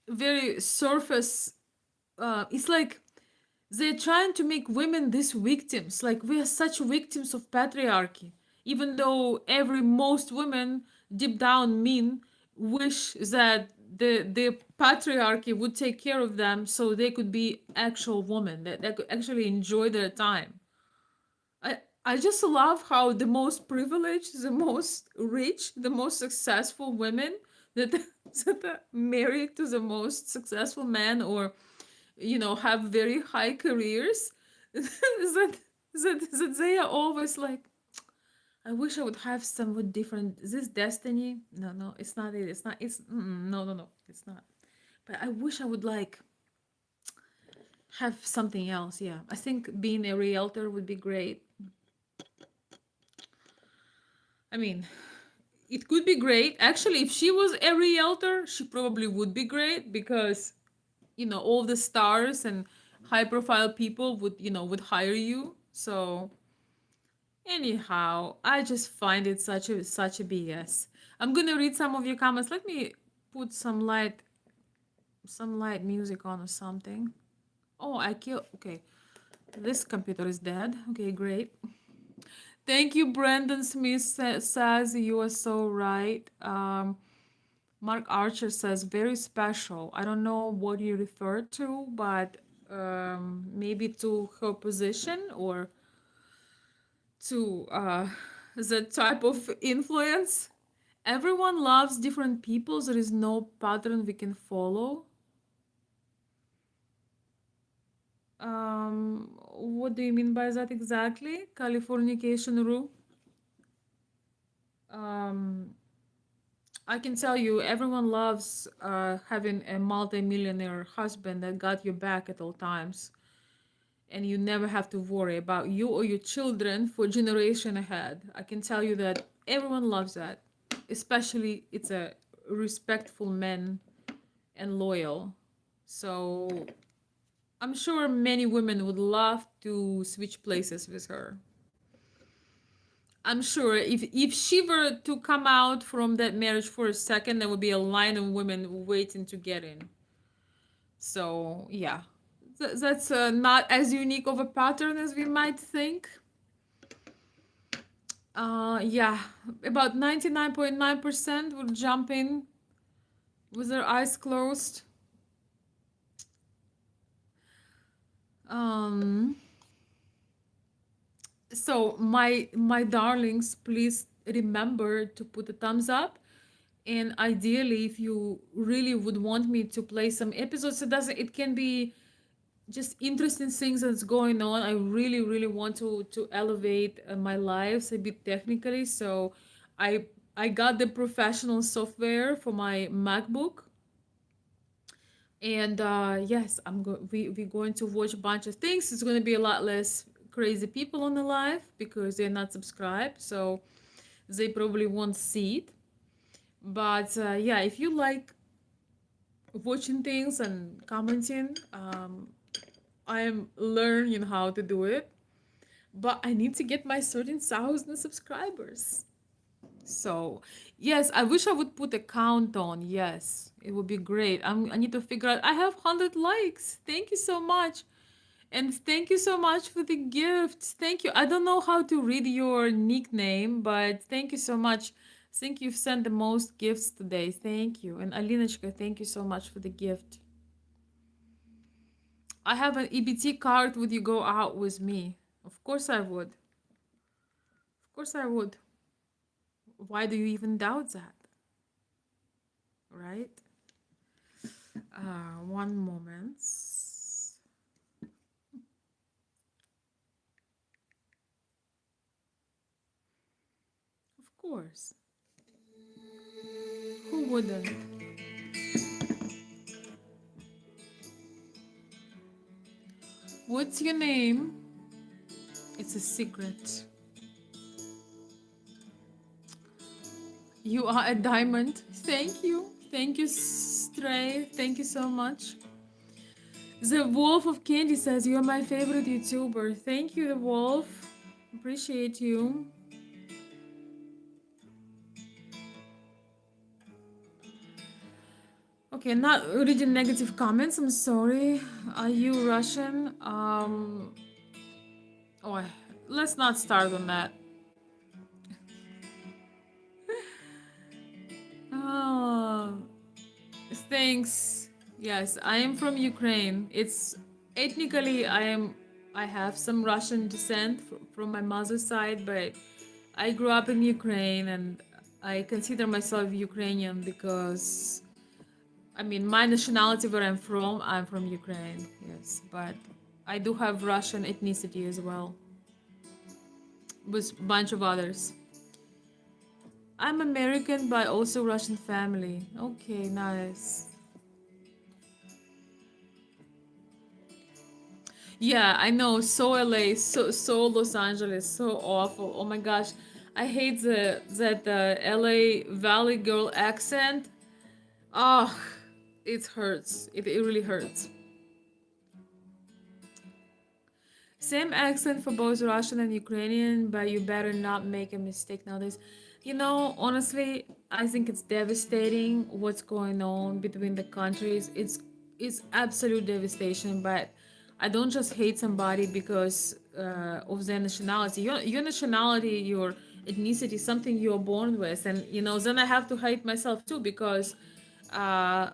very surface, it's like they're trying to make women these victims. Like, we are such victims of patriarchy. Even though most women deep down mean wish that the patriarchy would take care of them so they could be actual women that could actually enjoy their time. I just love how the most privileged, the most rich, the most successful women that, that are married to the most successful men, or have very high careers, that they are always like, I wish I would have somewhat different. Is this destiny? No, no, it's not it. It's not. It's no, no, no. It's not. But I wish I would like have something else. Yeah, I think being a realtor would be great. I mean, it could be great. Actually, if she was a realtor, she probably would be great because, all the stars and high profile people would hire you. So anyhow, I just find it such a BS. I'm gonna read some of your comments. Let me put some light music on or something. Oh, I killed. Okay, this computer is dead. Okay, great. Thank you, Brandon Smith says you are so right. Mark Archer says very special. I don't know what you refer to, but maybe to her position or to the type of influence. Everyone loves different people. There is no pattern we can follow. What do you mean by that exactly? Californication rule? I can tell you, everyone loves having a multi-millionaire husband that got your back at all times, and you never have to worry about you or your children for generation ahead. I can tell you that everyone loves that, especially it's a respectful man and loyal. So I'm sure many women would love to switch places with her. I'm sure if she were to come out from that marriage for a second, there would be a line of women waiting to get in. So yeah, that's not as unique of a pattern as we might think. Yeah, about 99.9% would jump in with their eyes closed. Um, so my darlings, please remember to put a thumbs up, and ideally, if you really would want me to play some episodes, it can be just interesting things that's going on. I really want to elevate my lives a bit technically, so I I got the professional software for my MacBook, and yes, we're going to watch a bunch of things. It's going to be a lot less crazy people on the live because they're not subscribed, so they probably won't see it. But yeah, if you like watching things and commenting, I am learning how to do it, but I need to get my 13,000 subscribers. So, yes, I wish I would put a count on. Yes, it would be great. I need to figure out. I have 100 likes. Thank you so much. And thank you so much for the gifts. Thank you. I don't know how to read your nickname, but thank you so much. I think you've sent the most gifts today. Thank you. And Alinочка, thank you so much for the gift. I have an EBT card. Would you go out with me? Of course I would. Of course I would. Why do you even doubt that? Right? One moment. Of course. Who wouldn't? What's your name? It's a secret. You are a diamond. Thank you. Thank you, Stray. Thank you so much. The Wolf of Candy says you're my favorite YouTuber. Thank you, the Wolf. Appreciate you. Okay, not reading negative comments. I'm sorry. Are you Russian? Oh, let's not start on that. Oh, thanks. Yes, I am from Ukraine. It's ethnically I have some Russian descent from my mother's side, but I grew up in Ukraine and I consider myself Ukrainian because I mean my nationality where I'm from Ukraine. Yes, but I do have Russian ethnicity as well with a bunch of others. I'm American but also Russian family. Okay, nice. Yeah, I know. So LA, so Los Angeles, so awful. Oh my gosh, I hate that LA Valley girl accent. Oh, it hurts. It really hurts. Same accent for both Russian and Ukrainian, but you better not make a mistake nowadays. You know, honestly, I think it's devastating what's going on between the countries. It's absolute devastation, but I don't just hate somebody because of their nationality. Your nationality, your ethnicity, something you're born with, and you know, then I have to hate myself too because uh,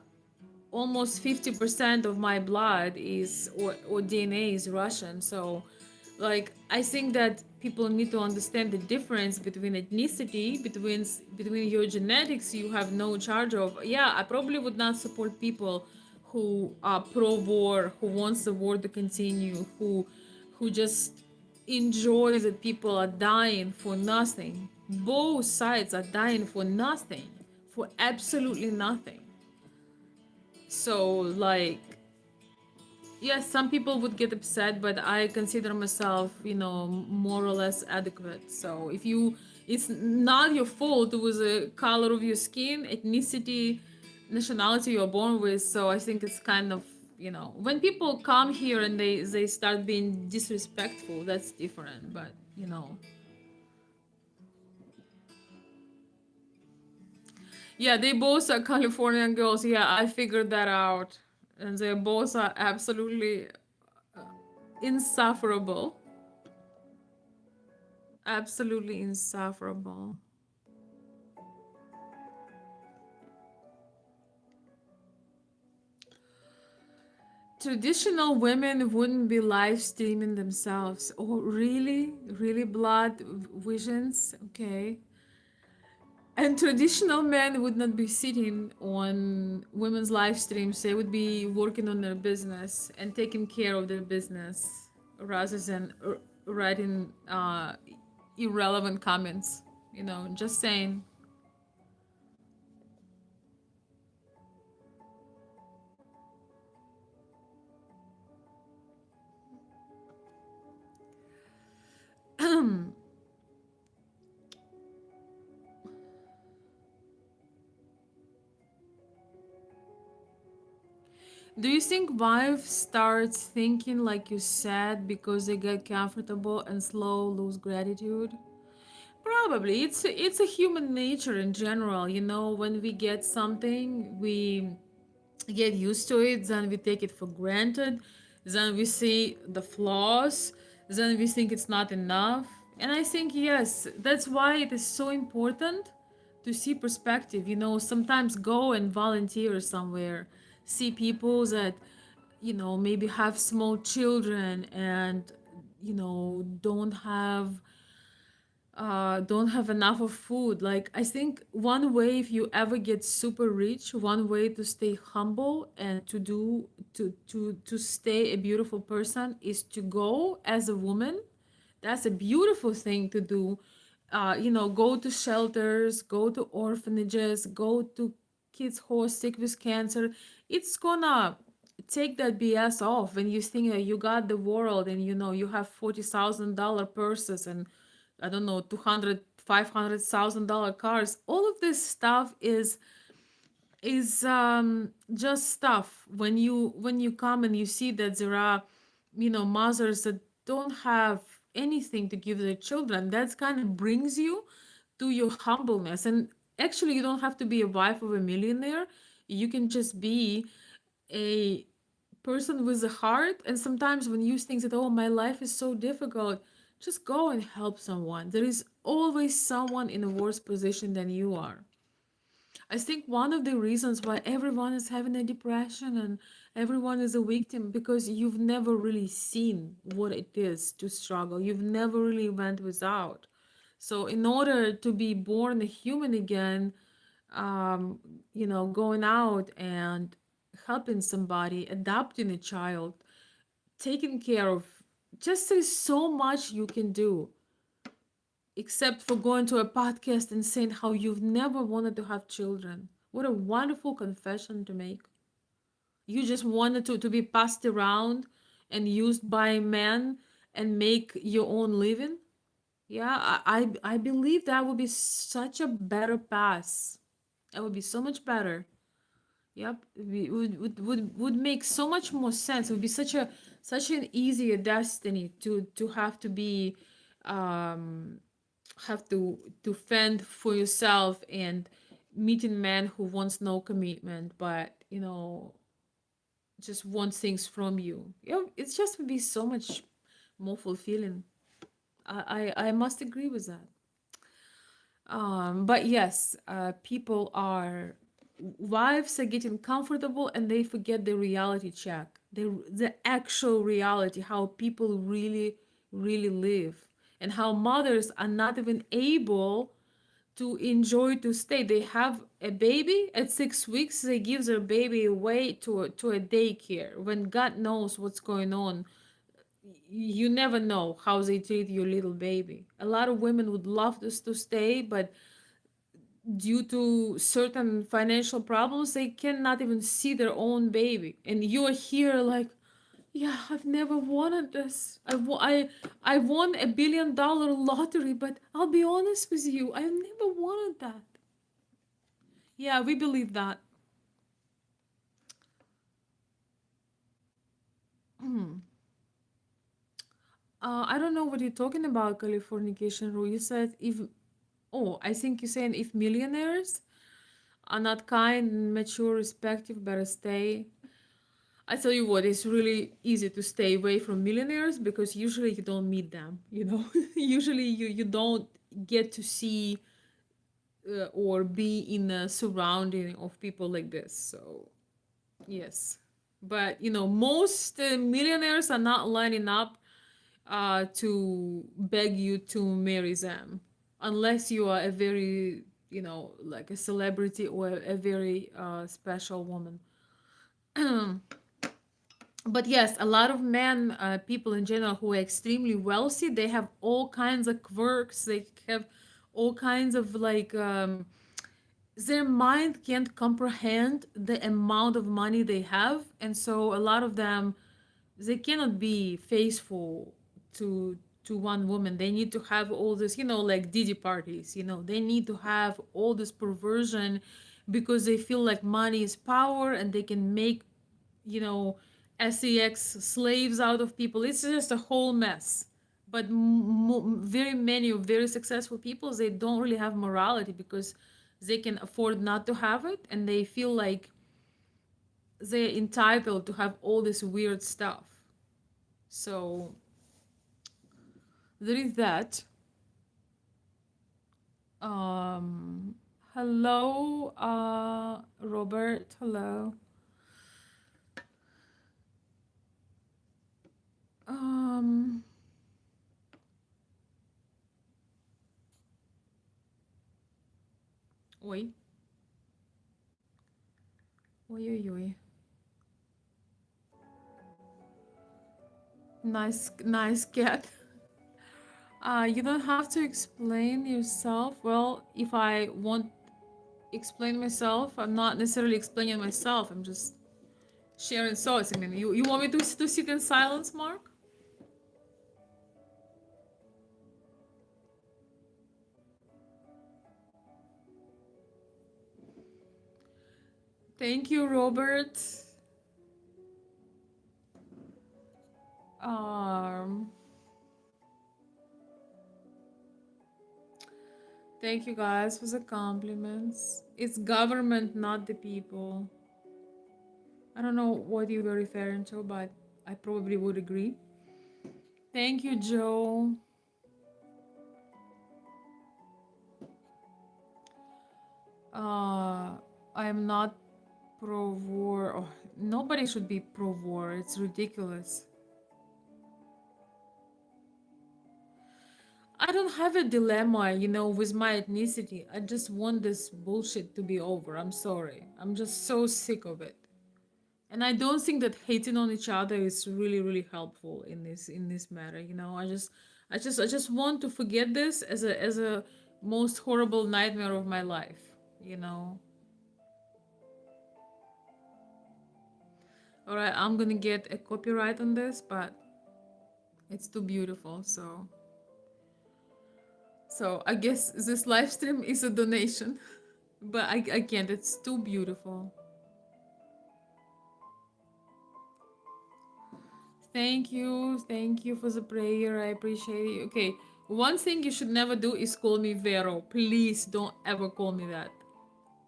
almost 50% of my blood is or DNA is Russian. So like I think that people need to understand the difference between ethnicity, between your genetics you have no charge of. Yeah, I probably would not support people who are pro-war, who wants the war to continue, who just enjoy that people are dying for nothing. Both sides are dying for nothing, for absolutely nothing. So like yes, some people would get upset, but I consider myself, you know, more or less adequate. So if you, it's not your fault with the color of your skin, ethnicity, nationality you're born with. So I think it's kind of, you know, when people come here and they start being disrespectful, that's different. But you know, yeah, they both are Californian girls. Yeah, I figured that out, and they both are absolutely insufferable. Absolutely insufferable. Traditional women wouldn't be live streaming themselves. Oh, really? Really, blood visions? Okay. And traditional men would not be sitting on women's live streams. They would be working on their business and taking care of their business rather than writing irrelevant comments. You know, just saying. Do you think wife starts thinking like you said because they get comfortable and slow lose gratitude? Probably. It's a human nature in general. You know, when we get something, we get used to it, then we take it for granted, then we see the flaws, then we think it's not enough. And I think, yes, that's why it is so important to see perspective. You know, sometimes go and volunteer somewhere, see people that, you know, maybe have small children and, you know, don't have enough of food. Like, I think one way, if you ever get super rich, one way to stay humble and to stay a beautiful person is to go as a woman. That's a beautiful thing to do. You know, go to shelters, go to orphanages, go to kids who are sick with cancer. It's gonna take that BS off when you think that you got the world and you know you have $40,000 purses and I don't know, 200, $500,000 cars. All of this stuff is just stuff. When you come and you see that there are, you know, mothers that don't have anything to give their children, that kind of brings you to your humbleness. And actually, you don't have to be a wife of a millionaire. You can just be a person with a heart. And sometimes when you think that, oh, my life is so difficult, just go and help someone. There is always someone in a worse position than you are. I think one of the reasons why everyone is having a depression and everyone is a victim because you've never really seen what it is to struggle. You've never really went without. So in order to be born a human again, um, you know, going out and helping somebody, adopting a child, taking care of, just there's so much you can do except for going to a podcast and saying how you've never wanted to have children. What a wonderful confession to make. You just wanted to be passed around and used by men and make your own living. Yeah, I believe that would be such a better pass. That would be so much better. Yep, would make so much more sense. It would be such an easier destiny to have to be um have to fend for yourself and meeting men who wants no commitment, but you know just want things from you. You know, it's just would be so much more fulfilling. I must agree with that. But yes, people are wives are getting comfortable and they forget the reality check, the actual reality, how people really live, and how mothers are not even able to enjoy to stay. They have a baby at 6 weeks, they give their baby away to a daycare when God knows what's going on. You never know how they treat your little baby. A lot of women would love this to stay, but due to certain financial problems, they cannot even see their own baby. And you're here like, yeah, I've never wanted this. I won $1 billion lottery, but I'll be honest with you, I never wanted that. Yeah, we believe that. I don't know what you're talking about, Californication rule. You said if, oh, I think you're saying if millionaires are not kind, mature, respectful, better stay. I tell you what, it's really easy to stay away from millionaires because usually you don't meet them, you know? Usually you don't get to see or be in a surrounding of people like this. So, yes. But, you know, most millionaires are not lining up to beg you to marry them unless you are a very, you know, like a celebrity or a very special woman. But yes, a lot of men, people in general who are extremely wealthy, they have all kinds of quirks. They have all kinds of like, their mind can't comprehend the amount of money they have, and so a lot of them, they cannot be faithful to one woman. They need to have all this, you know, like Didi parties. You know, they need to have all this perversion because they feel like money is power and they can make you know, sex slaves out of people. It's just a whole mess. But very many very successful people, they don't really have morality because they can afford not to have it, and they feel like they're entitled to have all this weird stuff. So there is that. Um, hello, Robert. Hello. Um, oi, oi, oi, oi. Nice cat. You don't have to explain yourself. Well, if I want explain myself, I'm not necessarily explaining myself. I'm just sharing thoughts. I mean, you want me to sit in silence, Mark? Thank you, Robert. Um, thank you guys for the compliments. It's government, not the people. I don't know what you were referring to, but I probably would agree. Thank you, Joe. I am not pro war. Oh, nobody should be pro war. It's ridiculous. I don't have a dilemma, with my ethnicity. I just want this bullshit to be over. I'm sorry. I'm just so sick of it. And I don't think that hating on each other is really, really helpful in this matter. I just want to forget this as a most horrible nightmare of my life. You know. All right, I'm gonna get a copyright on this, but it's too beautiful. So I guess this live stream is a donation, but I can't. It's too beautiful. Thank you for the prayer. I appreciate it. Okay, one thing you should never do is call me Vero. Please don't ever call me that.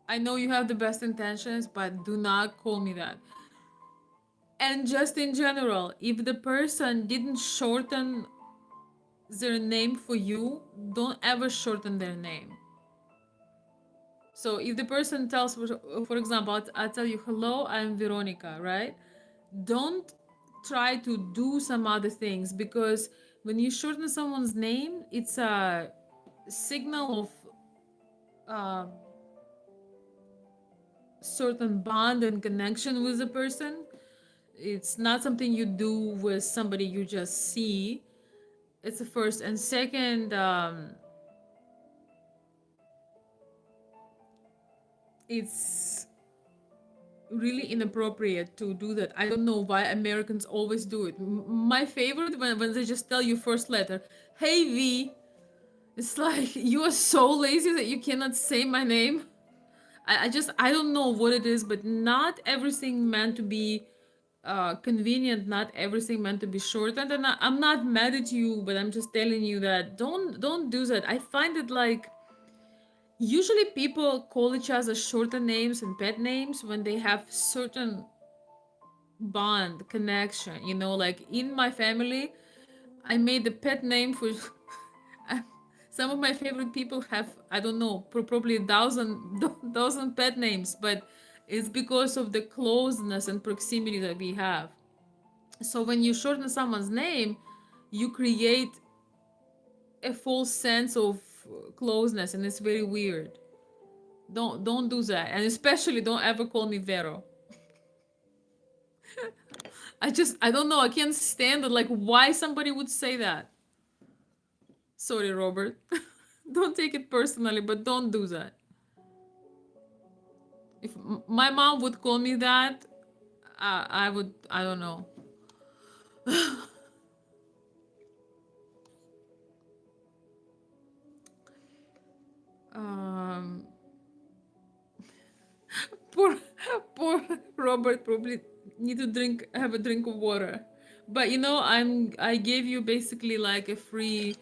I know you have the best intentions, but do not call me that. And just in general, if the person didn't shorten their name for you, don't ever shorten their name. So if the person tells, for example, I'll tell you, hello, I'm Veronica, right? Don't try to do some other things, because when you shorten someone's name, it's a signal of certain bond and connection with the person. It's not something you do with somebody you just see. It's the first. And second, it's really inappropriate to do that. I don't know why Americans always do it. My favorite, when they just tell you first letter, hey V. It's like you are so lazy that you cannot say my name. I don't know what it is, but not everything meant to be convenient, not everything meant to be shortened. And I'm not mad at you, but I'm just telling you that don't do that. I find it like usually people call each other shorter names and pet names when they have certain bond connection. Like in my family, I made a pet name for some of my favorite people have, I don't know, probably a thousand pet names, but it's because of the closeness and proximity that we have. So when you shorten someone's name, you create a false sense of closeness, and it's very weird. Don't do that, and especially don't ever call me Vero. I don't know. I can't stand it. Like, why somebody would say that? Sorry, Robert. Don't take it personally, but don't do that. If my mom would call me that, I would. I don't know. Um, poor, poor Robert probably need to have a drink of water. But I gave you basically like a free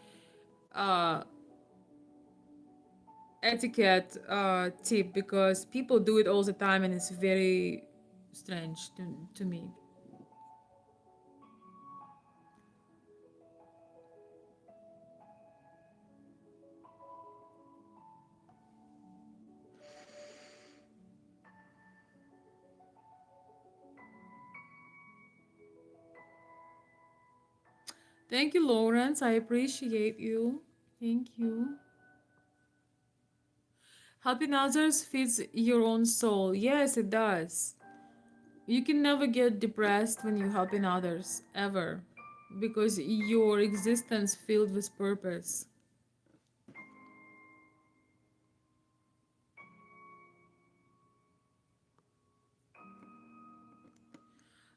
uh etiquette tip because people do it all the time and it's very strange to me. Thank you, Lawrence. I appreciate you. Thank you. Helping others feeds your own soul. Yes, it does. You can never get depressed when you're helping others, ever, because your existence filled with purpose.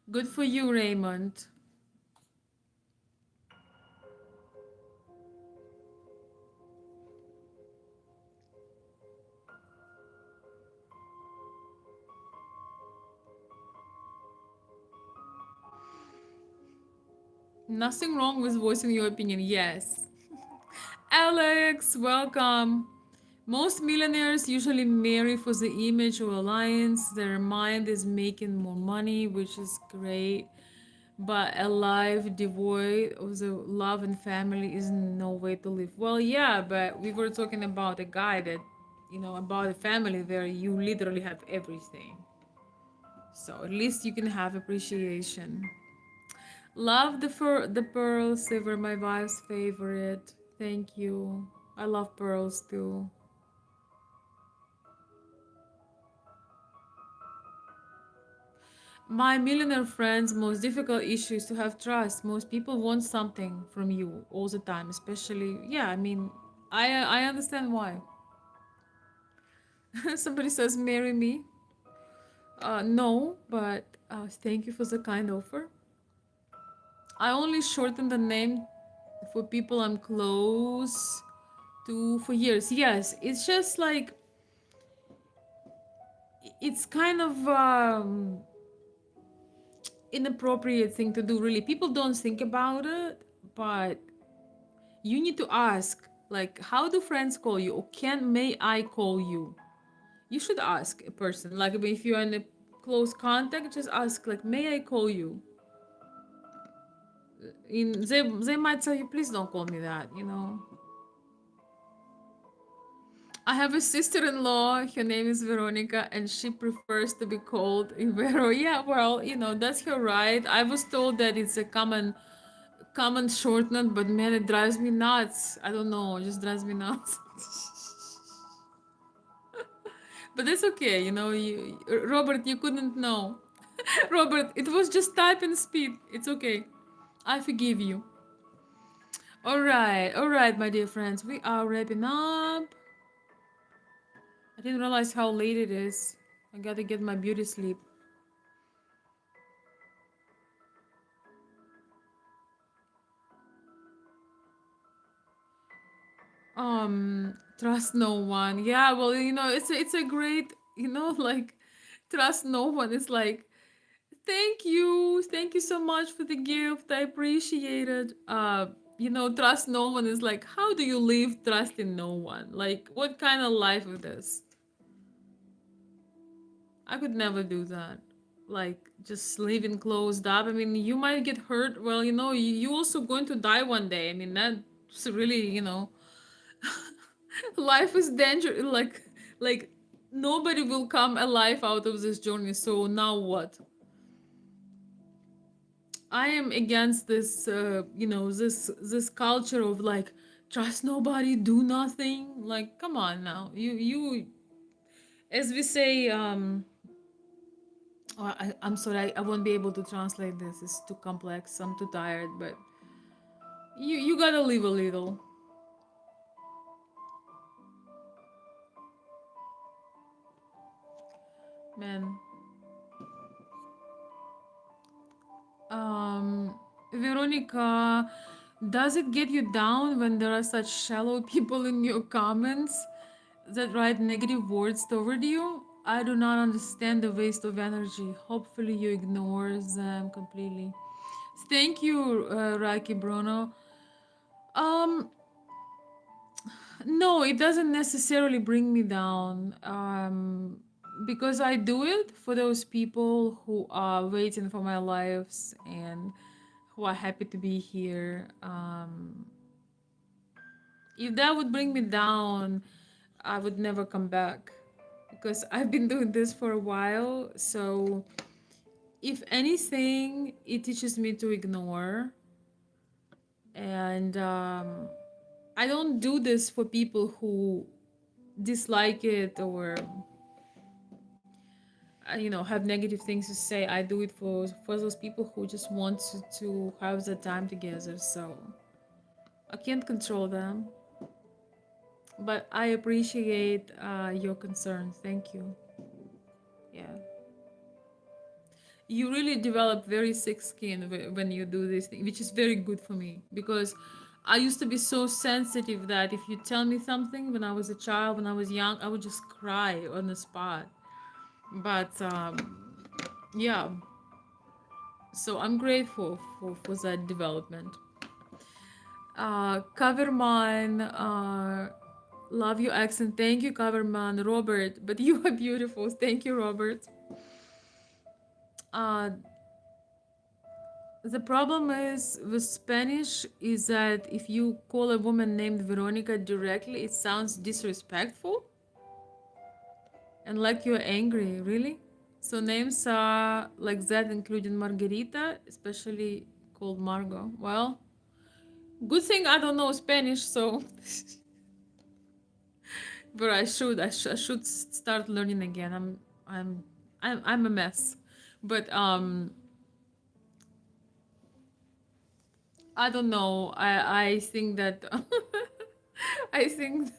Good for you, Raymond. Nothing wrong with voicing your opinion. Yes. Alex, welcome. Most millionaires usually marry for the image or alliance. Their mind is making more money, which is great. But a life devoid of the love and family is no way to live. Well, yeah, but we were talking about a guy that, about a family where you literally have everything. So at least you can have appreciation. Love the pearls. They were my wife's favorite. Thank you. I love pearls too. My millionaire friends' most difficult issue is to have trust. Most people want something from you all the time, especially, yeah, I mean, I understand why. Somebody says, marry me. No, but thank you for the kind offer. I only shorten the name for people I'm close to for years. Yes, it's just like, it's kind of inappropriate thing to do, really. People don't think about it, but you need to ask, like, how do friends call you, or may I call you? You should ask a person, like, if you're in a close contact, just ask, like, may I call you? They might tell you, please don't call me that. I have a sister-in-law, her name is Veronica, and she prefers to be called Vero. Yeah, well, that's her right. I was told that it's a common shortening, but man, it drives me nuts. I don't know, it just drives me nuts. But it's okay, Robert, you couldn't know. Robert, it was just typing speed. It's okay. I forgive you. All right, my dear friends, we are wrapping up. I didn't realize how late it is. I gotta get my beauty sleep. Trust no one. Yeah, well, it's a great, like, trust no one. It's like, thank you so much for the gift. I appreciate it. Trust no one is like, how do you live trusting no one? Like, what kind of life is this? I could never do that. Like, just living closed up. I mean, you might get hurt. Well, you also going to die one day. I mean, that's really, life is danger. Like nobody will come alive out of this journey. So now what? I am against this, this culture of like, trust nobody, do nothing. Like, come on now. As we say, I'm sorry, I won't be able to translate this. It's too complex. I'm too tired, but you gotta live a little. Man. Veronica, does it get you down when there are such shallow people in your comments that write negative words toward you? I do not understand the waste of energy. Hopefully, you ignore them completely. Thank you, Raki Bruno. Um, no, it doesn't necessarily bring me down. Because I do it for those people who are waiting for my lives and who are happy to be here. If that would bring me down, I would never come back because I've been doing this for a while. So, if anything, it teaches me to ignore. And I don't do this for people who dislike it or have negative things to say. I do it for those people who just want to have the time together. So I can't control them, but I appreciate your concern. Thank you. Yeah, you really develop very thick skin when you do this thing, which is very good for me because I used to be so sensitive that if you tell me something when I was a child, when I was young, I would just cry on the spot. But yeah, so I'm grateful for that development. Coverman, love your accent. Thank you, Coverman. Robert, but you are beautiful. Thank you, Robert. Uh, the problem is with Spanish is that if you call a woman named Veronica directly, it sounds disrespectful and like you're angry, really. So names are like that, including Margarita, especially called Margot. Well, good thing I don't know Spanish, so but I should start learning again. I'm a mess, but I don't know. I think that I think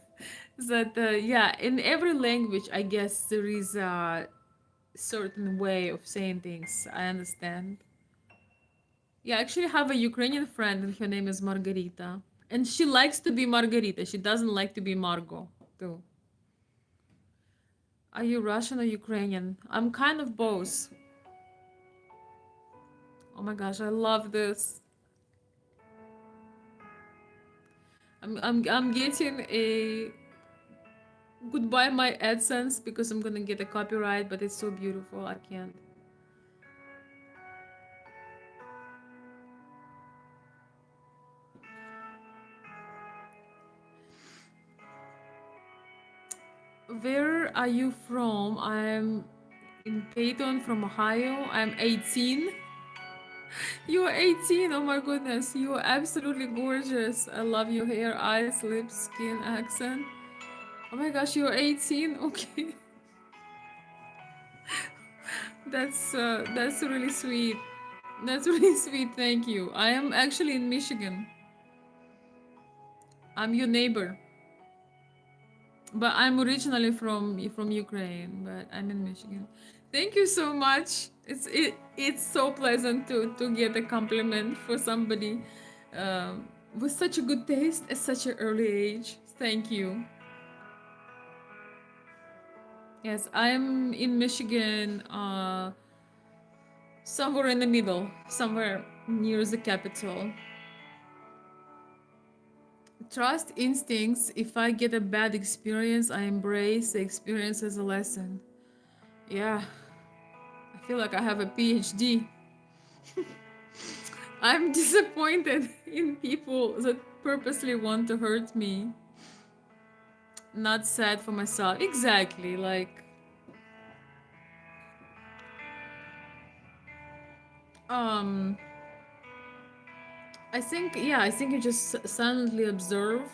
that yeah, in every language, I guess there is a certain way of saying things. I understand. Yeah, I actually have a Ukrainian friend, and her name is Margarita, and she likes to be Margarita. She doesn't like to be Margot, too. Are you Russian or Ukrainian? I'm kind of both. Oh my gosh, I love this. I'm getting a goodbye my AdSense because I'm gonna get a copyright, but it's so beautiful. I can't. Where are you from? I'm in Peyton from Ohio. I'm 18. You're 18. Oh my goodness. You are absolutely gorgeous. I love your hair, eyes, lips, skin, accent. Oh my gosh, you're 18. Okay. That's really sweet. That's really sweet. Thank you. I am actually in Michigan. I'm your neighbor. But I'm originally from Ukraine, but I'm in Michigan. Thank you so much. It's so pleasant to get a compliment for somebody with such a good taste at such an early age. Thank you. Yes, I'm in Michigan, somewhere in the middle, somewhere near the capital. Trust instincts. If I get a bad experience, I embrace the experience as a lesson. Yeah, I feel like I have a PhD. I'm disappointed in people that purposely want to hurt me. Not sad for myself. Exactly, like um I think you just silently observe.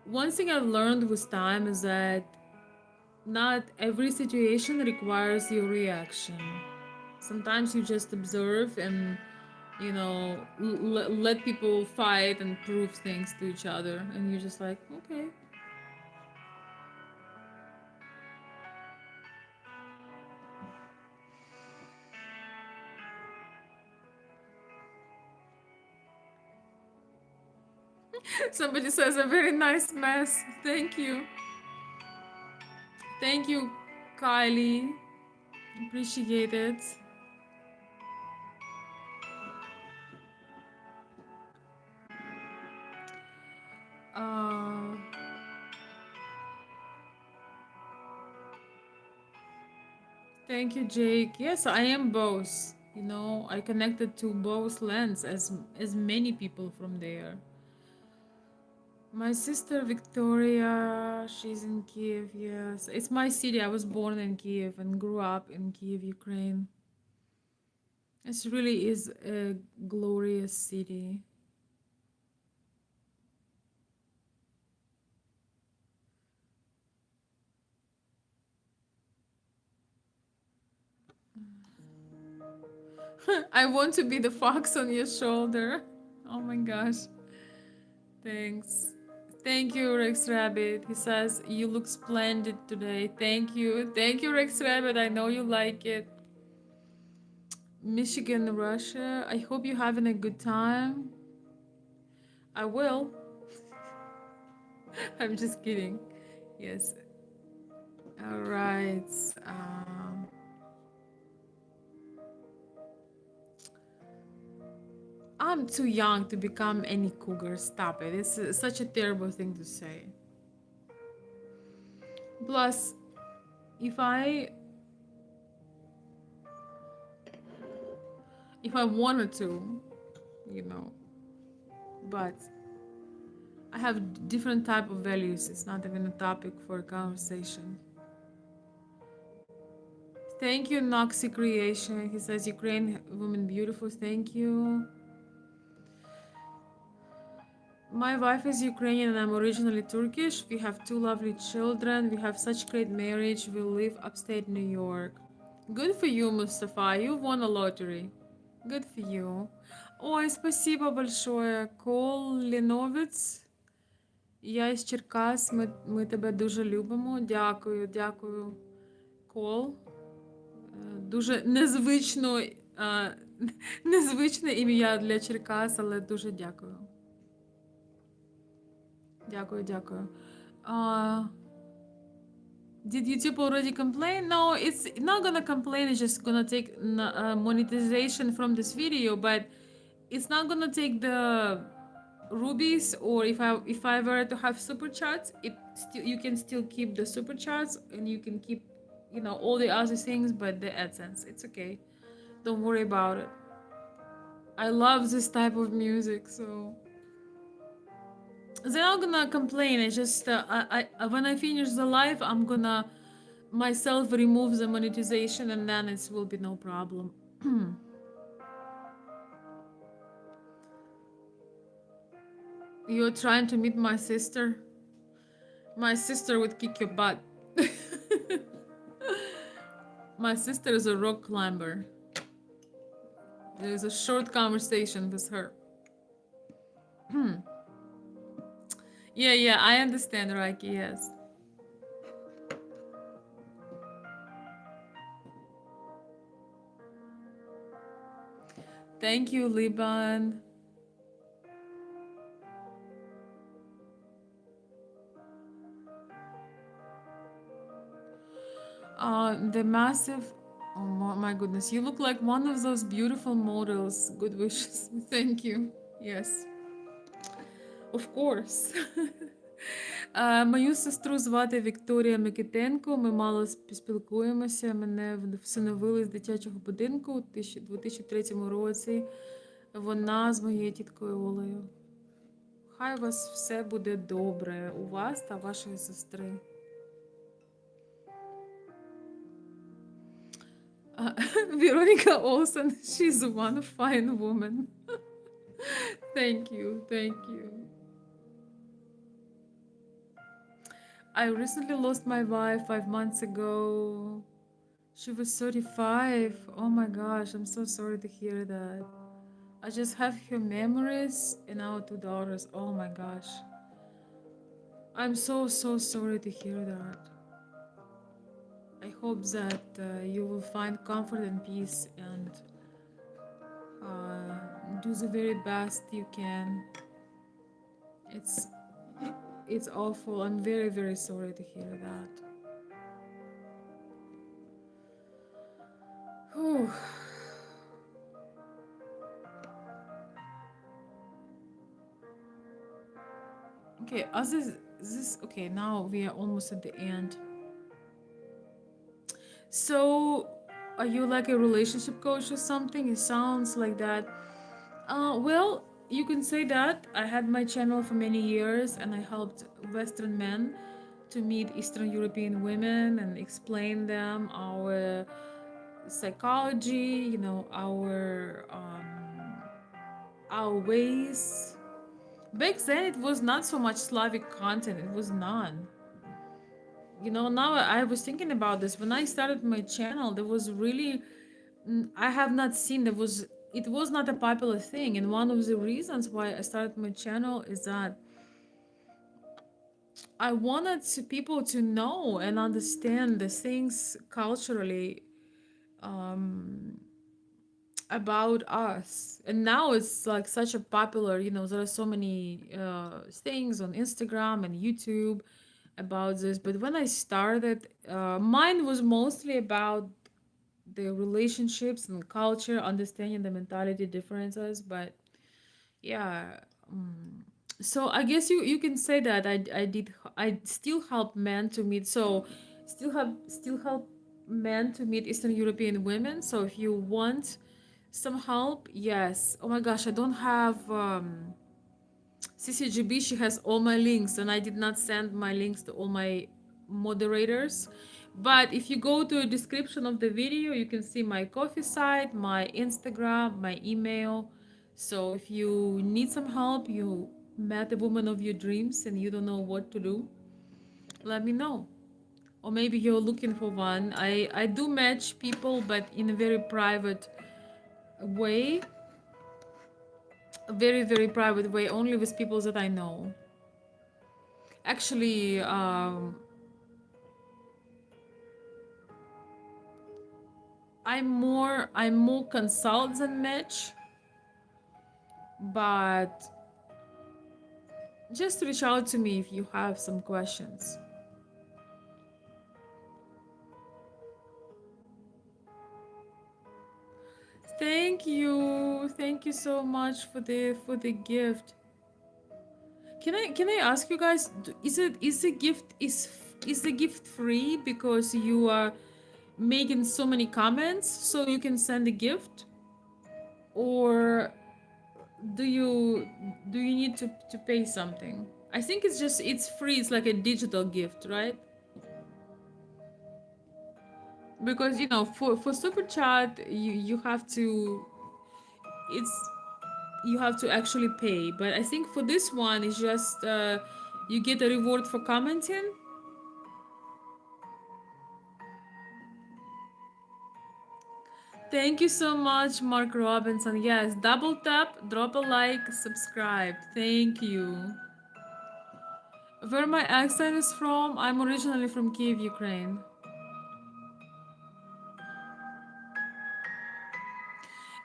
One thing I've learned with time is that not every situation requires your reaction. Sometimes you just observe and let people fight and prove things to each other, and you're just like, okay. Somebody says a very nice mess. Thank you. Thank you, Kylie, appreciate it. Uh, Thank you, Jake. Yes, I am both. You know, I connected to both lands as many people from there. My sister Victoria, she's in Kiev. Yes, it's my city. I was born in Kiev and grew up in Kiev, Ukraine. It really is a glorious city. I want to be the fox on your shoulder. Oh my gosh. Thanks. Thank you, Rex Rabbit. He says, you look splendid today. Thank you. Thank you, Rex Rabbit. I know you like it. Michigan, Russia. I hope you're having a good time. I will. I'm just kidding. Yes. All right. Um, I'm too young to become any cougar. Stop it. It's such a terrible thing to say. Plus, if I wanted to, you know, but I have different type of values. It's not even a topic for a conversation. Thank you, Noxy Creation. He says Ukraine woman beautiful. Thank you. My wife is Ukrainian and I'm originally Turkish. We have two lovely children. We have such great marriage. We live upstate New York. Good for you, Mustafa. You won a lottery. Good for you. Ой, спасибо большое. Кол Ліновець. Я із Черкас. Ми тебе дуже любимо. Дякую, дякую. Кол. Дуже незвичне ім'я для Черкас, але дуже дякую. Дякую, дякую. Did YouTube already complain? No, it's not gonna complain. It's just gonna take monetization from this video, but it's not gonna take the rubies. Or if I were to have super chats, you can still keep the super chats and you can keep, you know, all the other things, but the AdSense, it's okay. Don't worry about it. I love this type of music, so they're not gonna complain. It's just when I finish the live, I'm gonna myself remove the monetization and then it will be no problem. You're trying to meet my sister? My sister would kick your butt. My sister is a rock climber. There's a short conversation with her. Yeah, I understand, Raiki, yes. Thank you, Liban. The massive... Oh my goodness, you look like one of those beautiful models. Good wishes. Thank you. Yes. Of course. Мою сестру звати Вікторія Микитенко. Ми мало спілкуємося. Мене всиновили з дитячого будинку у 2003 році. Вона з моєю тіткою Олею. Хай у вас все буде добре у вас та вашої сестри. Veronica Olsen, she's one fine woman. Thank you, thank you. I recently lost my wife 5 months ago. She was 35. Oh my gosh, I'm so sorry to hear that. I just have her memories and our 2 daughters. Oh my gosh. I'm so sorry to hear that. I hope that you will find comfort and peace and do the very best you can. It's awful. I'm very sorry to hear that. Whew. Okay, as this okay, now we are almost at the end. So, are you like a relationship coach or something? It sounds like that. Well, you can say that. I had my channel for many years and I helped Western men to meet Eastern European women and explain them our psychology, our ways. Back then, it was not so much Slavic content, it was none. Now I was thinking about this. When I started my channel, there was really, I have not seen, it was not a popular thing. And one of the reasons why I started my channel is that I wanted people to know and understand the things culturally about us. And now it's like such a popular, there are so many things on Instagram and YouTube about this. But when I started, mine was mostly about the relationships and culture, understanding the mentality differences. But yeah, so I guess you can say that I still help men to meet. So still help men to meet Eastern European women. So if you want some help, yes. Oh my gosh, I don't have CCGB. She has all my links, and I did not send my links to all my moderators. But if you go to the description of the video, you can see my coffee site, my Instagram, my email. So if you need some help, you met a woman of your dreams and you don't know what to do, let me know. Or maybe you're looking for one. I do match people, but in a very private way, a very, very private way, only with people that I know. Actually, I'm more consult than match, but just reach out to me if you have some questions. Thank you so much for the gift. Can I ask you guys? Is the gift free because you are making so many comments so you can send a gift, or do you need to pay something? I think it's free. It's like a digital gift, right? Because for super chat you have to it's you have to actually pay, but I think for this one it's just you get a reward for commenting. Thank you so much, Mark Robinson. Yes, double tap, drop a like, subscribe. Thank you. Where my accent is from, I'm originally from Kiev, Ukraine.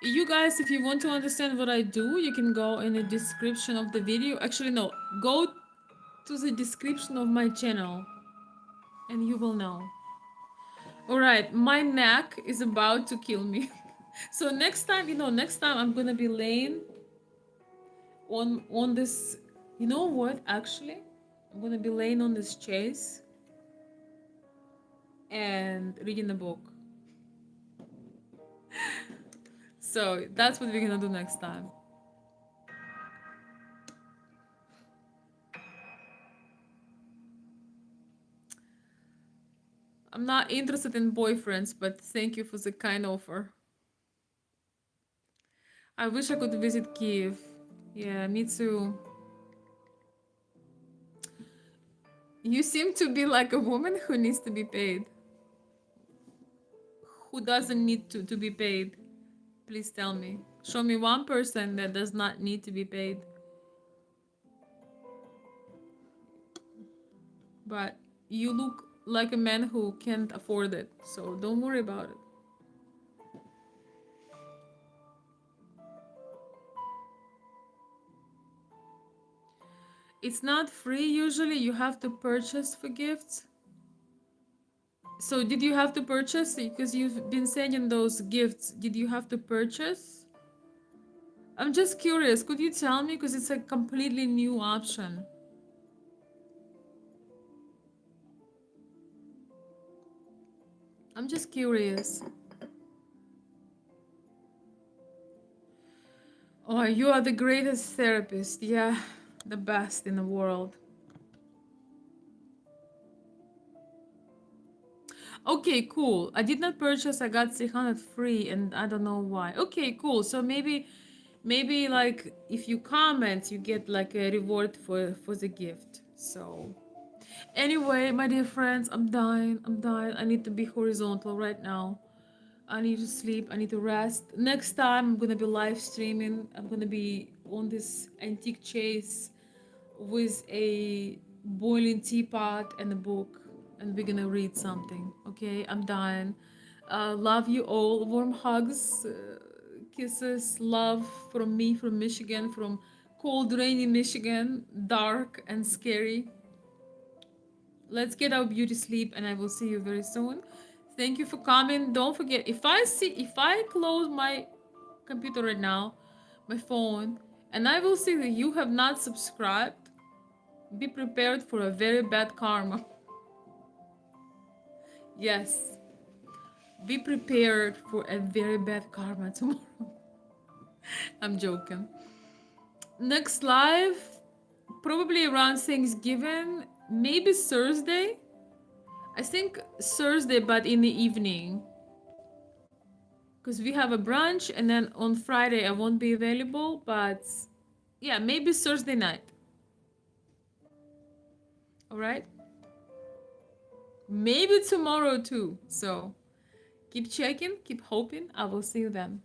You guys, if you want to understand what I do, you can go in the description of the video. Actually, no, go to the description of my channel and you will know. All right, my neck is about to kill me. So next time I'm gonna be laying on this. You know what? Actually, I'm gonna be laying on this chase and reading a book. So that's what we're gonna do next time. I'm not interested in boyfriends, but thank you for the kind offer. I wish I could visit Kiev. Yeah, me too. You seem to be like a woman who needs to be paid. Who doesn't need to be paid? Please tell me. Show me one person that does not need to be paid. But you look like a man who can't afford it, so don't worry about it. It's not free usually, you have to purchase for gifts. So did you have to purchase? Because you've been sending those gifts. Did you have to purchase? I'm just curious. Could you tell me? Because it's a completely new option. I'm just curious. Oh, you are the greatest therapist. Yeah, the best in the world. Okay, cool. I did not purchase. I got 300 free, and I don't know why. Okay, cool. So maybe like if you comment, you get like a reward for the gift. So anyway, my dear friends, I'm dying. I'm dying. I need to be horizontal right now. I need to sleep. I need to rest. Next time, I'm gonna be live streaming. I'm gonna be on this antique chase with a boiling teapot and a book, and we're gonna read something. Okay, I'm dying. Love you all. Warm hugs, kisses, love from me, from Michigan, from cold, rainy Michigan, dark and scary. Let's get our beauty sleep, and I will see you very soon. Thank you for coming. Don't forget, if I close my computer right now, my phone, and I will see that you have not subscribed, be prepared for a very bad karma. Yes, be prepared for a very bad karma tomorrow. I'm joking. Next live, probably around Thanksgiving, maybe Thursday. I think Thursday, but in the evening. Because we have a brunch, and then on Friday I won't be available, but yeah, maybe Thursday night. All right? Maybe tomorrow too. So keep checking, keep hoping. I will see you then.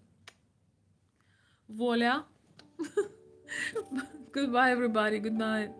Voila. Goodbye, everybody. Good night.